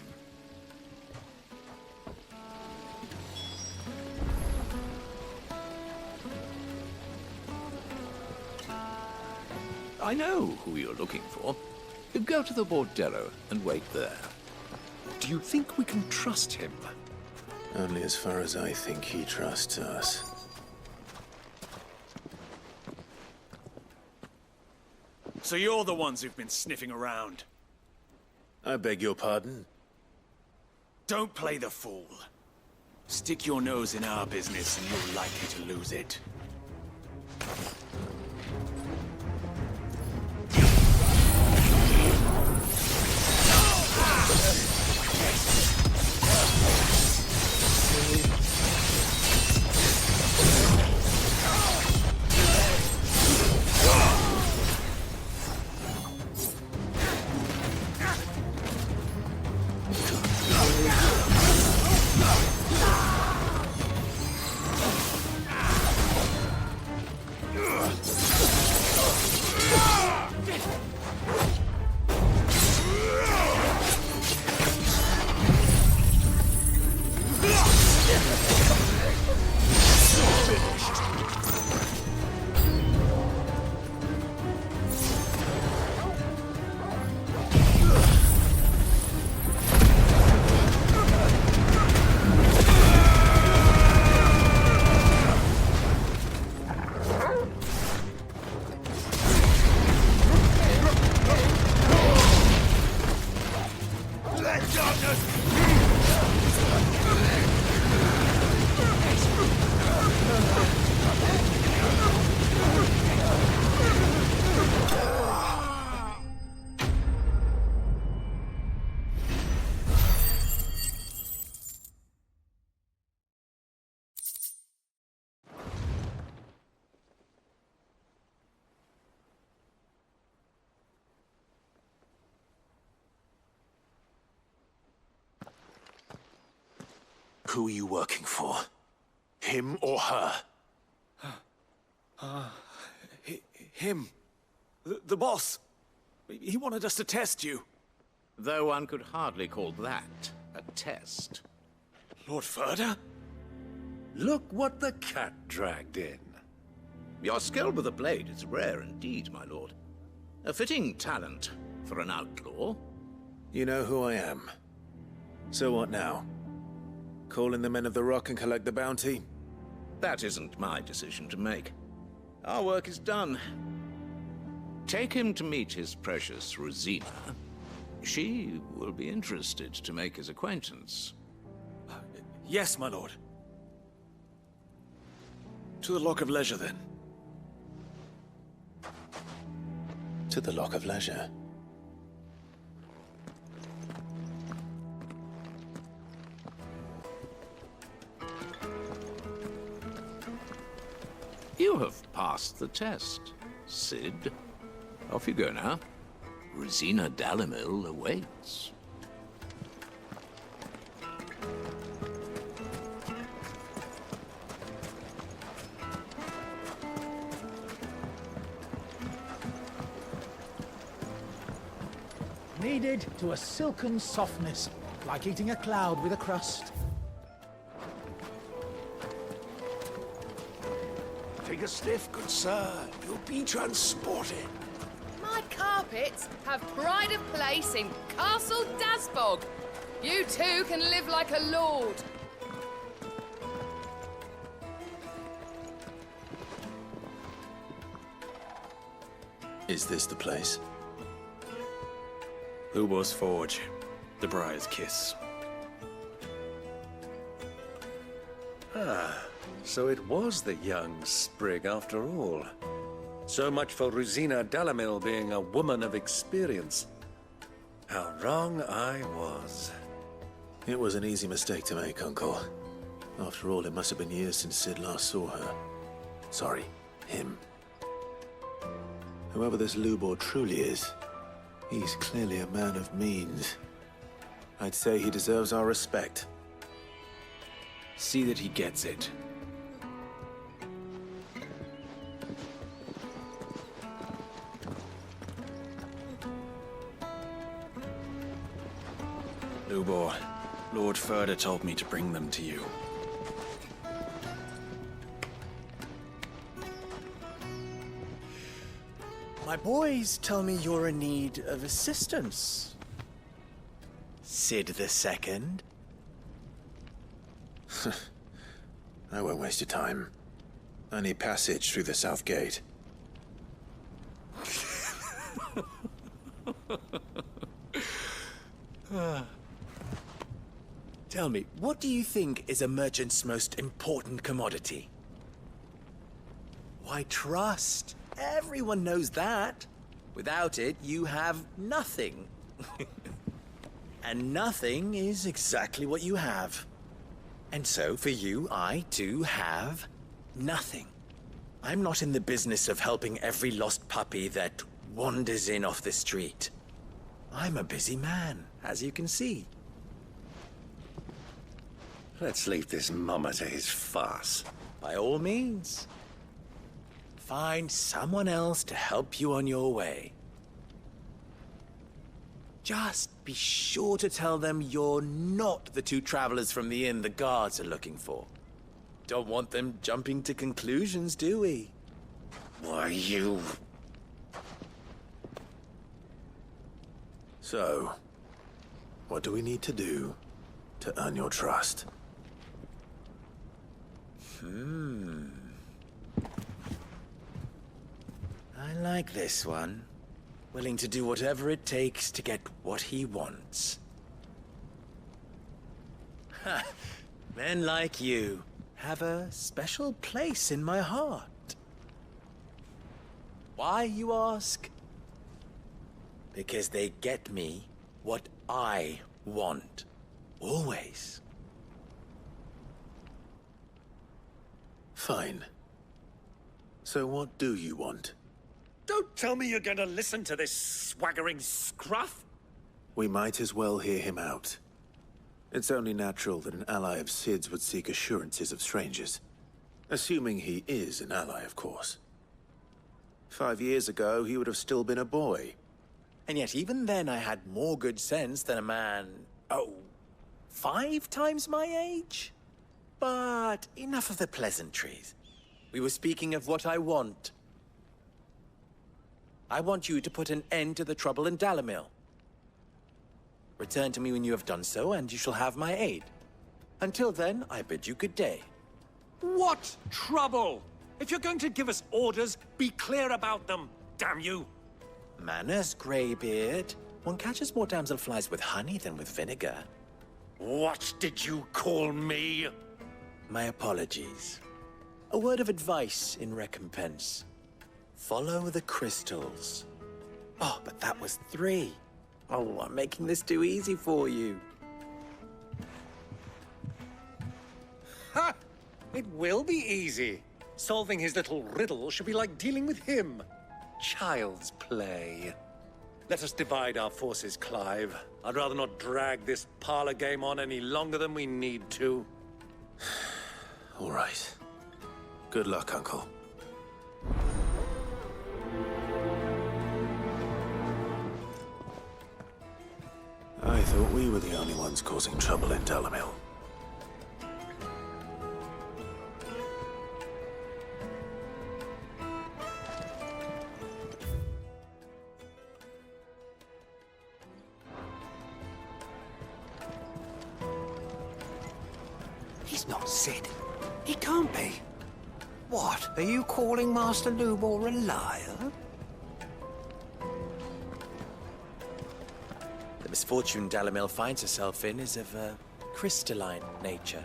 I know who you're looking for. Go to the bordello and wait there. Do you think we can trust him? Only as far as I think he trusts us. So you're the ones who've been sniffing around? I beg your pardon? Don't play the fool. Stick your nose in our business and you're likely to lose it. Who are you working for? Him or her? Him. The boss. He wanted us to test you. Though one could hardly call that a test. Lord Furder? Look what the cat dragged in. Your skill with a blade is rare indeed, my lord. A fitting talent for an outlaw. You know who I am. So what now? Call in the Men of the Rock and collect the bounty? That isn't my decision to make. Our work is done. Take him to meet his precious Rosina. She will be interested to make his acquaintance. Yes, my lord. To the Lock of Leisure, then. To the Lock of Leisure. You have passed the test, Sid. Off you go now. Rosina Dalamil awaits. faded to a silken softness, like eating a cloud with a crust. Take a sniff, good sir. You'll be transported. My carpets have pride of place in Castle Dasbog. You too can live like a lord. Is this the place? Lubor's Forge. The Briar's Kiss. Ah, so it was the young sprig after all. So much for Rosina Dalamil being a woman of experience. How wrong I was. It was an easy mistake to make, Uncle. After all, it must have been years since Sid last saw her. Sorry, him. Whoever this Lubor truly is, he's clearly a man of means. I'd say he deserves our respect. See that he gets it. Lubor, Lord Furder told me to bring them to you. My boys tell me you're in need of assistance. Sid the Second? I won't waste your time. I need passage through the south gate. Tell me, what do you think is a merchant's most important commodity? Why, trust. Everyone knows that. Without it, you have nothing. And nothing is exactly what you have. And so, for you, I too have nothing. I'm not in the business of helping every lost puppy that wanders in off the street. I'm a busy man, as you can see. Let's leave this mummer to his farce. By all means. Find someone else to help you on your way. Just be sure to tell them you're not the two travelers from the inn the guards are looking for. Don't want them jumping to conclusions, do we? Why, you... So, what do we need to do to earn your trust? I like this one. Willing to do whatever it takes to get what he wants. Ha! Men like you have a special place in my heart. Why, you ask? Because they get me what I want. Always. Fine. So what do you want? Don't tell me you're going to listen to this swaggering scruff! We might as well hear him out. It's only natural that an ally of Sid's would seek assurances of strangers. Assuming he is an ally, of course. 5 years ago, he would have still been a boy. And yet even then I had more good sense than a man, 5 times my age? But enough of the pleasantries. We were speaking of what I want. I want you to put an end to the trouble in Dalamil. Return to me when you have done so, and you shall have my aid. Until then, I bid you good day. What trouble? If you're going to give us orders, be clear about them, damn you! Manners, Greybeard. One catches more damselflies with honey than with vinegar. What did you call me? My apologies. A word of advice in recompense. Follow the crystals. Oh, but that was 3. Oh, I'm making this too easy for you. Ha! It will be easy. Solving his little riddle should be like dealing with him. Child's play. Let us divide our forces, Clive. I'd rather not drag this parlor game on any longer than we need to. All right. Good luck, Uncle. thought we were the only ones causing trouble in Dalamil. He's not Sid. He can't be. What? Are you calling Master Lubor a liar? The misfortune Dalamil finds herself in is of a crystalline nature.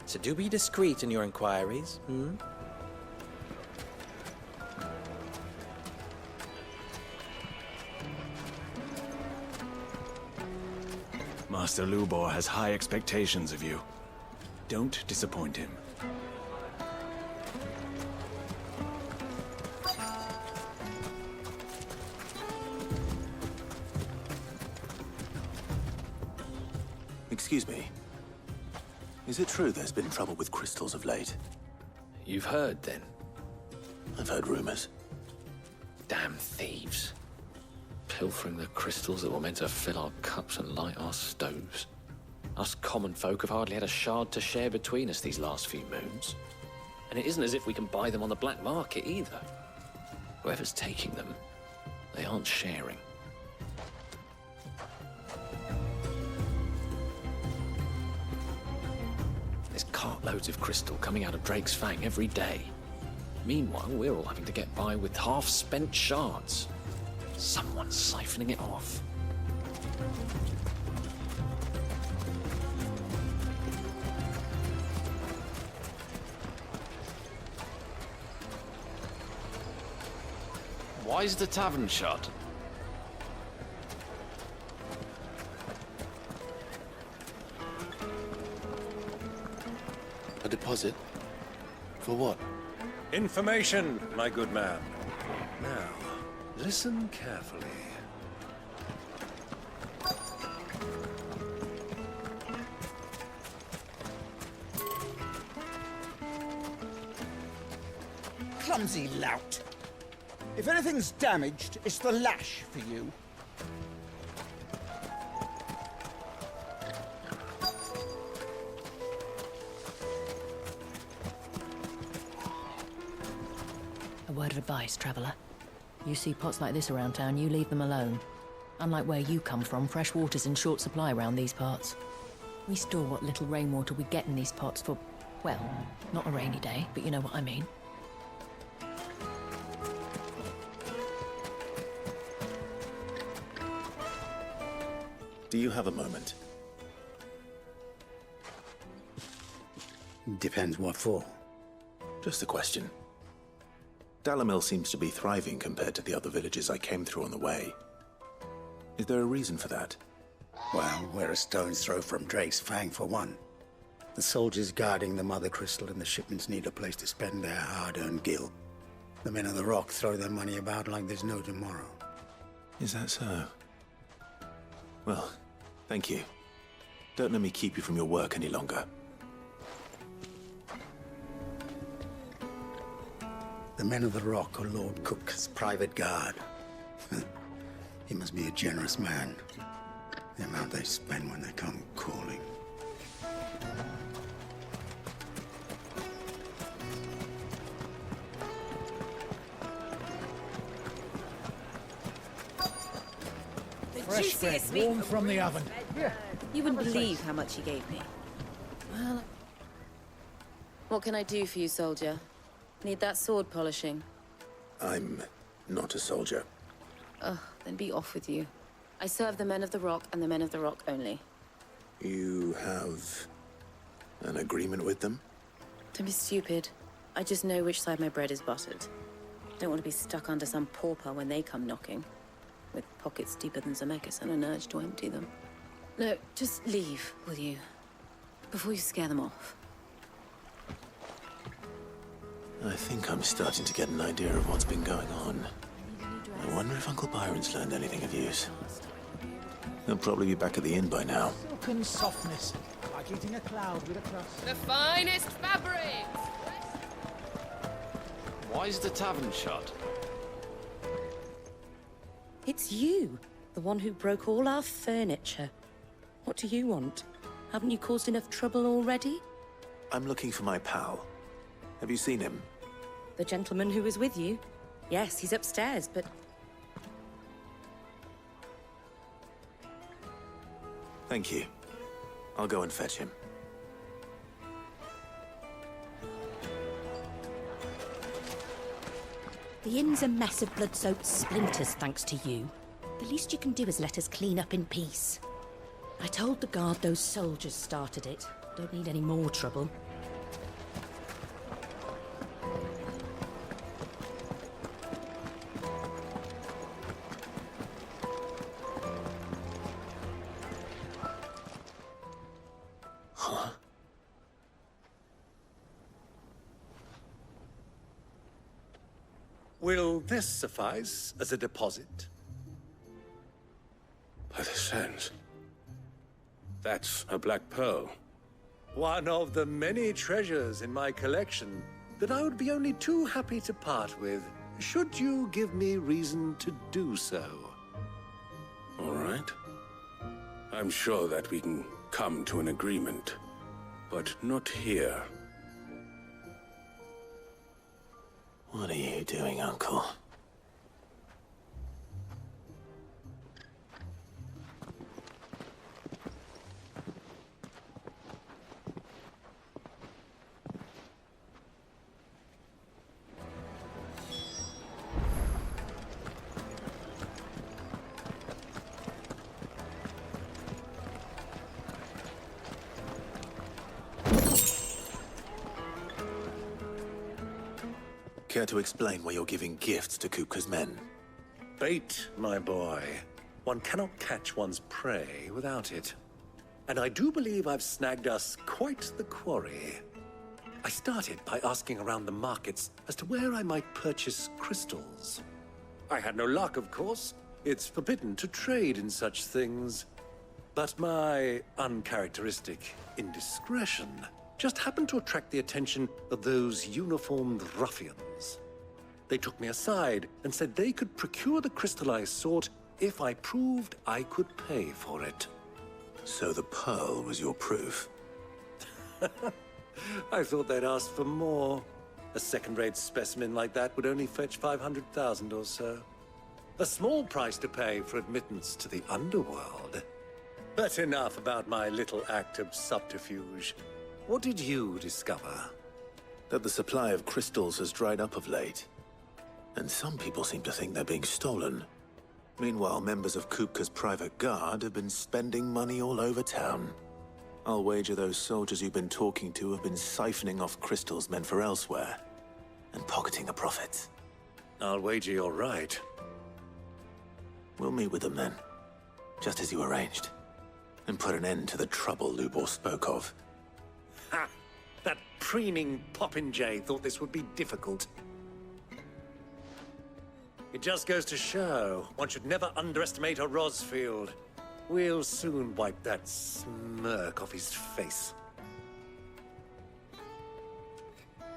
So do be discreet in your inquiries, Master Lubor has high expectations of you. Don't disappoint him. Excuse me. Is it true there's been trouble with crystals of late? You've heard, then? I've heard rumors. Damn thieves. Pilfering the crystals that were meant to fill our cups and light our stoves. Us common folk have hardly had a shard to share between us these last few moons. And it isn't as if we can buy them on the black market either. Whoever's taking them, they aren't sharing. There's cartloads of crystal coming out of Drake's Fang every day. Meanwhile, we're all having to get by with half-spent shards. Someone's siphoning it off. Why's the tavern shut? A deposit? For what? Information, my good man. Now, listen carefully. Clumsy lout. If anything's damaged, it's the lash for you. A word of advice, traveller. You see pots like this around town, you leave them alone. Unlike where you come from, fresh water's in short supply around these parts. We store what little rainwater we get in these pots for, well, not a rainy day, but you know what I mean. Do you have a moment? Depends what for. Just a question. Dalamil seems to be thriving compared to the other villages I came through on the way. Is there a reason for that? Well, we're a stone's throw from Drake's Fang, for one. The soldiers guarding the Mother Crystal and the shipments need a place to spend their hard-earned gil. The men of the Rock throw their money about like there's no tomorrow. Is that so? Well, thank you. Don't let me keep you from your work any longer. The men of the Rock are Lord Cook's private guard. He must be a generous man. The amount they spend when they come calling. Fresh bread, warm from the oven. You wouldn't believe how much he gave me. Well, what can I do for you, soldier? Need that sword polishing? I'm not a soldier. Ugh, then be off with you. I serve the men of the Rock and the men of the Rock only. You have an agreement with them? Don't be stupid. I just know which side my bread is buttered. Don't want to be stuck under some pauper when they come knocking. With pockets deeper than Zemeckis and an urge to empty them. No, just leave, will you? Before you scare them off. I think I'm starting to get an idea of what's been going on. I wonder if Uncle Byron's learned anything of use. He'll probably be back at the inn by now. Silken softness, like eating a cloud with a crust. The finest fabrics! Why's the tavern shut? It's you. The one who broke all our furniture. What do you want? Haven't you caused enough trouble already? I'm looking for my pal. Have you seen him? The gentleman who was with you? Yes, he's upstairs, but... Thank you. I'll go and fetch him. The inn's a mess of blood-soaked splinters, thanks to you. The least you can do is let us clean up in peace. I told the guard those soldiers started it. Don't need any more trouble. Huh? Will this suffice as a deposit? By the sands. That's a black pearl. One of the many treasures in my collection that I would be only too happy to part with, should you give me reason to do so. All right. I'm sure that we can come to an agreement, but not here. What are you doing, Uncle? Care to explain why you're giving gifts to Kupka's men? Bait, my boy. One cannot catch one's prey without it. And I do believe I've snagged us quite the quarry. I started by asking around the markets as to where I might purchase crystals. I had no luck, of course. It's forbidden to trade in such things. But my uncharacteristic indiscretion just happened to attract the attention of those uniformed ruffians. They took me aside and said they could procure the crystal I sought if I proved I could pay for it. So the pearl was your proof? I thought they'd ask for more. A second-rate specimen like that would only fetch 500,000 or so. A small price to pay for admittance to the underworld. But enough about my little act of subterfuge. What did you discover? That the supply of crystals has dried up of late. And some people seem to think they're being stolen. Meanwhile, members of Kupka's private guard have been spending money all over town. I'll wager those soldiers you've been talking to have been siphoning off crystals meant for elsewhere, and pocketing the profits. I'll wager you're right. We'll meet with them then, just as you arranged, and put an end to the trouble Lubor spoke of. Ha! That preening popinjay thought this would be difficult. It just goes to show, one should never underestimate a Rosfield. We'll soon wipe that smirk off his face.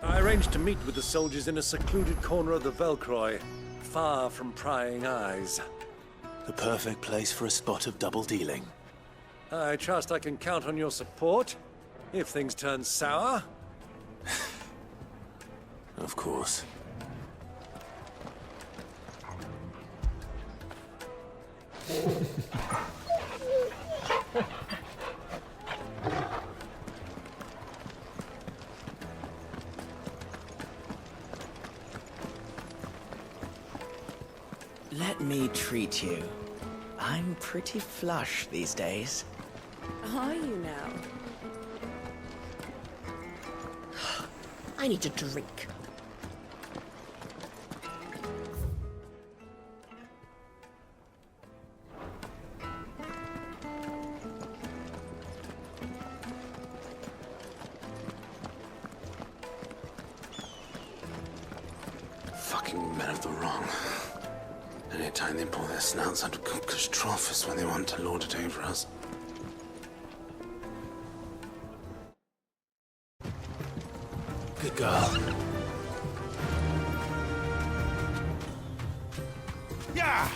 I arranged to meet with the soldiers in a secluded corner of the Velcroy, far from prying eyes. The perfect place for a spot of double dealing. I trust I can count on your support, if things turn sour. Of course. Let me treat you. I'm pretty flush these days. Are you now? I need a drink. Fucking men of the wrong. Anytime they pull their snouts out of Kupka's trough is when they want to lord it over us. Good girl. Yeah!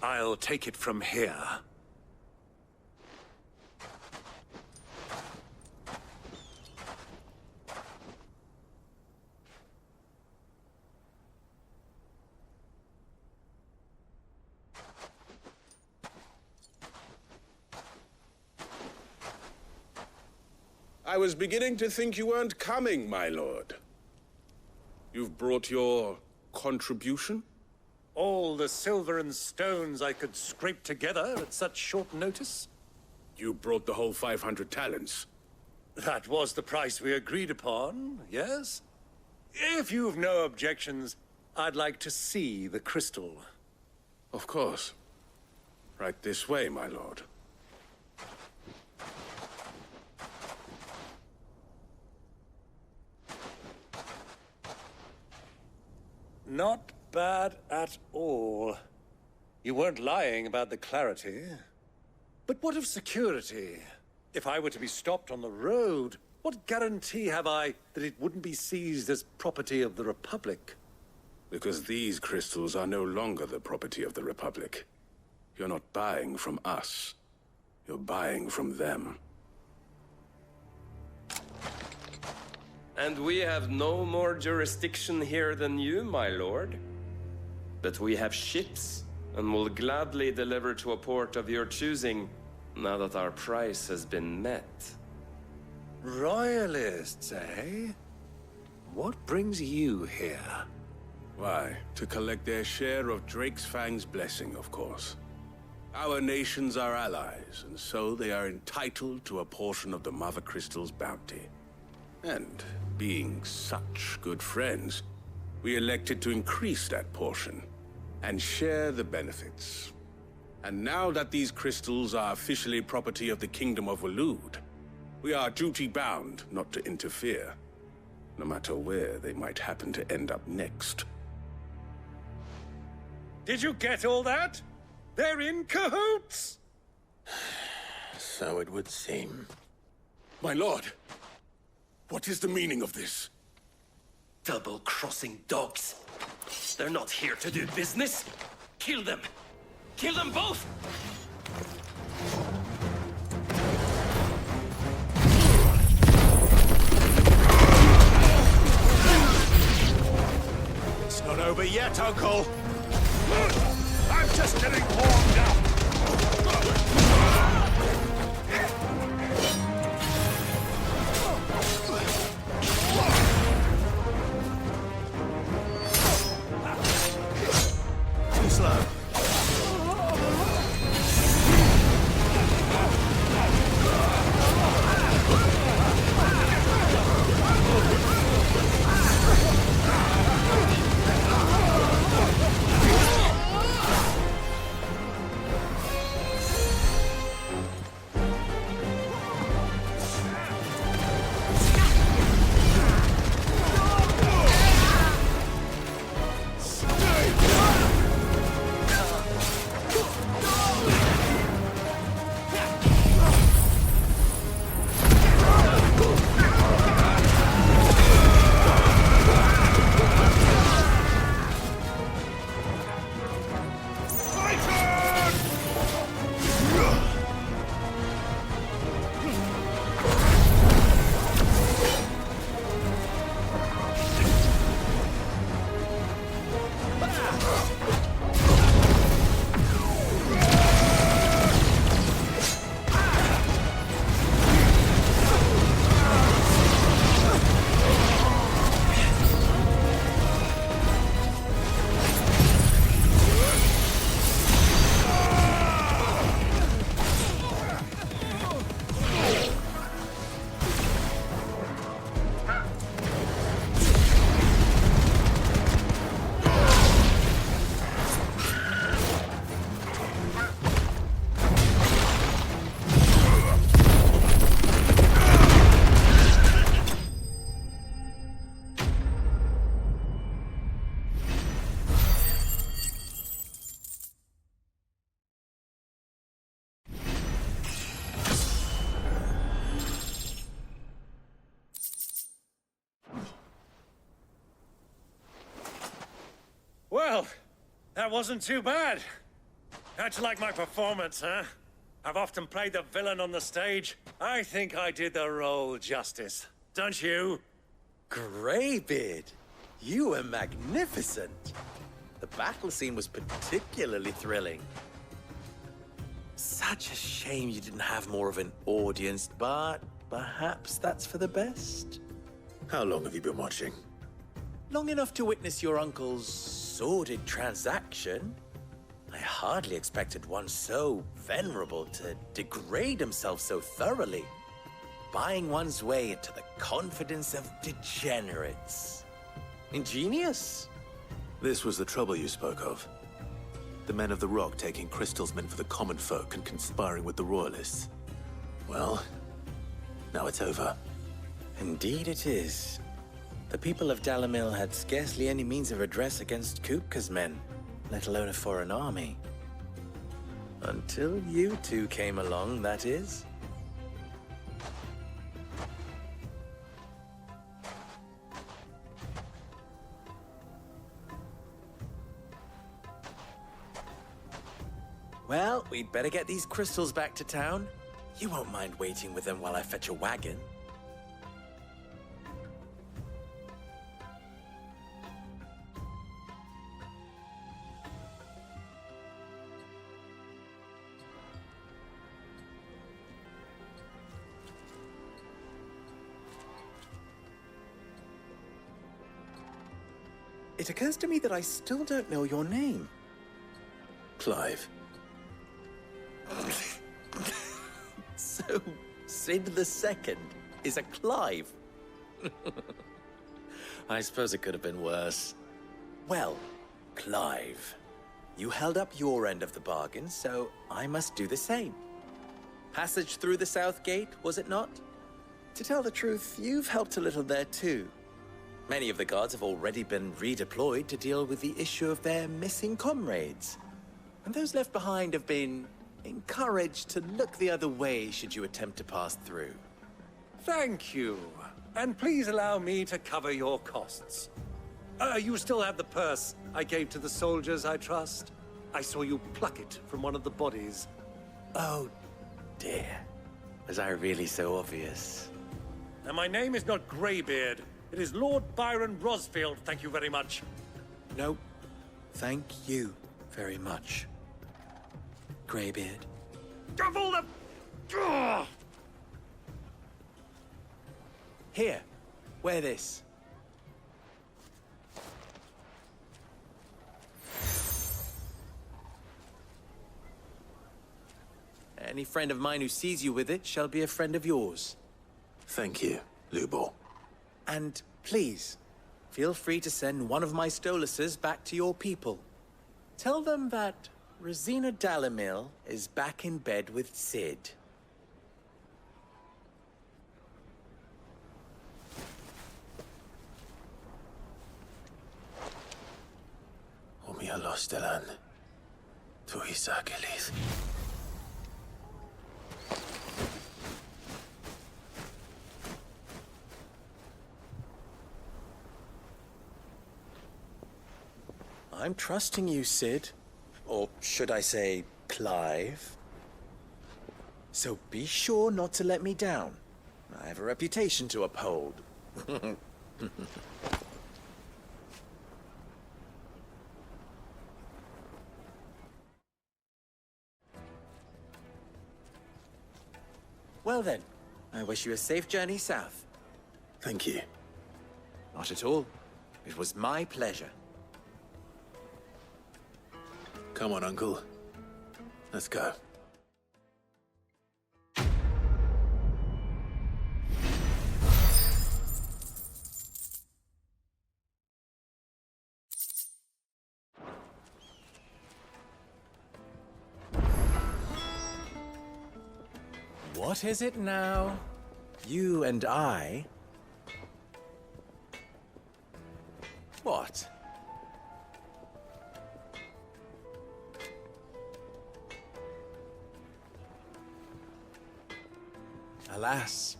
I'll take it from here. I was beginning to think you weren't coming, my lord. You've brought your contribution? All the silver and stones I could scrape together at such short notice? You brought the whole 500 talents. That was the price we agreed upon, yes? If you've no objections, I'd like to see the crystal. Of course. Right this way, my lord. Not bad at all. You weren't lying about the clarity. But what of security? If I were to be stopped on the road, what guarantee have I that it wouldn't be seized as property of the Republic? Because these crystals are no longer the property of the Republic. You're not buying from us. You're buying from them. And we have no more jurisdiction here than you, my lord. But we have ships, and will gladly deliver to a port of your choosing, now that our price has been met. Royalists, eh? What brings you here? Why, to collect their share of Drake's Fang's blessing, of course. Our nations are allies, and so they are entitled to a portion of the Mother Crystal's bounty. And, being such good friends, we elected to increase that portion and share the benefits. And now that these crystals are officially property of the Kingdom of Waloed, we are duty-bound not to interfere, no matter where they might happen to end up next. Did you get all that? They're in cahoots! So it would seem. My lord, what is the meaning of this? Double-crossing dogs. They're not here to do business. Kill them! Kill them both! It's not over yet, Uncle! I'm just getting warmed up! Too slow. Well, that wasn't too bad. How'd you like my performance, huh? I've often played the villain on the stage. I think I did the role justice. Don't you? Greybeard, you were magnificent. The battle scene was particularly thrilling. Such a shame you didn't have more of an audience, but perhaps that's for the best. How long have you been watching? Long enough to witness your uncle's sordid transaction. I hardly expected one so venerable to degrade himself so thoroughly, buying one's way into the confidence of degenerates. Ingenious. This was the trouble you spoke of. The men of the Rock taking crystals meant for the common folk and conspiring with the royalists. Well, now it's over. Indeed it is. The people of Dalamil had scarcely any means of redress against Kupka's men, let alone a foreign army. Until you two came along, that is. Well, we'd better get these crystals back to town. You won't mind waiting with them while I fetch a wagon. It occurs to me that I still don't know your name. Clive. So, Sid the Second is a Clive. I suppose it could have been worse. Well, Clive, you held up your end of the bargain, so I must do the same. Passage through the South Gate, was it not? To tell the truth, you've helped a little there too. Many of the guards have already been redeployed to deal with the issue of their missing comrades. And those left behind have been encouraged to look the other way should you attempt to pass through. Thank you. And please allow me to cover your costs. You still have the purse I gave to the soldiers, I trust? I saw you pluck it from one of the bodies. Oh, dear. Was I really so obvious? And my name is not Greybeard. It is Lord Byron Rosfield, thank you very much. No, thank you very much, Greybeard. Of all the... Ugh! Here, wear this. Any friend of mine who sees you with it shall be a friend of yours. Thank you, Lubor. And please, feel free to send one of my Stoluses back to your people. Tell them that Rosina Dalamil is back in bed with Sid. Omia Lostelan. Tuisa Kelith. I'm trusting you, Sid. Or should I say, Clive. So be sure not to let me down. I have a reputation to uphold. Well then, I wish you a safe journey south. Thank you. Not at all. It was my pleasure. Come on, Uncle. Let's go. What is it now? You and I? What? Alas.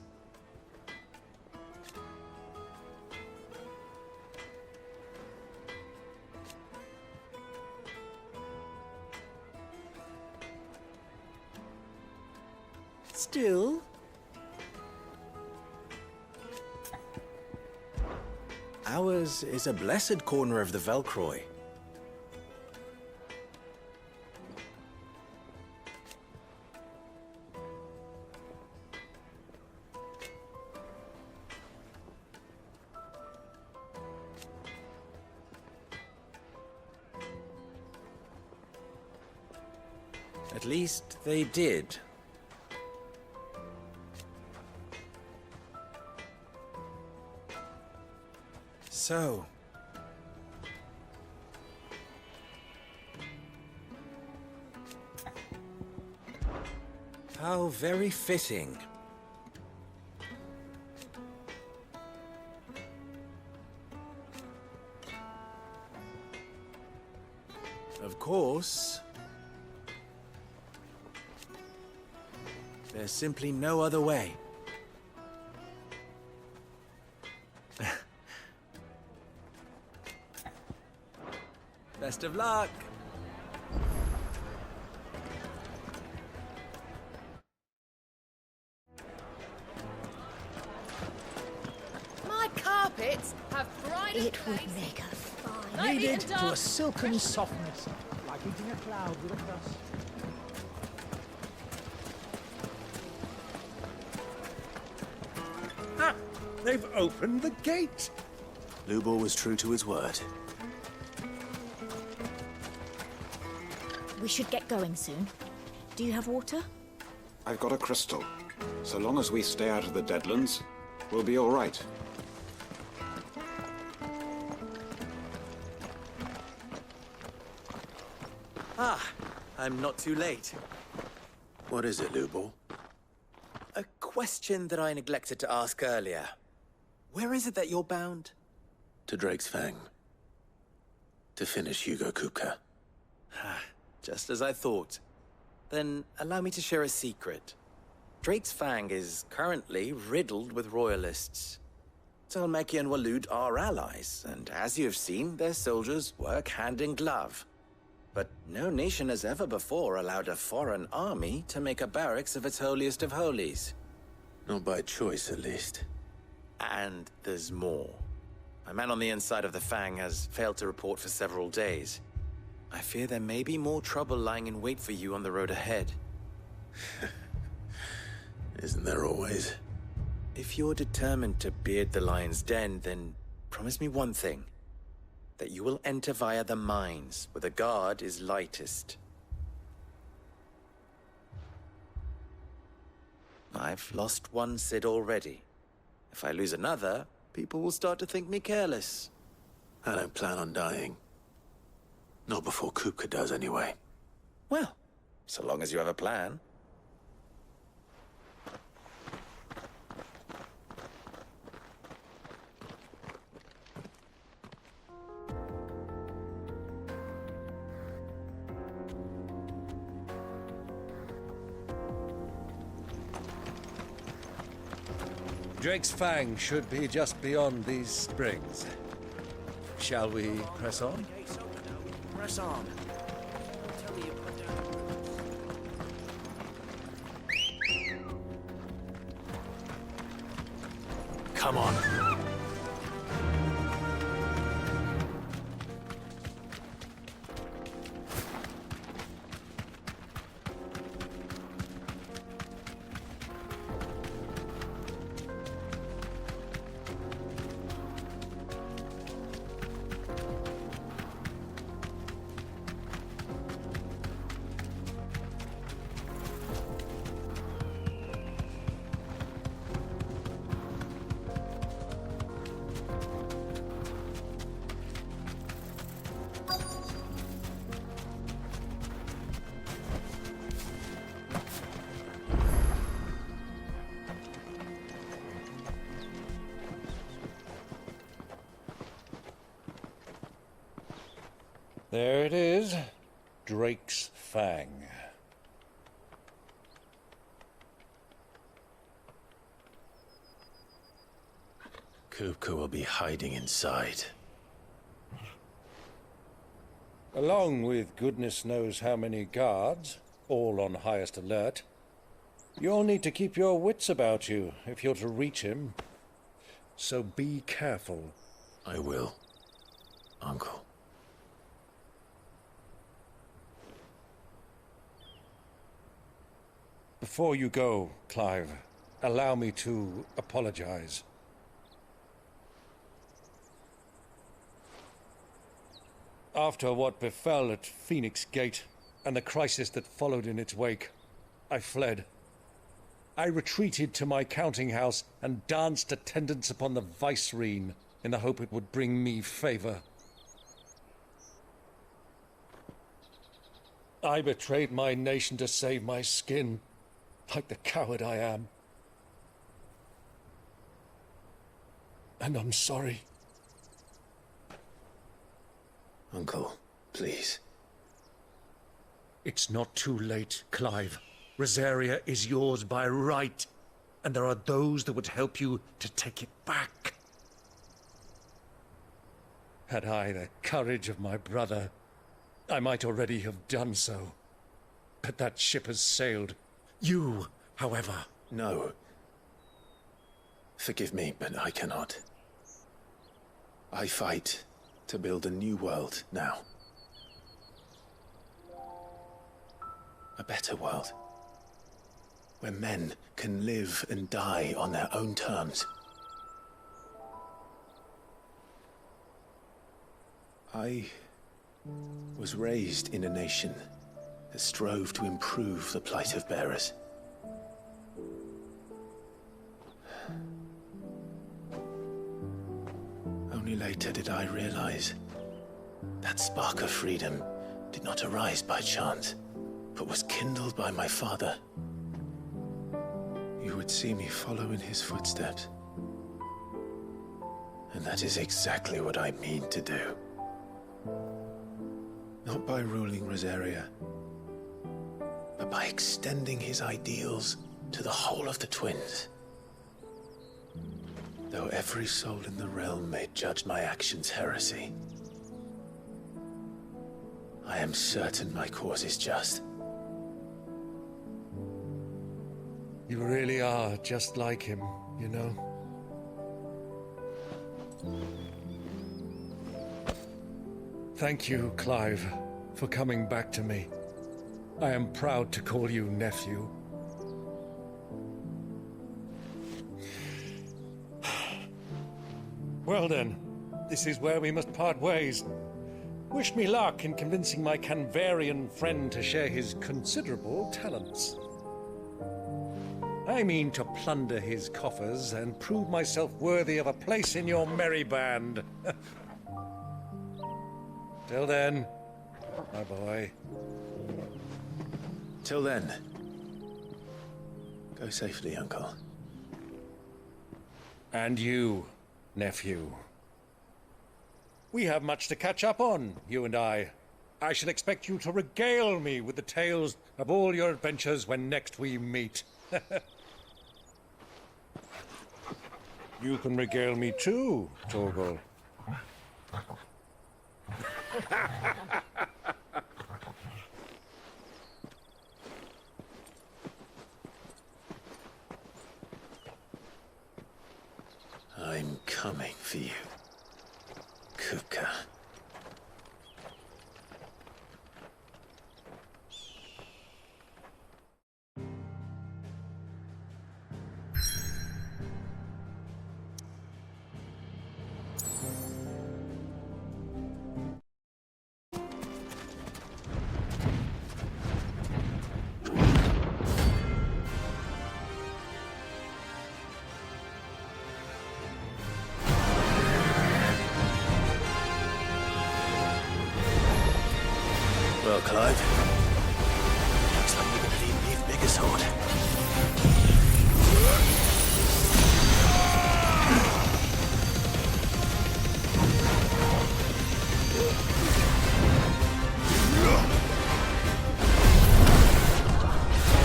Still... Ours is a blessed corner of the Velcroy. At least they did. So... how very fitting. Of course... there's simply no other way. Best of luck! My carpets have bright It would make a fine. Kneaded to a silken softness, like eating a cloud with a crust. Ah! They've opened the gate! Lubor was true to his word. We should get going soon. Do you have water? I've got a crystal. So long as we stay out of the Deadlands, we'll be all right. Ah, I'm not too late. What is it, Lubor? A question that I neglected to ask earlier. Where is it that you're bound? To Drake's Fang. To finish Hugo Kupka. Just as I thought. Then allow me to share a secret. Drake's Fang is currently riddled with royalists. Talmeki and Walud are allies, and as you have seen, their soldiers work hand in glove. But no nation has ever before allowed a foreign army to make a barracks of its holiest of holies. Not by choice, at least. And there's more. A man on the inside of the Fang has failed to report for several days. I fear there may be more trouble lying in wait for you on the road ahead. Isn't there always? If you're determined to beard the lion's den, then promise me one thing. That you will enter via the mines, where the guard is lightest. I've lost one Cid already. If I lose another, people will start to think me careless. I don't plan on dying. Not before Kupka does, anyway. Well, so long as you have a plan. Drake's Fang should be just beyond these springs. Shall we press on? Press on. Come on. There it is. Drake's Fang. Kupka will be hiding inside. Along with goodness knows how many guards, all on highest alert. You'll need to keep your wits about you if you're to reach him. So be careful. I will, Uncle. Before you go, Clive, allow me to apologize. After what befell at Phoenix Gate and the crisis that followed in its wake, I fled. I retreated to my counting house and danced attendance upon the vicereine in the hope it would bring me favor. I betrayed my nation to save my skin, like the coward I am. And I'm sorry. Uncle, please. It's not too late, Clive. Rosaria is yours by right, and there are those that would help you to take it back. Had I the courage of my brother, I might already have done so. But that ship has sailed. You, however... No. Forgive me, but I cannot. I fight to build a new world now. A better world. Where men can live and die on their own terms. I was raised in a nation that strove to improve the plight of bearers. Only later did I realize that spark of freedom did not arise by chance, but was kindled by my father. You would see me follow in his footsteps. And that is exactly what I mean to do. Not by ruling Rosaria, but by extending his ideals to the whole of the twins. Though every soul in the realm may judge my actions heresy, I am certain my cause is just. You really are just like him, you know? Thank you, Clive, for coming back to me. I am proud to call you nephew. Well then, this is where we must part ways. Wish me luck in convincing my Canvarian friend to share his considerable talents. I mean to plunder his coffers and prove myself worthy of a place in your merry band. Till then, my boy. Till then, go safely, Uncle. And you, nephew. We have much to catch up on, you and I. I shall expect you to regale me with the tales of all your adventures when next we meet. You can regale me too, Torgal. I'm coming for you, Kupka. Well, Clive, looks like we're gonna need an even bigger sword.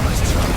Nice try.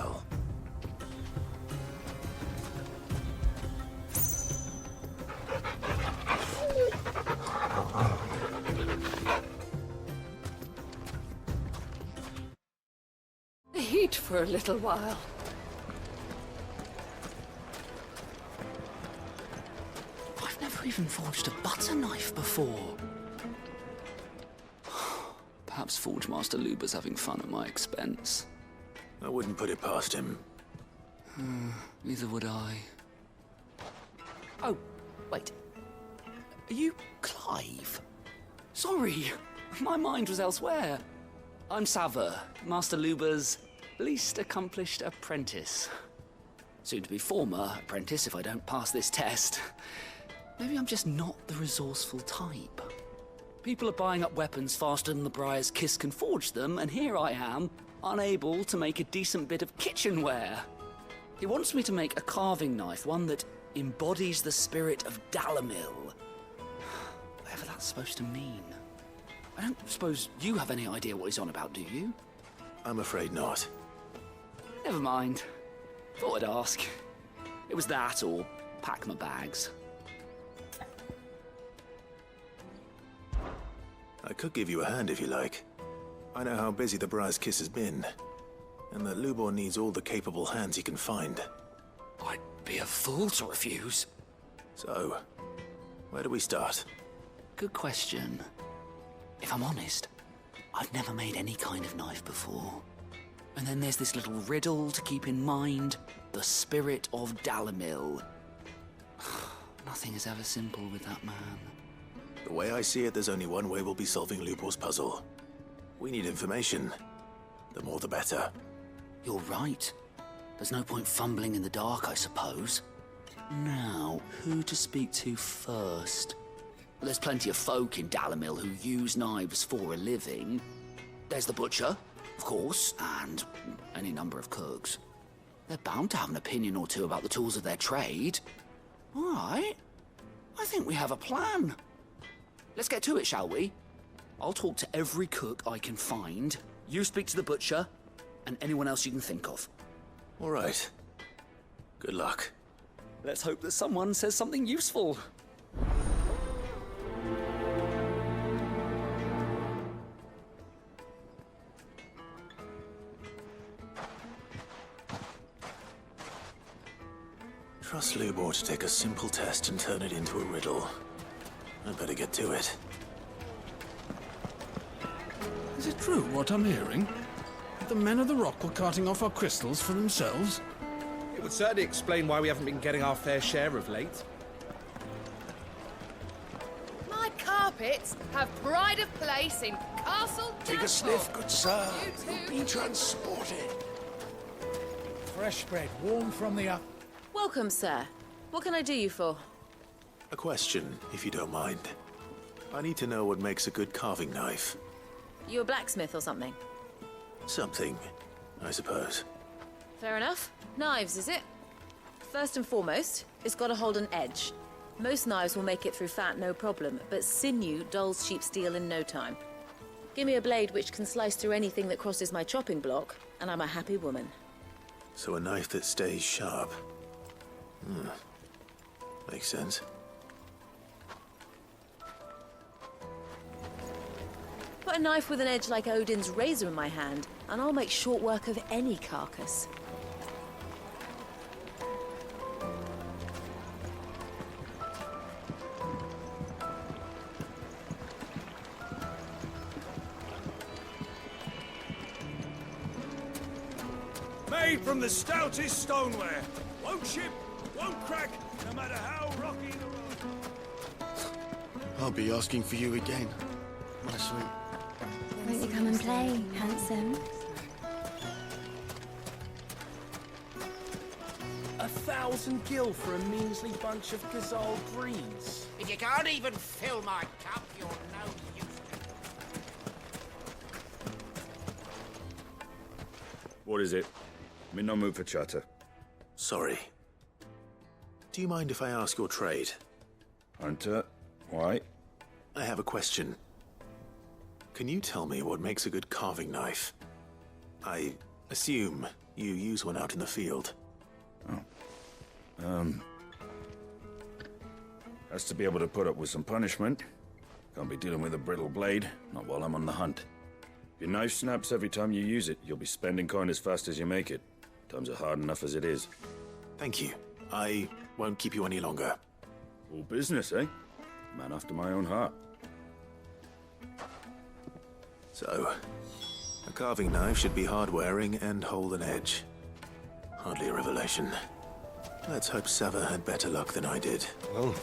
tell. Eat for a little while. I've never even forged a butter knife before. Perhaps Forge Master Luber's having fun at my expense. I wouldn't put it past him. Neither would I. Oh, wait. Are you Clive? Sorry, my mind was elsewhere. I'm Sava, Master Luber's least accomplished apprentice. Soon to be former apprentice if I don't pass this test. Maybe I'm just not the resourceful type. People are buying up weapons faster than the Briar's Kiss can forge them, and here I am, unable to make a decent bit of kitchenware. He wants me to make a carving knife, one that embodies the spirit of Dalamil. Whatever that's supposed to mean. I don't suppose you have any idea what he's on about, do you? I'm afraid not. Never mind. Thought I'd ask. It was that or pack my bags. I could give you a hand if you like. I know how busy the Briar's Kiss has been, and that Lubor needs all the capable hands he can find. I'd be a fool to refuse. So, where do we start? Good question. If I'm honest, I've never made any kind of knife before. And then there's this little riddle to keep in mind. The spirit of Dalamil. Nothing is ever simple with that man. The way I see it, there's only one way we'll be solving Lubor's puzzle. We need information. The more the better. You're right. There's no point fumbling in the dark, I suppose. Now, who to speak to first? There's plenty of folk in Dalamil who use knives for a living. There's the butcher, of course, and any number of cooks. They're bound to have an opinion or two about the tools of their trade. All right. I think we have a plan. Let's get to it, shall we? I'll talk to every cook I can find. You speak to the butcher, and anyone else you can think of. All right. Good luck. Let's hope that someone says something useful. Trust Lubor to take a simple test and turn it into a riddle. I'd better get to it. Is it true what I'm hearing? That the men of the Rock were carting off our crystals for themselves? It would certainly explain why we haven't been getting our fair share of late. My carpets have pride of place in Castle Take a Dasbog. sniff, good sir. You You'll be transported. Fresh bread, warm from the oven. Welcome, sir. What can I do you for? A question, if you don't mind. I need to know what makes a good carving knife. You a blacksmith or something? Something, I suppose. Fair enough. Knives, is it? First and foremost, it's got to hold an edge. Most knives will make it through fat, no problem, but sinew dulls cheap steel in no time. Give me a blade which can slice through anything that crosses my chopping block, and I'm a happy woman. So a knife that stays sharp. Makes sense. Put a knife with an edge like Odin's razor in my hand, and I'll make short work of any carcass. Made from the stoutest stoneware. Won't chip, won't crack, no matter how rocky the road. I'll be asking for you again, my sweet. Won't you come and play, handsome? 1,000 gil for a measly bunch of Gazal greens. If you can't even fill my cup, you're no use to me. What is it? I'm in no mood for chatter. Sorry. Do you mind if I ask your trade? Hunter, why? I have a question. Can you tell me what makes a good carving knife? I assume You use one out in the field. Has to be able to put up with some punishment. Can't be dealing with a brittle blade, not while I'm on the hunt. If your knife snaps every time you use it, you'll be spending coin as fast as you make it. Times are hard enough as it is. Thank you. I won't keep you any longer. All business, eh? Man after my own heart. So, a carving knife should be hard-wearing and hold an edge. Hardly a revelation. Let's hope Sava had better luck than I did. Well,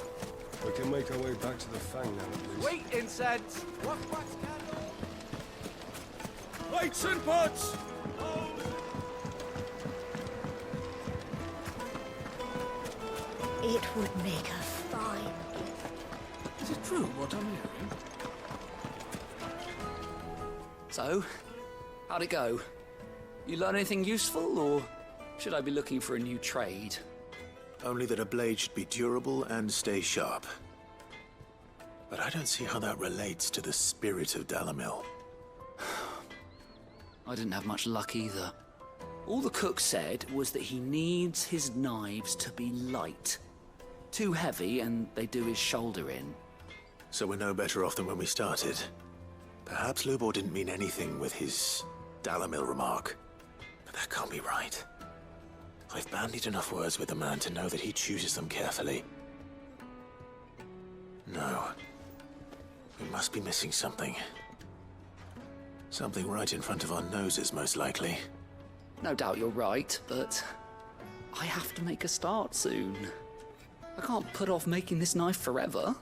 we can make our way back to the Fang now, please. Wait, incense! Lights and pots! It would make a fine gift. Is it true what I'm hearing? So, how'd it go? You learn anything useful, or should I be looking for a new trade? Only that a blade should be durable and stay sharp. But I don't see how that relates to the spirit of Dalamil. I didn't have much luck either. All the cook said was that he needs his knives to be light. Too heavy and they do his shoulder in. So we're no better off than when we started. Perhaps Lubor didn't mean anything with his Dalamil remark. But that can't be right. I've bandied enough words with the man to know that he chooses them carefully. No. We must be missing something. Something right in front of our noses, most likely. No doubt you're right, but I have to make a start soon. I can't put off making this knife forever.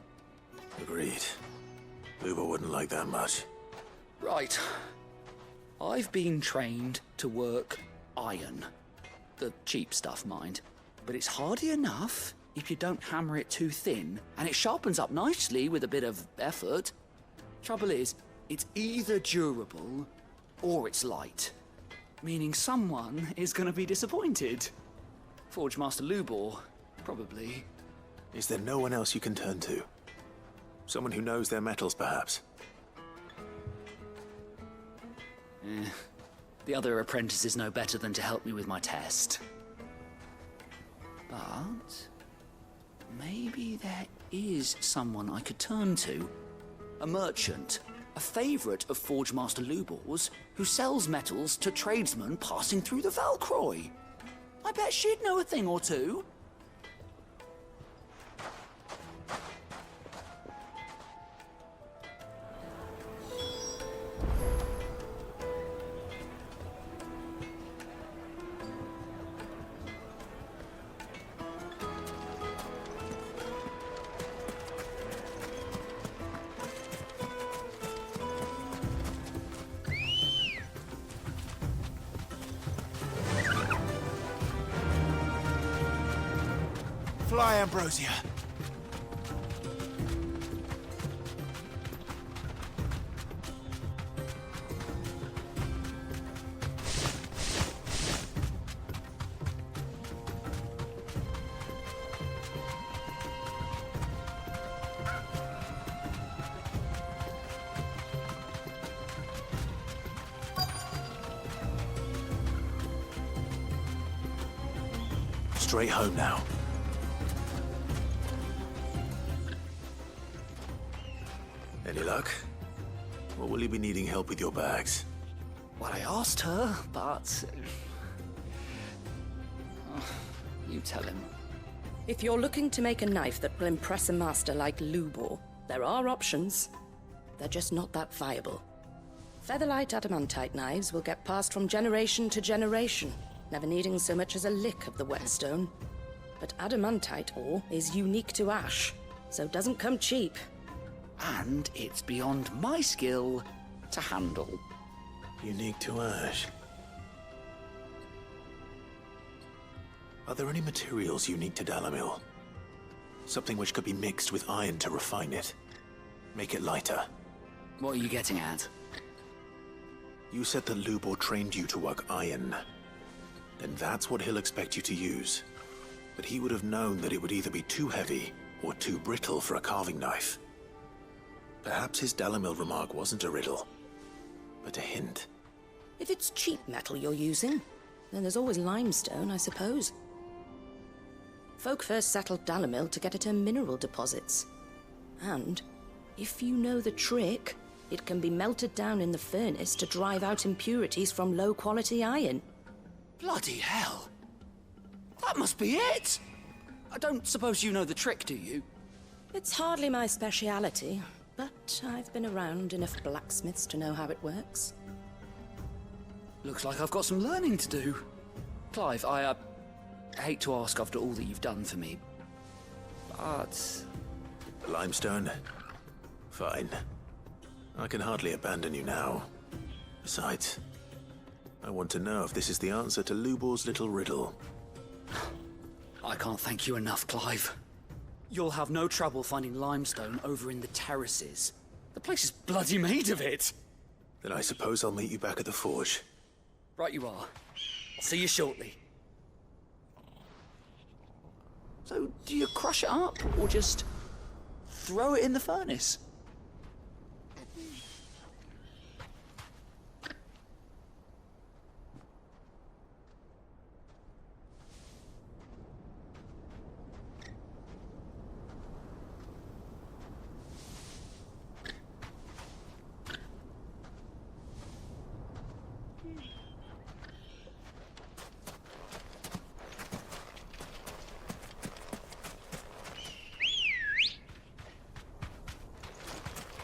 Agreed. Lubor wouldn't like that much. Right. I've been trained to work iron. The cheap stuff, mind. But it's hardy enough if you don't hammer it too thin, and it sharpens up nicely with a bit of effort. Trouble is, it's either durable or it's light. Meaning someone is going to be disappointed. Forge Master Lubor, probably. Is there no one else you can turn to? Someone who knows their metals, perhaps? The other apprentices know better than to help me with my test. But maybe there is someone I could turn to. A merchant, a favourite of Forge Master Lubor's, who sells metals to tradesmen passing through the Valcroy. I bet she'd know a thing or two. Fly, Ambrosia. Straight home now. Any luck? Or will you be needing help with your bags? Well, I asked her, but... you tell him. If you're looking to make a knife that will impress a master like Lubor, there are options. They're just not that viable. Featherlight adamantite knives will get passed from generation to generation, never needing so much as a lick of the whetstone. But adamantite ore is unique to ash, so doesn't come cheap. And it's beyond my skill to handle. Unique to ash. Are there any materials unique to Dalamil? Something which could be mixed with iron to refine it. Make it lighter. What are you getting at? You said that Lubor trained you to work iron. Then that's what he'll expect you to use. But he would have known that it would either be too heavy or too brittle for a carving knife. Perhaps his Dalamil remark wasn't a riddle, but a hint. If it's cheap metal you're using, then there's always limestone, I suppose. Folk first settled Dalamil to get at her mineral deposits. And, if you know the trick, it can be melted down in the furnace to drive out impurities from low-quality iron. Bloody hell! That must be it! I don't suppose you know the trick, do you? It's hardly my speciality, but I've been around enough blacksmiths to know how it works. Looks like I've got some learning to do. Clive, I hate to ask after all that you've done for me, but... The limestone? Fine. I can hardly abandon you now. Besides, I want to know if this is the answer to Lubor's little riddle. I can't thank you enough, Clive. You'll have no trouble finding limestone over in the terraces. The place is bloody made of it. Then I suppose I'll meet you back at the forge. Right you are. I'll see you shortly. So, do you crush it up, or just throw it in the furnace?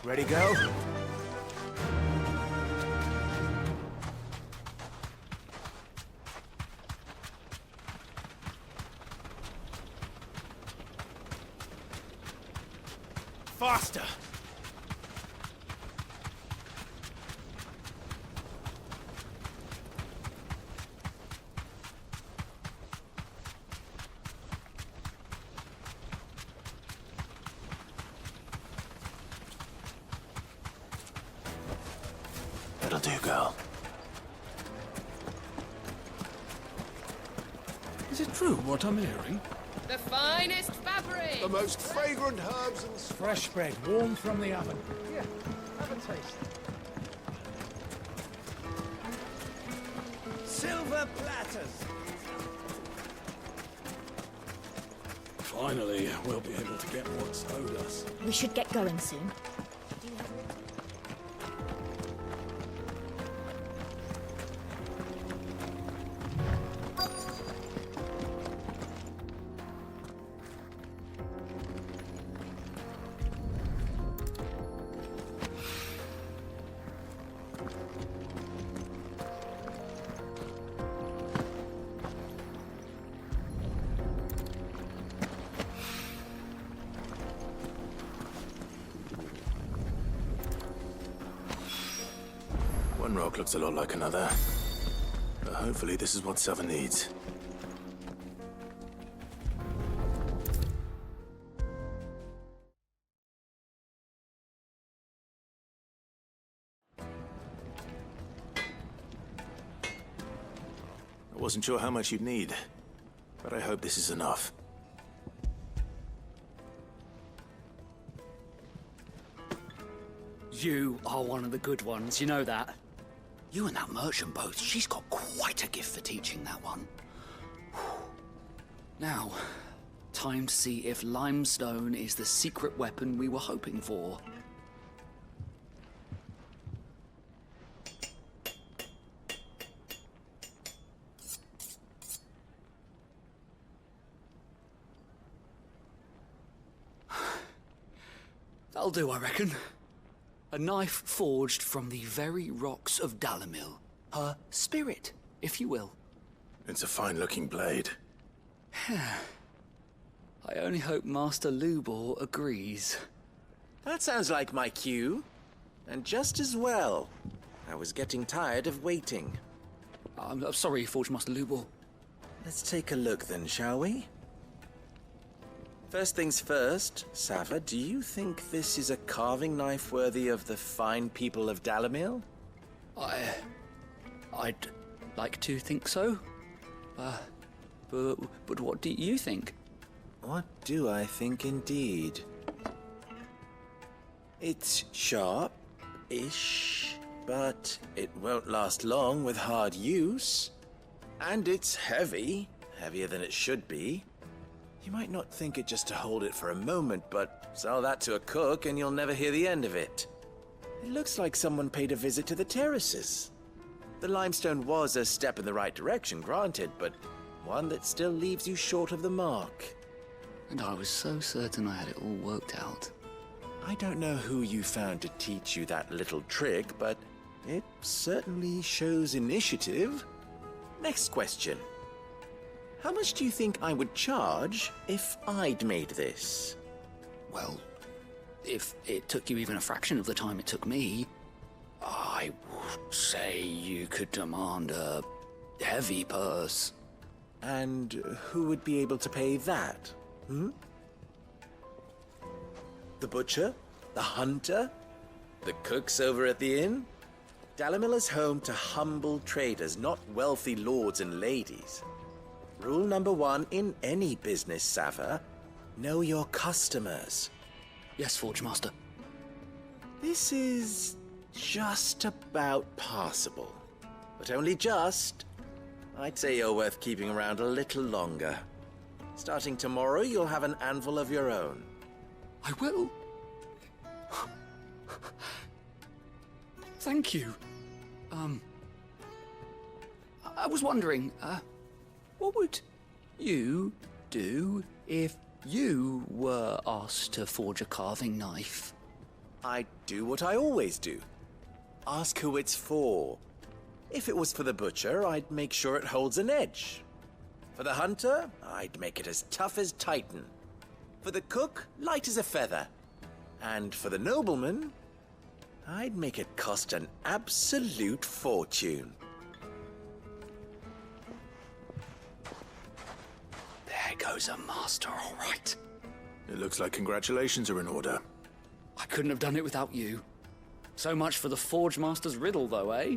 Ready, go? Faster! That'll do, girl. Is it true what I'm hearing? The finest fabric! The most fragrant herbs and Fresh bread, warm from the oven. Here, have a taste. Silver platters. Finally, we'll be able to get what's owed us. We should get going soon. One rock looks a lot like another. But hopefully this is what Sava needs. I wasn't sure how much you'd need, but I hope this is enough. You are one of the good ones, you know that. You and that merchant both, she's got quite a gift for teaching, that one. Now, time to see if limestone is the secret weapon we were hoping for. That'll do, I reckon. A knife forged from the very rocks of Dalamil. Her spirit, if you will. It's a fine-looking blade. I only hope Master Lubor agrees. That sounds like my cue. And just as well. I was getting tired of waiting. I'm sorry, Forge Master Lubor. Let's take a look then, shall we? First things first, Sava, do you think this is a carving knife worthy of the fine people of Dalamil? I'd like to think so. But what do you think? What do I think indeed? It's sharp-ish, but it won't last long with hard use. And it's heavy. Heavier than it should be. You might not think it just to hold it for a moment, but sell that to a cook and you'll never hear the end of it. It looks like someone paid a visit to the terraces. The limestone was a step in the right direction, granted, but one that still leaves you short of the mark. And I was so certain I had it all worked out. I don't know who you found to teach you that little trick, but it certainly shows initiative. Next question. How much do you think I would charge if I'd made this? Well, if it took you even a fraction of the time it took me, I would say you could demand a heavy purse. And who would be able to pay that? The butcher? The hunter? The cooks over at the inn? Dalimil is home to humble traders, not wealthy lords and ladies. Rule number 1 in any business, Sava: know your customers. Yes, Forge Master. This is just about passable. But only just. I'd say you're worth keeping around a little longer. Starting tomorrow, you'll have an anvil of your own. I will. Thank you. I was wondering, what would you do if you were asked to forge a carving knife? I'd do what I always do. Ask who it's for. If it was for the butcher, I'd make sure it holds an edge. For the hunter, I'd make it as tough as Titan. For the cook, light as a feather. And for the nobleman, I'd make it cost an absolute fortune. There goes a master, all right. It looks like congratulations are in order. I couldn't have done it without you. So much for the Forge Master's riddle, though, eh?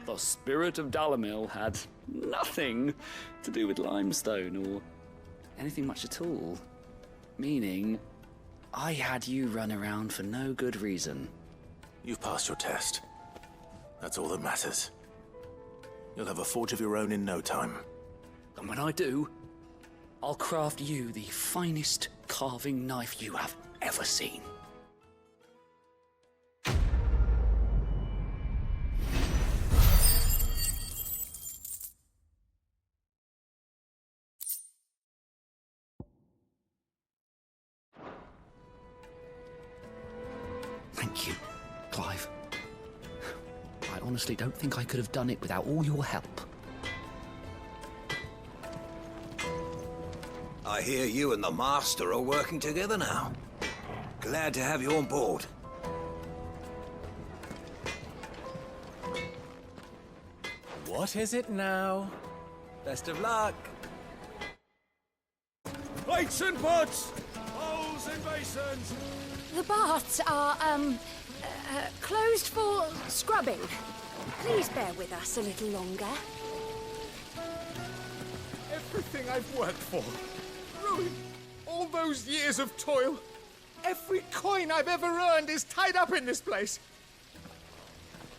The spirit of Dalimil had nothing to do with limestone or anything much at all. Meaning, I had you run around for no good reason. You've passed your test. That's all that matters. You'll have a forge of your own in no time. And when I do, I'll craft you the finest carving knife you have ever seen. Thank you, Clive. I honestly don't think I could have done it without all your help. I hear you and the Master are working together now. Glad to have you on board. What is it now? Best of luck. Plates and pots! Bowls and basins! The baths are, closed for scrubbing. Please bear with us a little longer. Everything I've worked for. Ruined. All those years of toil. Every coin I've ever earned is tied up in this place.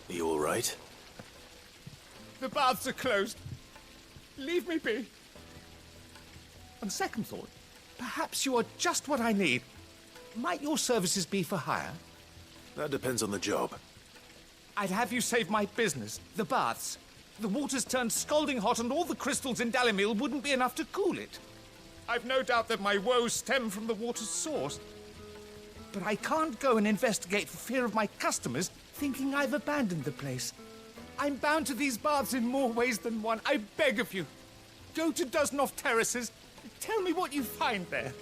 Are you all right? The baths are closed. Leave me be. On second thought, perhaps you are just what I need. Might your services be for hire? That depends on the job. I'd have you save my business, the baths. The water's turned scalding hot and all the crystals in Dalimil wouldn't be enough to cool it. I've no doubt that my woes stem from the water's source. But I can't go and investigate for fear of my customers thinking I've abandoned the place. I'm bound to these baths in more ways than one. I beg of you. Go to Dusnoff Terraces. Tell me what you find there.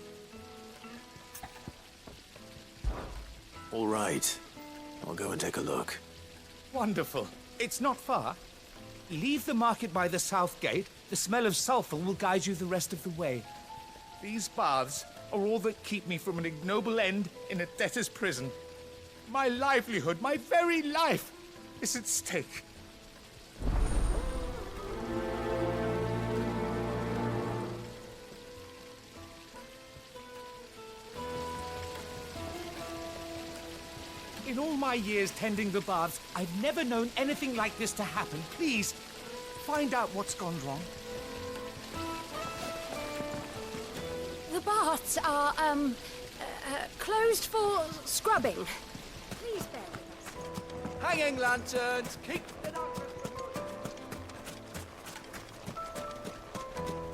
All right. I'll go and take a look. Wonderful. It's not far. Leave the market by the south gate. The smell of sulfur will guide you the rest of the way. These baths are all that keep me from an ignoble end in a debtor's prison. My livelihood, my very life, is at stake. In all my years tending the baths, I've never known anything like this to happen. Please, find out what's gone wrong? The baths are, closed for scrubbing. Please bear with us. Hanging lanterns, keep...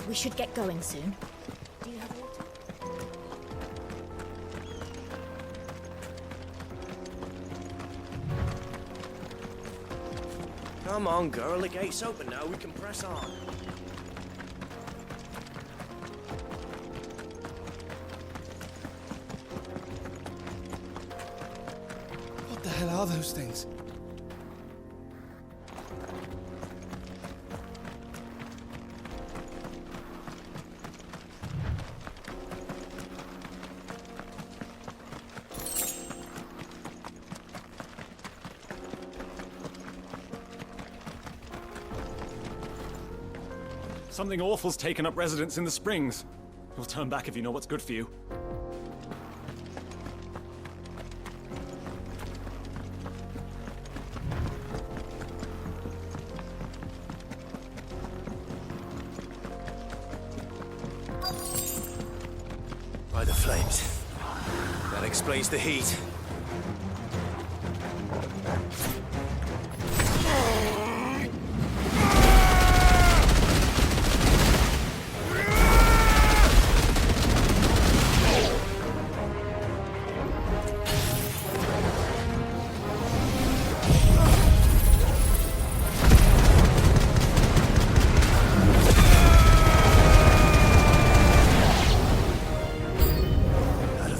We should get going soon. Do you have water? Come on, girl, the gate's open now, we can press on. What the hell are those things? Something awful's taken up residence in the springs. You'll turn back if you know what's good for you. By the flames. That explains the heat.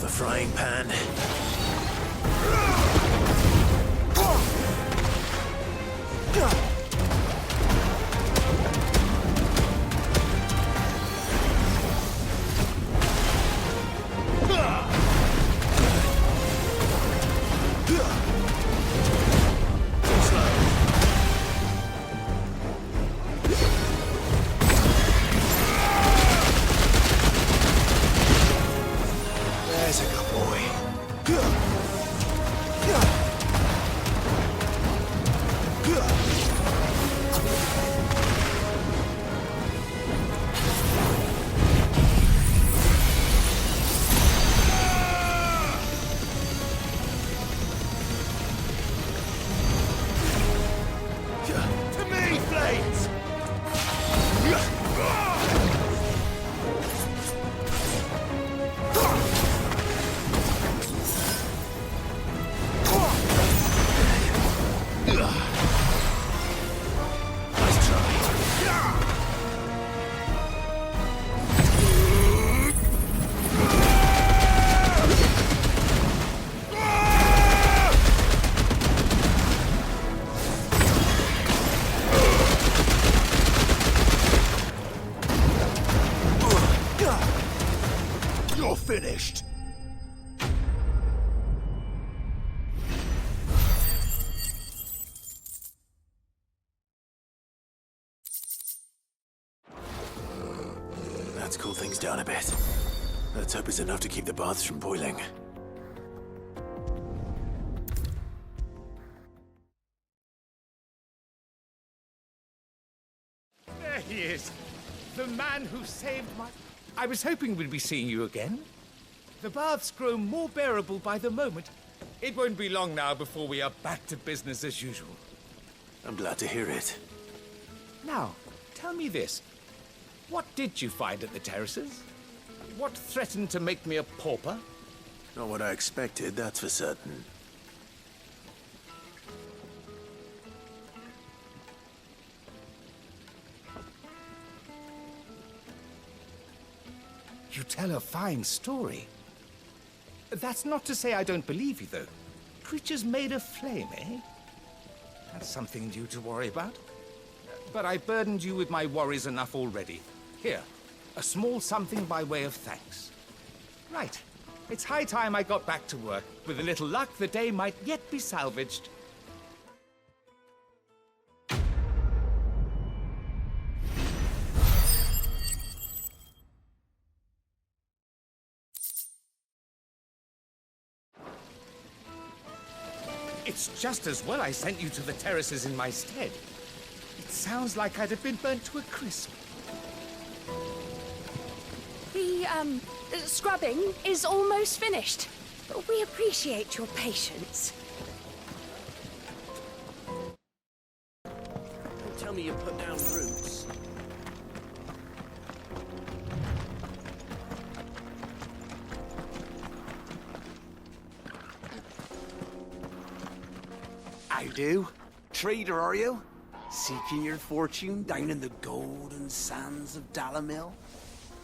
Frying pan. There's a good boy. To me, Flames! You're finished. Let's cool things down a bit. Let's hope it's enough to keep the baths from boiling. There he is. The man who saved my... I was hoping we'd be seeing you again. The baths grow more bearable by the moment. It won't be long now before we are back to business as usual. I'm glad to hear it. Now, tell me this. What did you find at the terraces? What threatened to make me a pauper? Not what I expected, that's for certain. You tell a fine story. That's not to say I don't believe you, though. Creatures made of flame, eh? That's something new to worry about. But I burdened you with my worries enough already. Here, a small something by way of thanks. Right. It's high time I got back to work. With a little luck, the day might yet be salvaged. It's just as well I sent you to the terraces in my stead. It sounds like I'd have been burnt to a crisp. The, scrubbing is almost finished. But we appreciate your patience. Don't tell me you put down roots. How do? Trader, are you? Seeking your fortune down in the golden sands of Dalamil?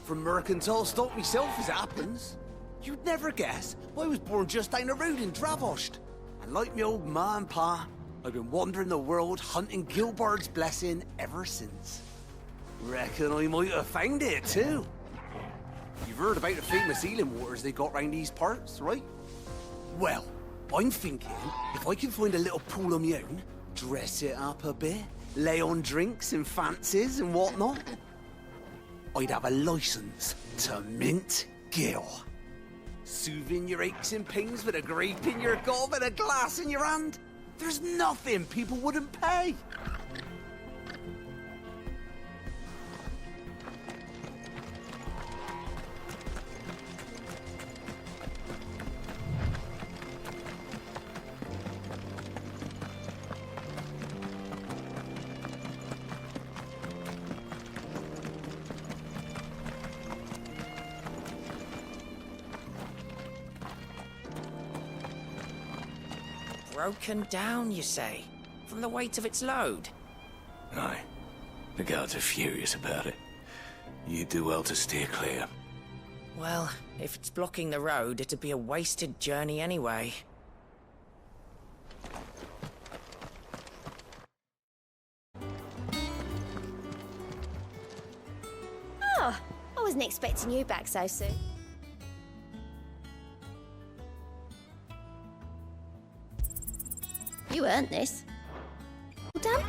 From mercantile stock myself, as it happens. You'd never guess, I was born just down the road in Dravost. And like me old ma and pa, I've been wandering the world hunting Gilbard's blessing ever since. Reckon I might have found it, too. You've heard about the famous healing waters they got round these parts, right? Well, I'm thinking, if I can find a little pool of my own, dress it up a bit, lay on drinks and fancies and whatnot, I'd have a license to mint Gil. Soothing your aches and pains with a grape in your gob and a glass in your hand. There's nothing people wouldn't pay. Broken down, you say? From the weight of its load? Aye. The guards are furious about it. You do well to steer clear. Well, if it's blocking the road, it'd be a wasted journey anyway. Oh, I wasn't expecting you back so soon. You earned this. Well done.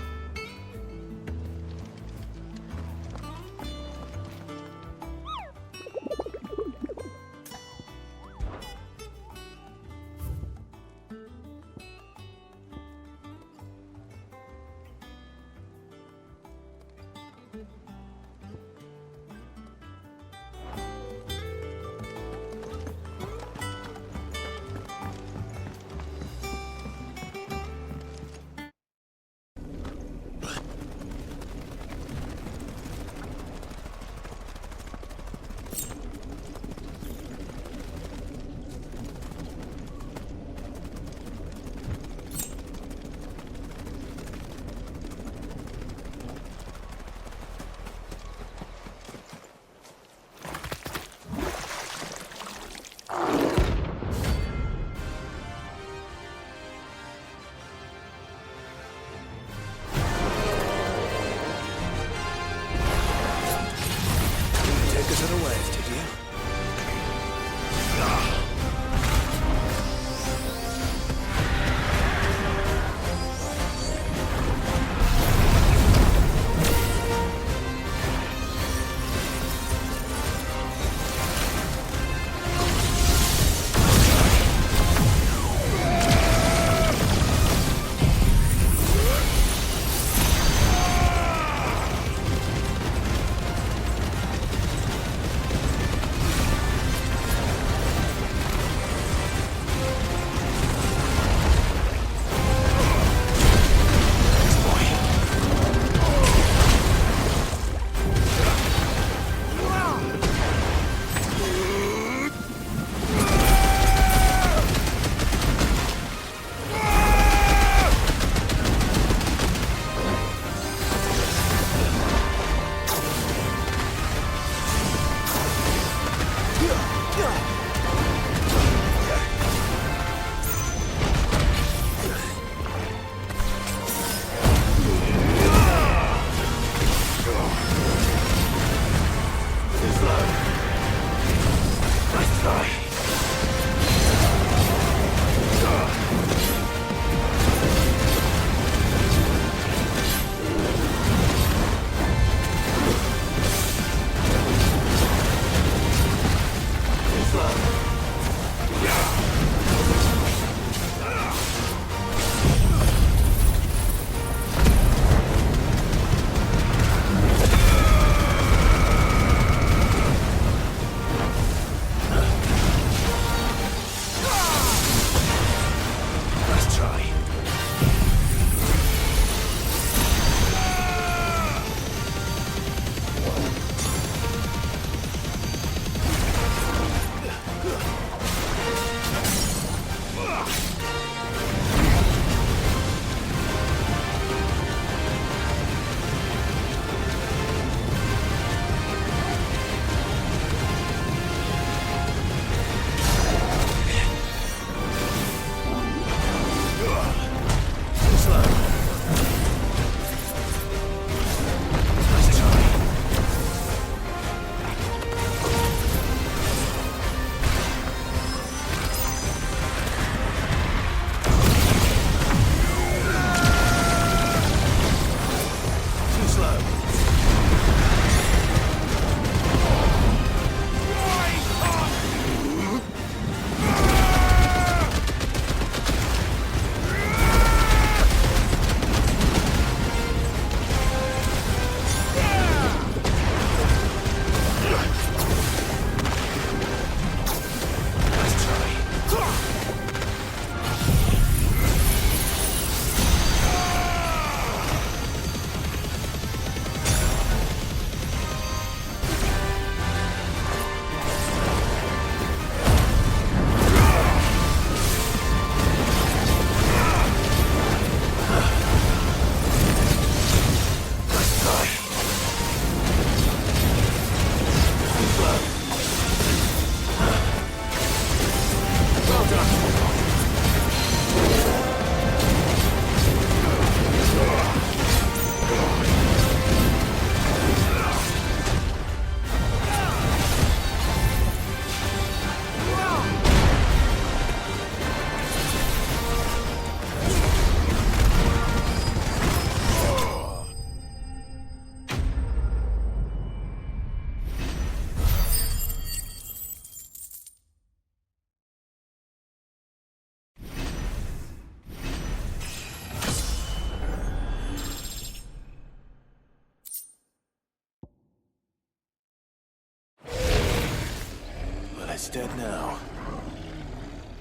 It's dead now.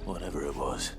Whatever it was.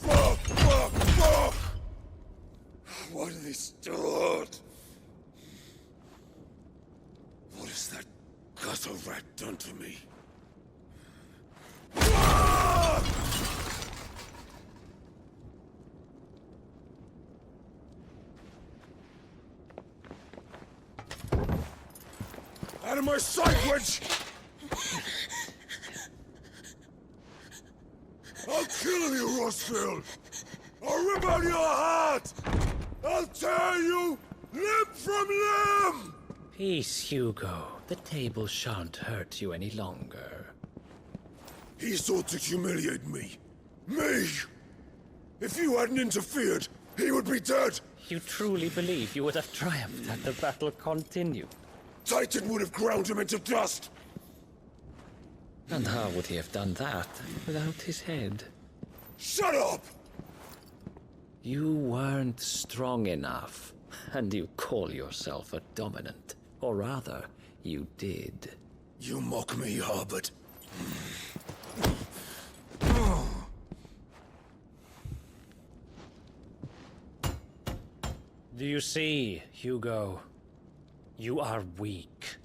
Fuck! What did they start? What has that gutter rat done to me? Out of my sight, witch! I'll kill you, Rossfield! I'll rip out your heart! I'll tear you limb from limb! Peace, Hugo. The table shan't hurt you any longer. He sought to humiliate me. Me! If you hadn't interfered, he would be dead! You truly believe you would have triumphed had the battle continued? Titan would have ground him into dust! And how would he have done that without his head? Shut up! You weren't strong enough, and you call yourself a dominant. Or rather, you did. You mock me, Harbert. Do you see, Hugo? You are weak.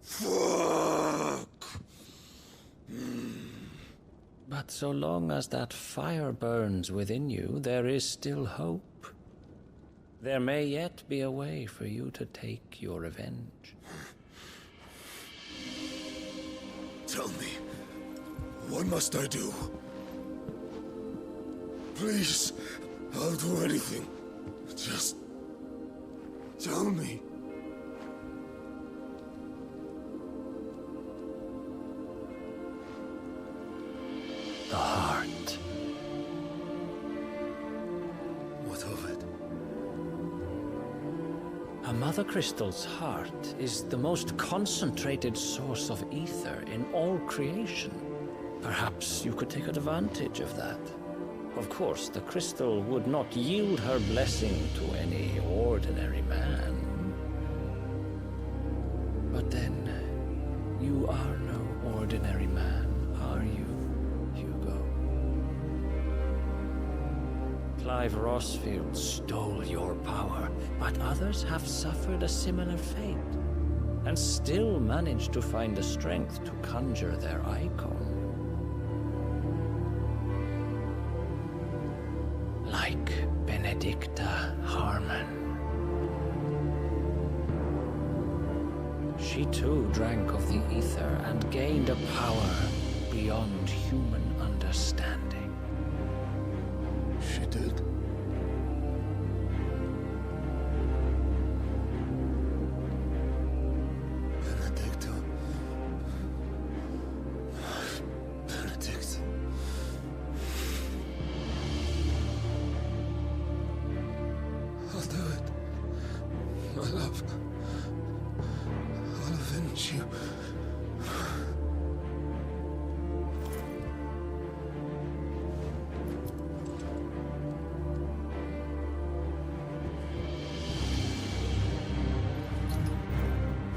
Fuck! But so long as that fire burns within you, there is still hope. There may yet be a way for you to take your revenge. Tell me, what must I do? Please, I'll do anything. Just tell me. The heart. What of it? A Mother Crystal's heart is the most concentrated source of ether in all creation. Perhaps you could take advantage of that. Of course, the crystal would not yield her blessing to any ordinary man. But then, you are no ordinary man, are you, Hugo? Clive Rossfield stole your power, but others have suffered a similar fate, and still managed to find the strength to conjure their icon. Like Benedicta Harmon. She too drank of the ether and gained a power beyond human understanding. She did? Benedicta. Benedict. I'll do it. My love. I'll avenge you.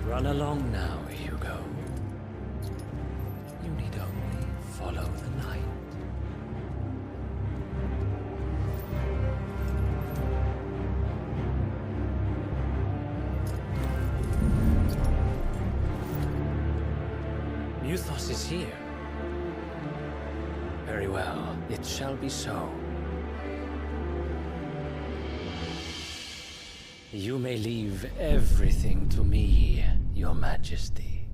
Run along now, Hugo. You need only follow the light. Muthos is here. Very well, it shall be so. You may leave everything to me, Your Majesty.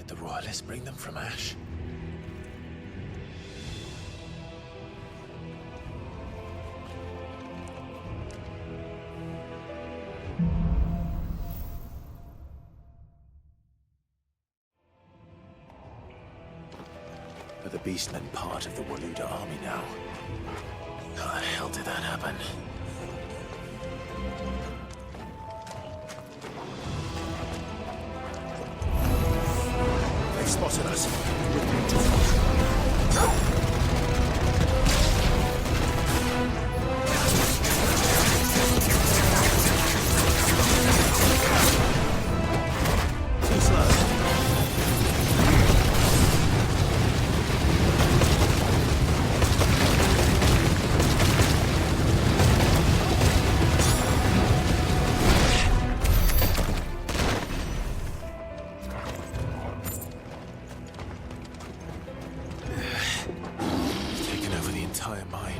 Did the royalists bring them from Ash? Are the beastmen part of the Waluda army now? How the hell did that happen? They've spotted us. Too slow. Taken over the entire mine.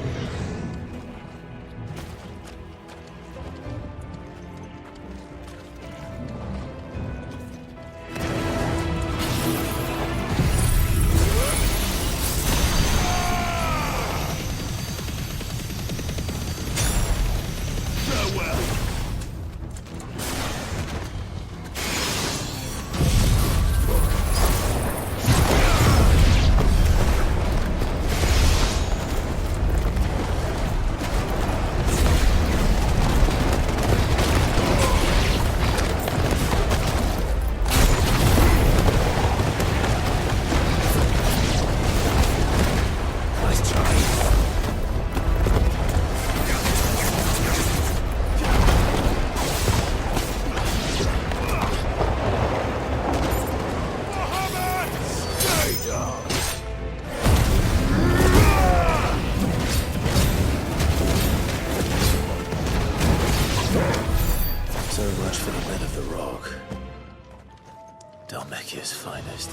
So much for the men of the Rock. Dalmekia's finest.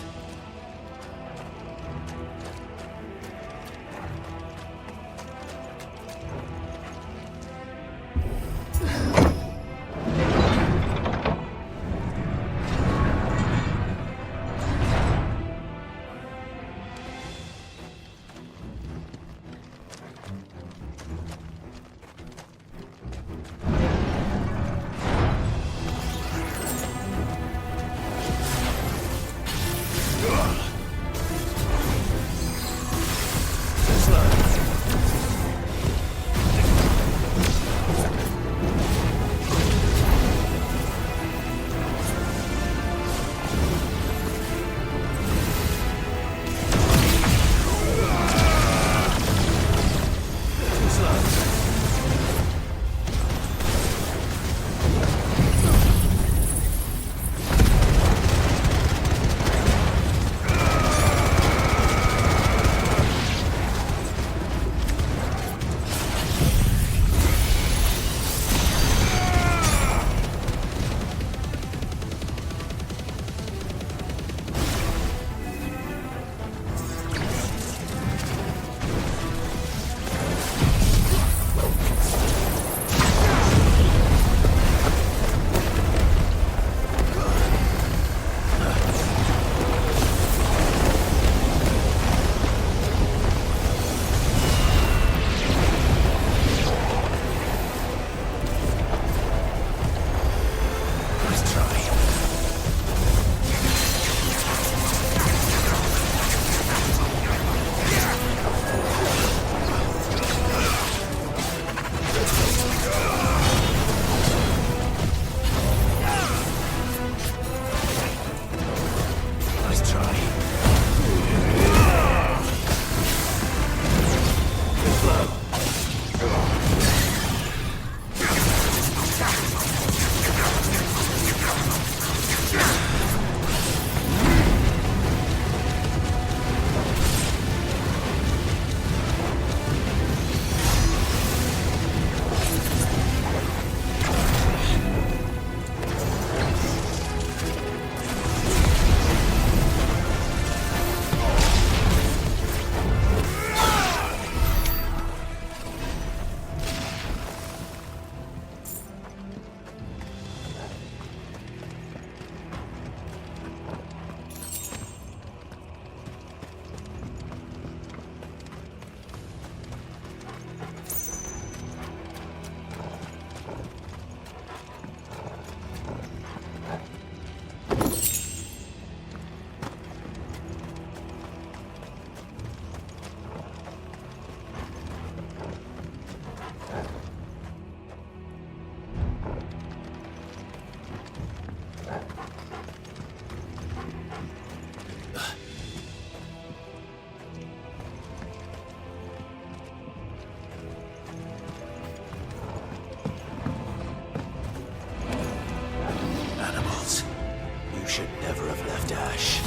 should never have left Ash.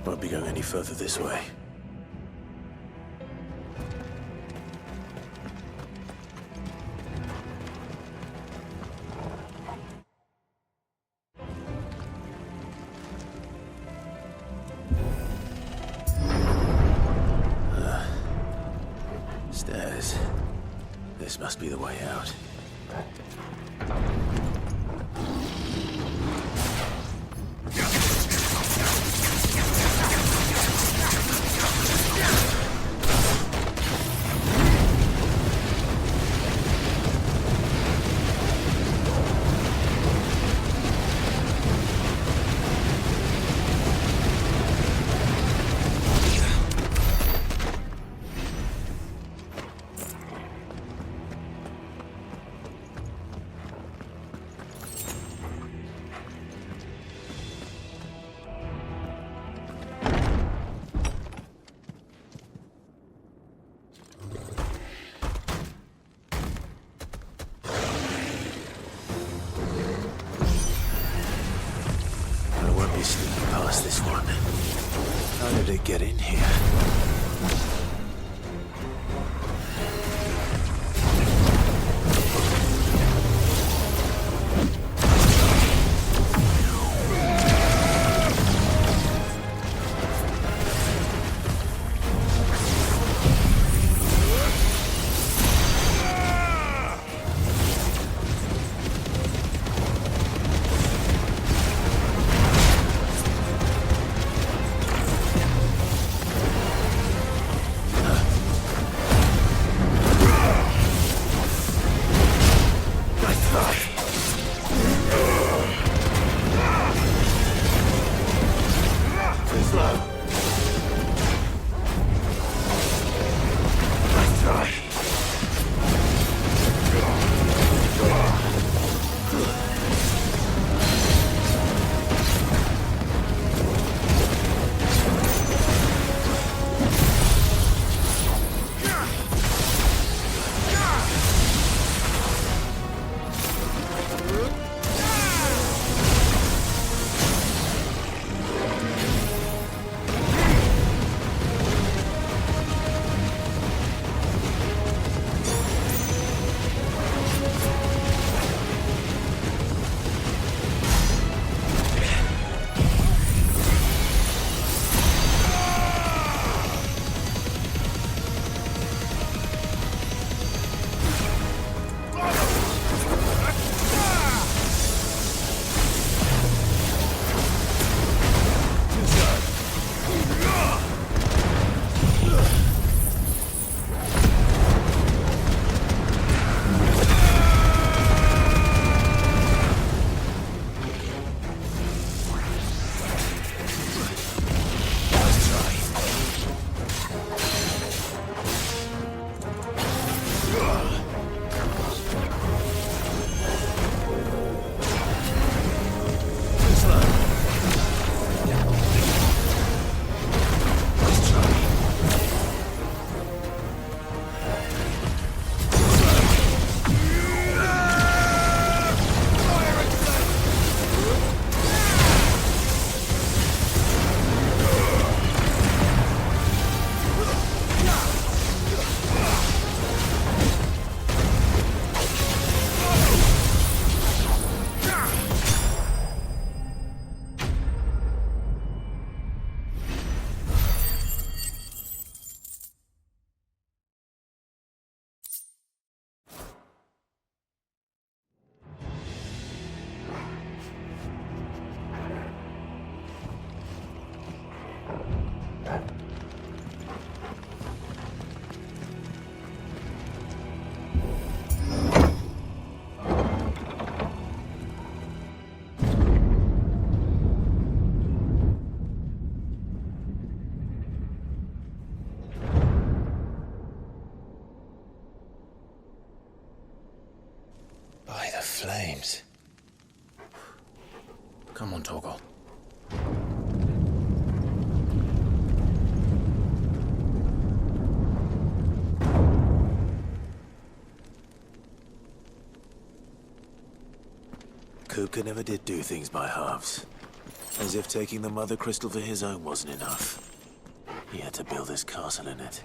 Won't be going any further this way. Stairs. This must be the way out. Sneaking past this one. How did it get in here? Torgal. Kupka never did do things by halves. As if taking the Mother Crystal for his own wasn't enough. He had to build his castle in it.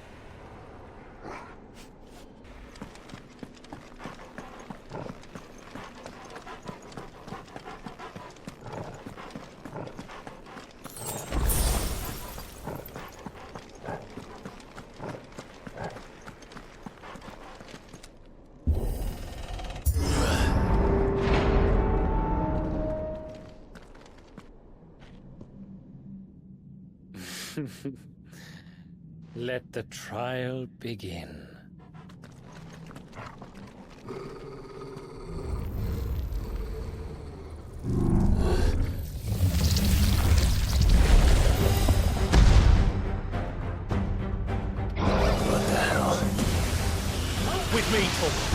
Let the trial begin. What the hell? With me, Torgal.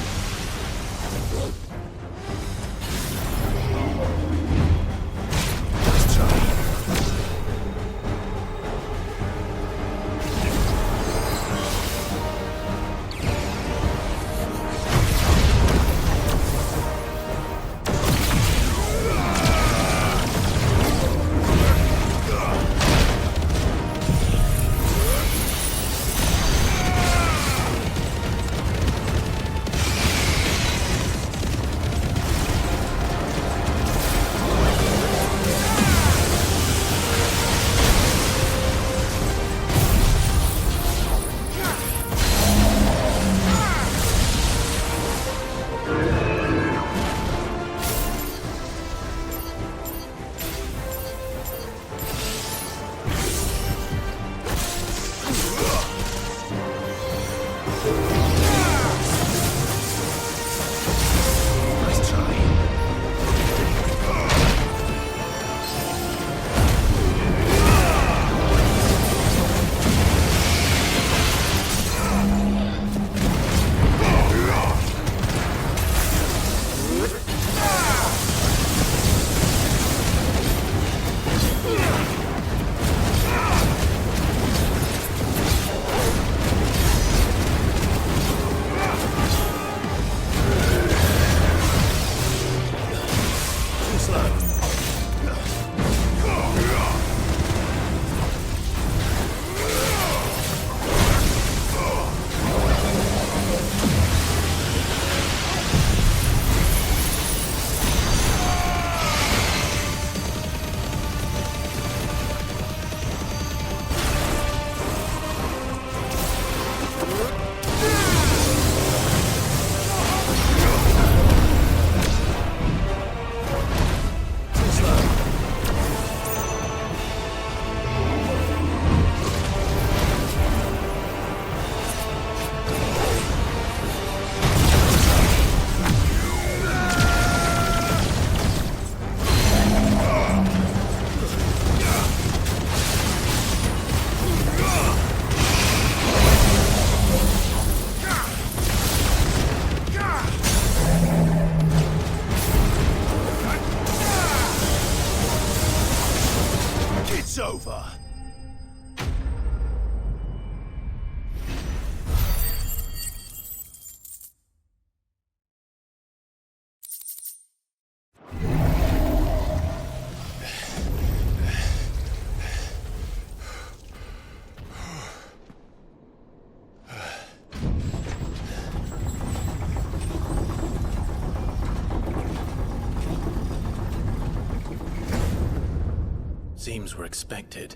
Seems we're expected.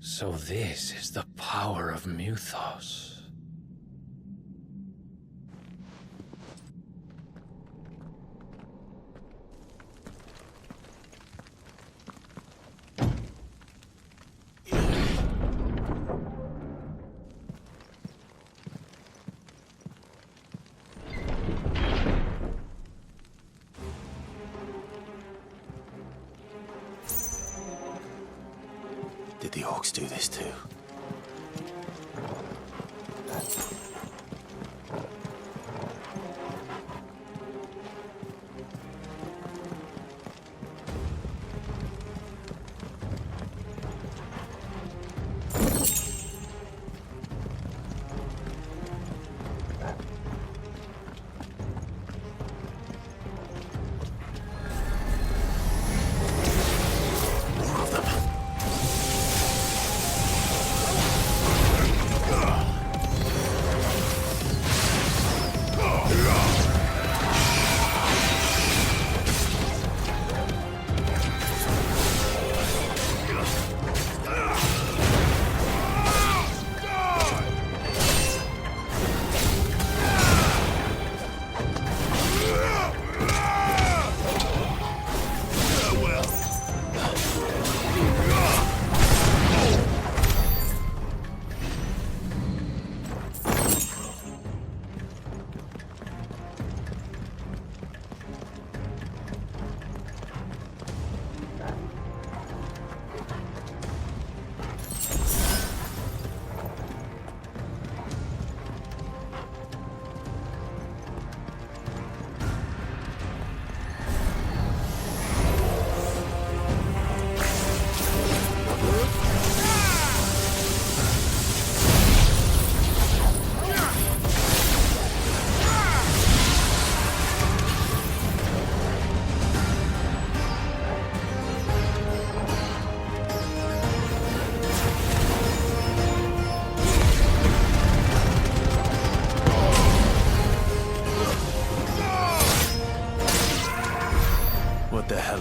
So this is the power of Mythos. Did the orcs do this too?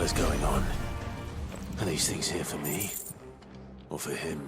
is going on? Are these things here for me? Or for him?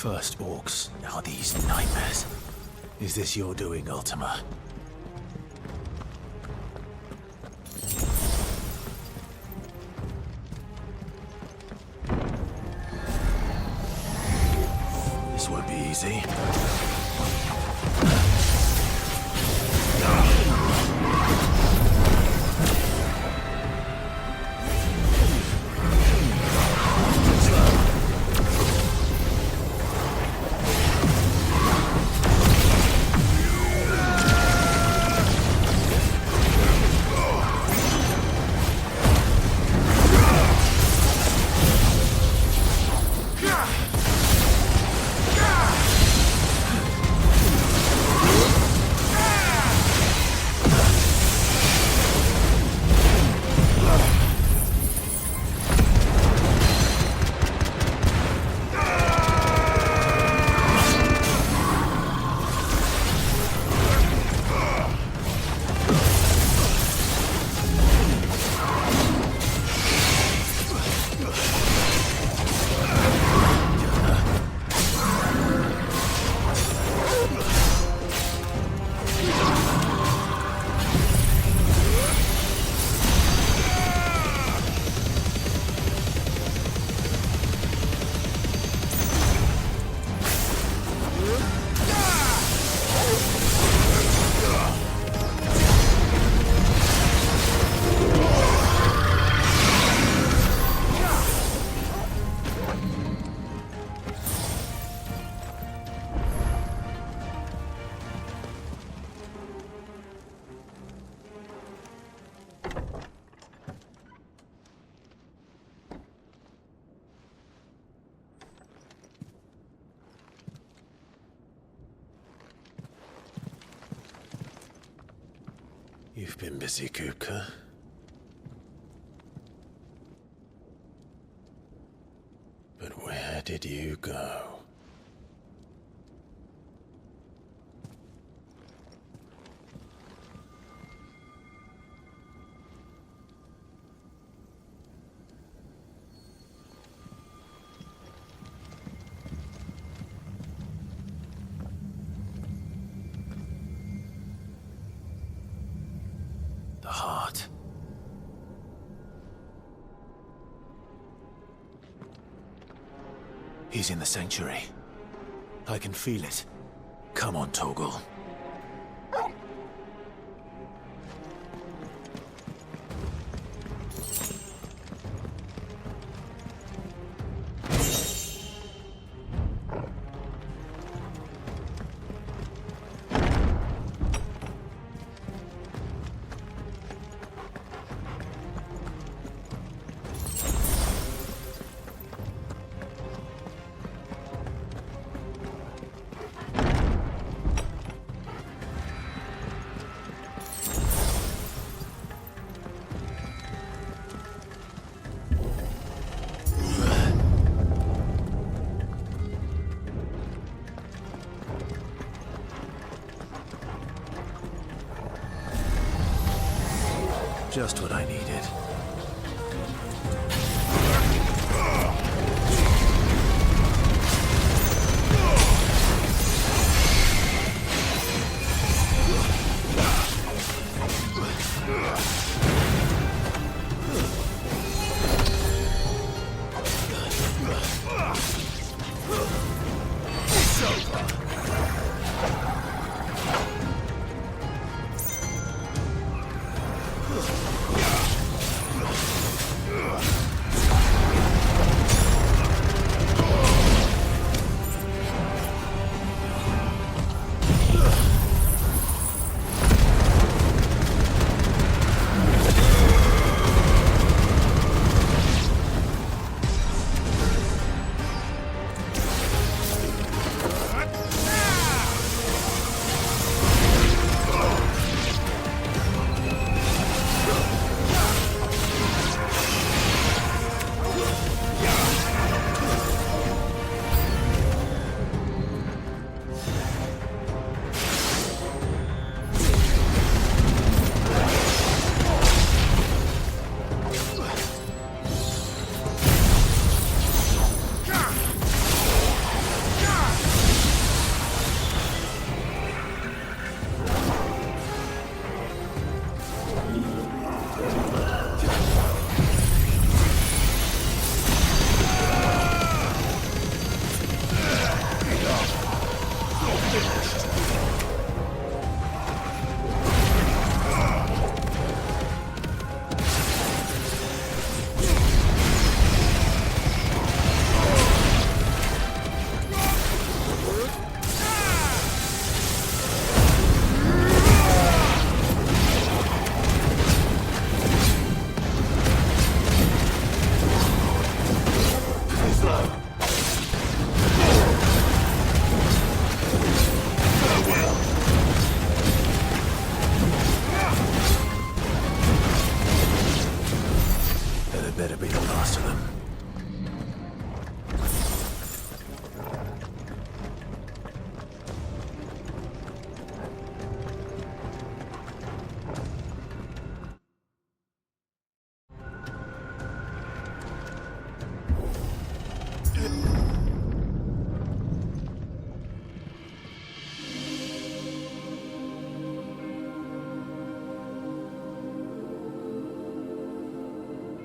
First orcs, now these nightmares. Is this your doing, Ultima? This won't be easy. You've been busy, Kupka. But where did you go? He's in the sanctuary. I can feel it. Come on, Torgal. Just what I needed.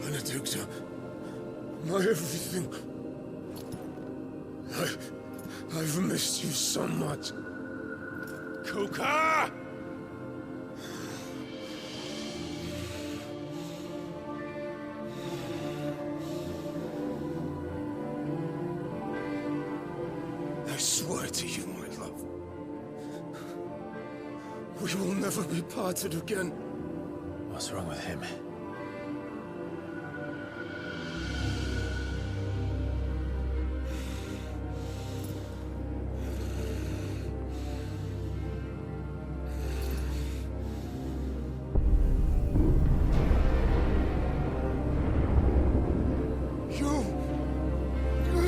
Benedicta, my everything. I've missed you so much. Kuka! I swear to you, my love, we will never be parted again. What's wrong with him?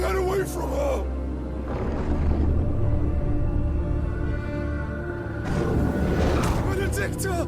Get away from her! Benedicta!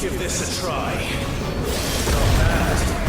give this a try. Not bad.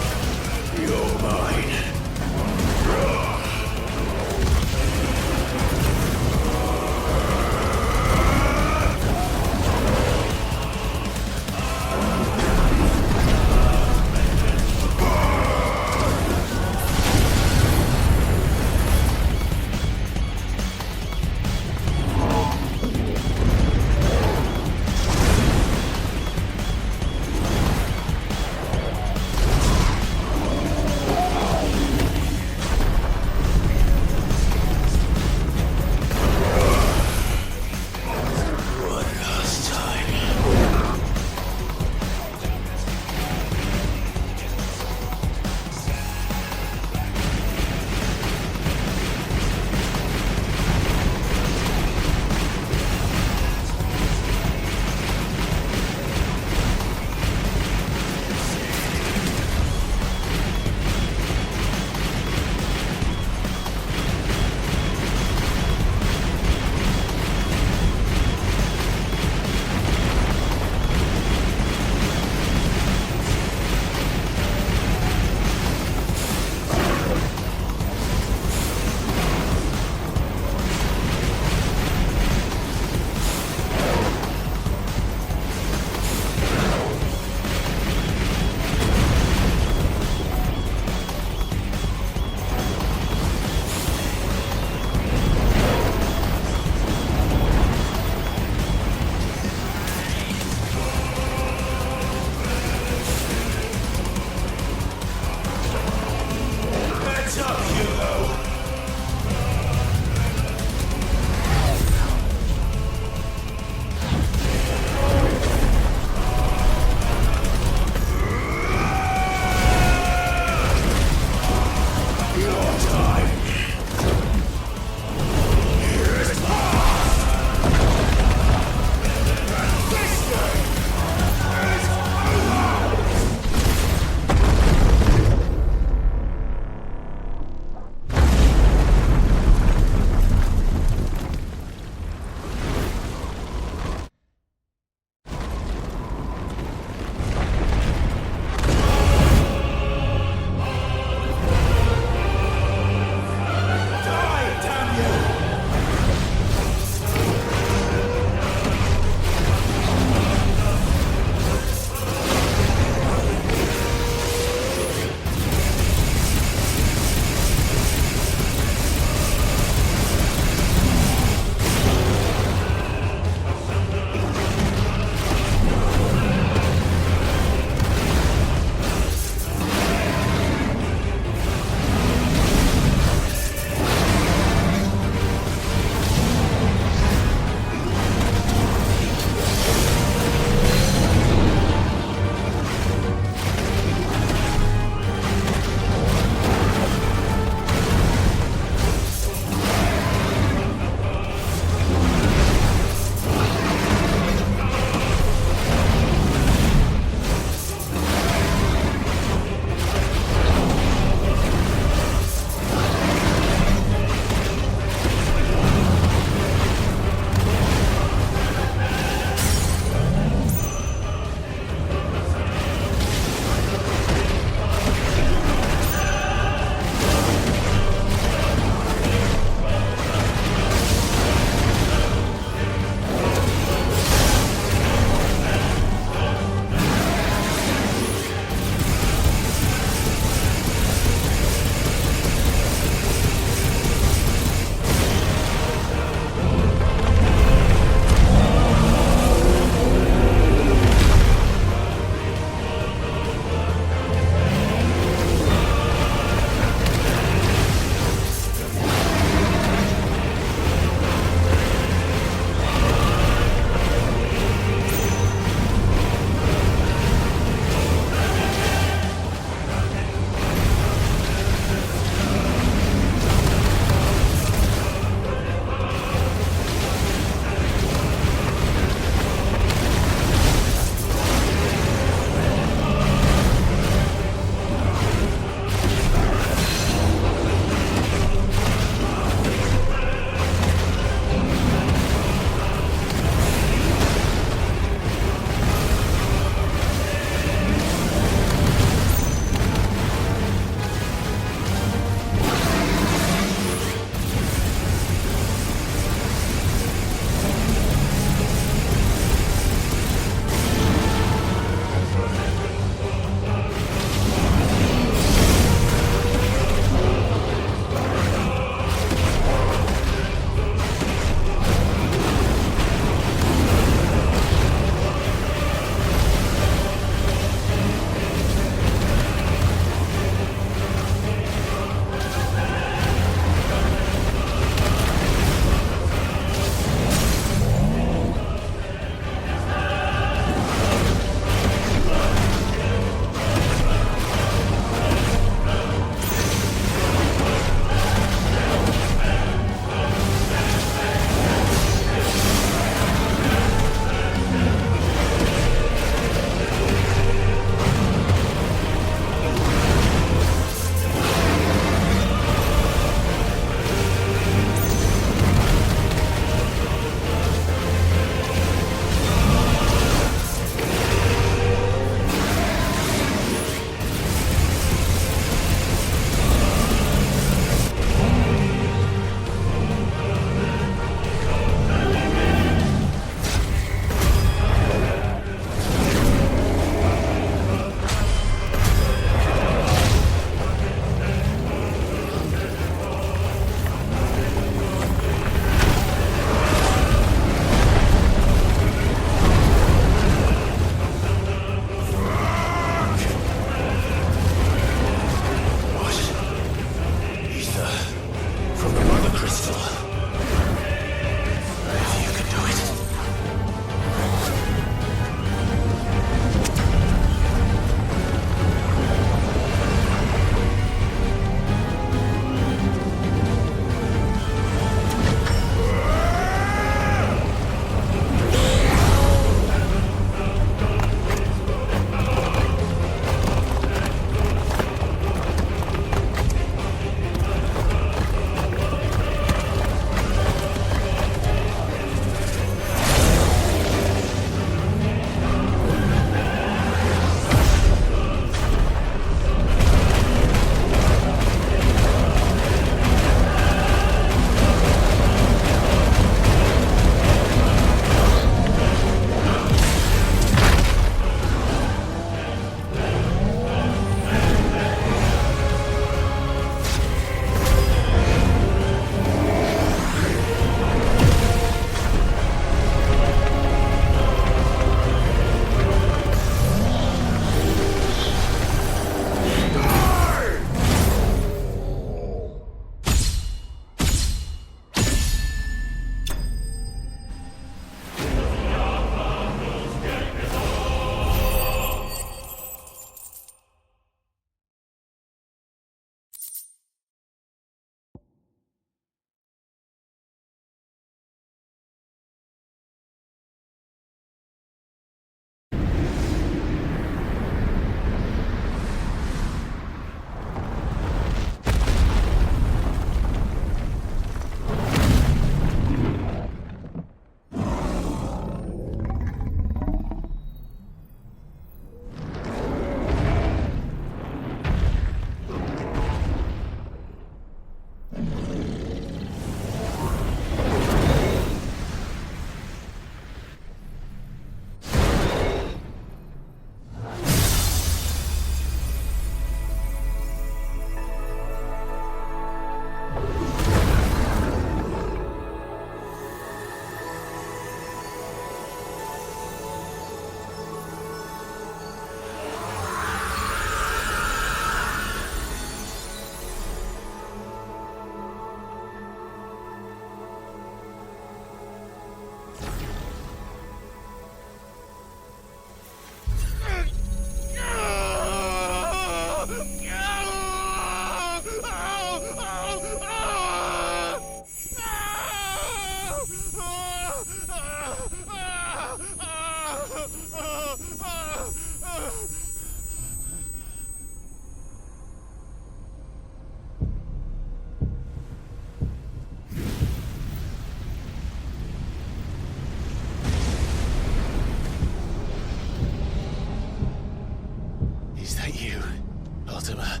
Mortimer.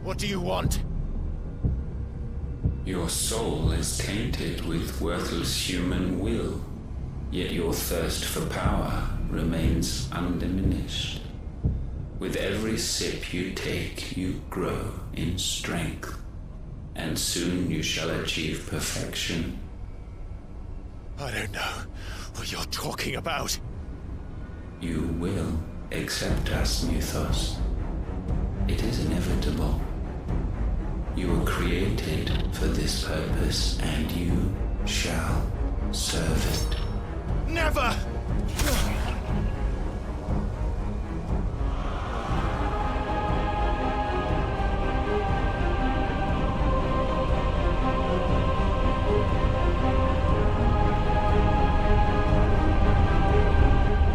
What do you want? Your soul is tainted with worthless human will, yet your thirst for power remains undiminished. With every sip you take, you grow in strength, and soon you shall achieve perfection. I don't know what you're talking about. You will accept us, Mythos. It is inevitable. You were created for this purpose, and you shall serve it. Never!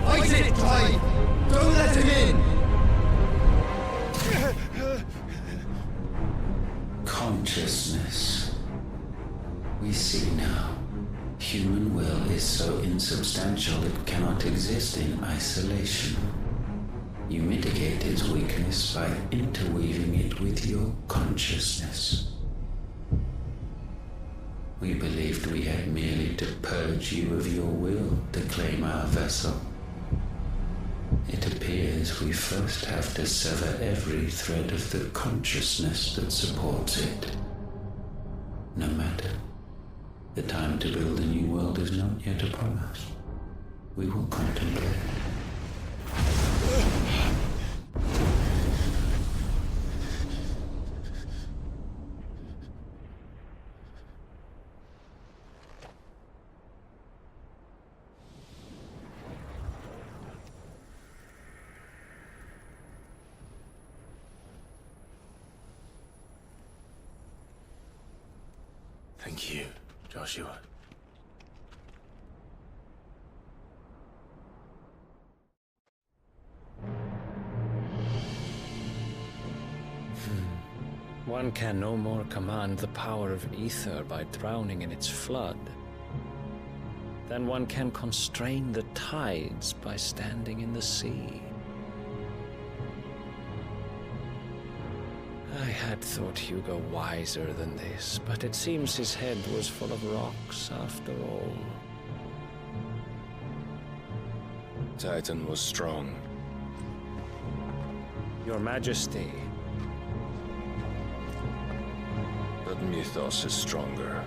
Fight it, Clive! Don't let him in! Consciousness. We see now. Human will is so insubstantial it cannot exist in isolation. You mitigate its weakness by interweaving it with your consciousness. We believed we had merely to purge you of your will to claim our vessel. It appears we first have to sever every thread of the consciousness that supports it. No matter. The time to build a new world is not yet upon us. We will contemplate. Thank you, Joshua. One can no more command the power of ether by drowning in its flood than one can constrain the tides by standing in the sea. I had thought Hugo wiser than this, but it seems his head was full of rocks after all. Titan was strong. Your Majesty. But Mythos is stronger.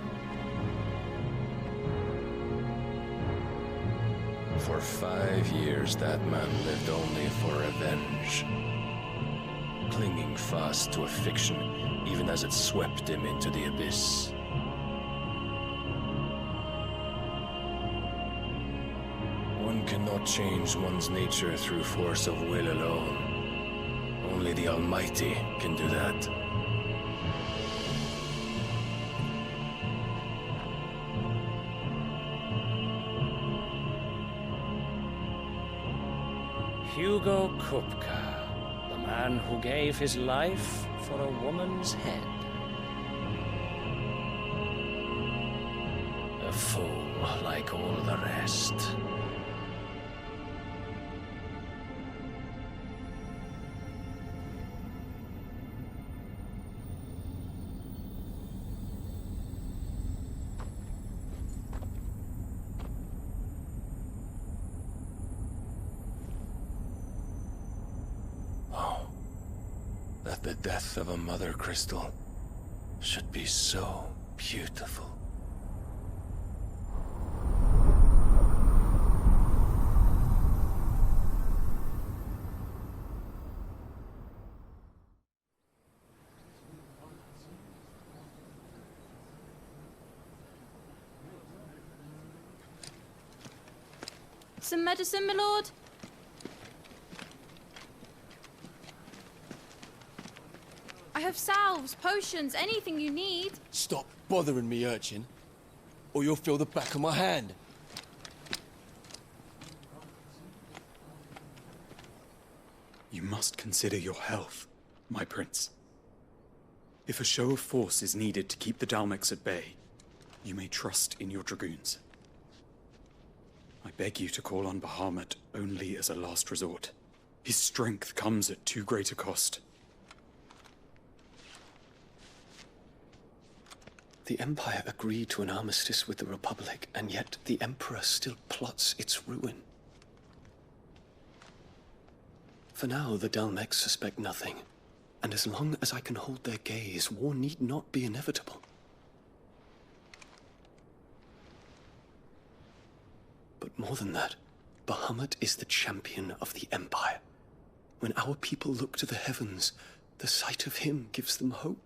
For 5 years, that man lived only for revenge. Clinging fast to a fiction, even as it swept him into the abyss. One cannot change one's nature through force of will alone. Only the Almighty can do that. Hugo Kupka. The man who gave his life for a woman's head. A fool like all the rest. That the death of a mother crystal should be so beautiful. Some medicine, my lord? I have salves, potions, anything you need. Stop bothering me, urchin, or you'll feel the back of my hand. You must consider your health, my prince. If a show of force is needed to keep the Dalmex at bay, you may trust in your dragoons. I beg you to call on Bahamut only as a last resort. His strength comes at too great a cost. The Empire agreed to an armistice with the Republic, and yet the Emperor still plots its ruin. For now, the Dalmecs suspect nothing, and as long as I can hold their gaze, war need not be inevitable. But more than that, Bahamut is the champion of the Empire. When our people look to the heavens, the sight of him gives them hope.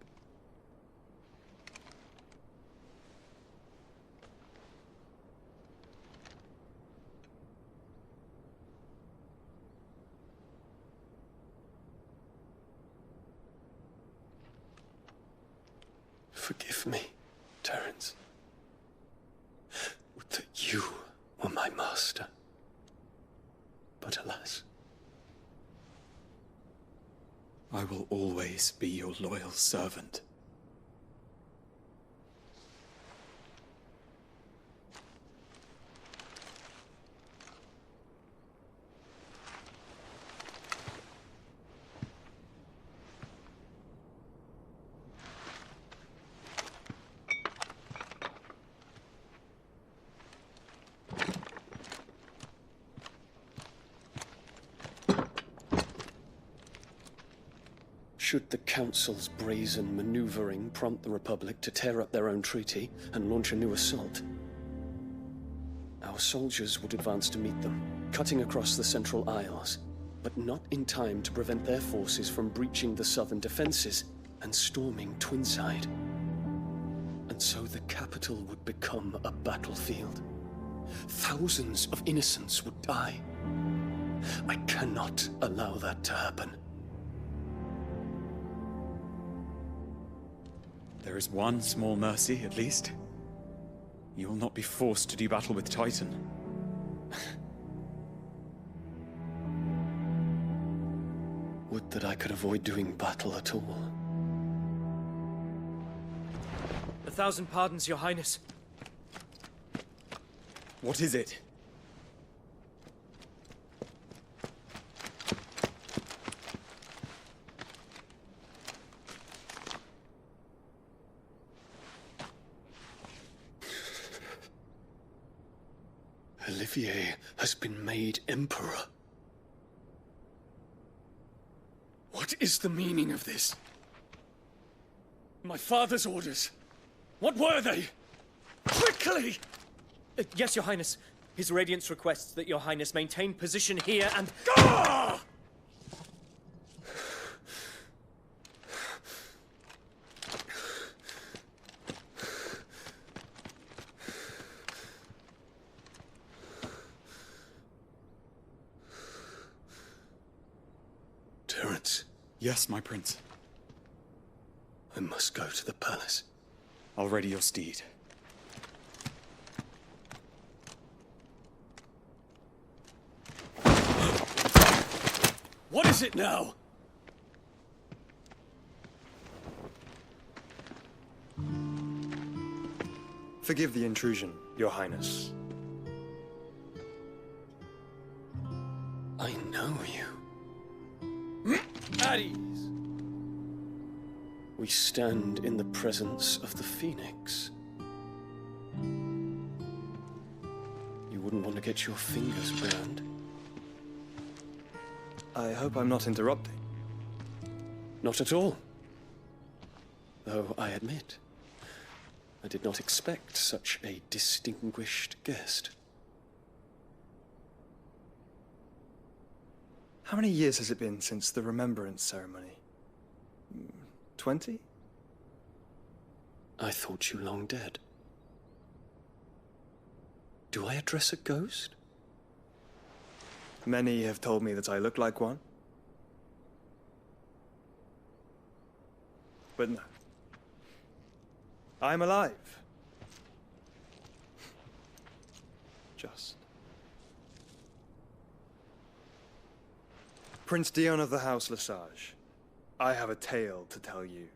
Forgive me, Terence. Would that you were my master. But alas. I will always be your loyal servant. Should the Council's brazen maneuvering prompt the Republic to tear up their own treaty and launch a new assault, our soldiers would advance to meet them, cutting across the Central Isles, but not in time to prevent their forces from breaching the southern defenses and storming Twinside. And so the capital would become a battlefield. Thousands of innocents would die. I cannot allow that to happen. There is one small mercy, at least. You will not be forced to do battle with Titan. Would that I could avoid doing battle at all. 1,000 pardons, Your Highness. What is it? Olivier has been made Emperor. What is the meaning of this? My father's orders. What were they? Quickly! Yes, Your Highness. His Radiance requests that Your Highness maintain position here and... Ah! Terence. Yes, my prince. I must go to the palace. I'll ready your steed. What is it now? Forgive the intrusion, Your Highness. I know you. At ease. We stand in the presence of the Phoenix. You wouldn't want to get your fingers burned. I hope I'm not interrupting. Not at all. Though I admit, I did not expect such a distinguished guest. How many years has it been since the Remembrance ceremony? 20? I thought you long dead. Do I address a ghost? Many have told me that I look like one. But no. I'm alive. Just. Prince Dion of the House Lesage, I have a tale to tell you.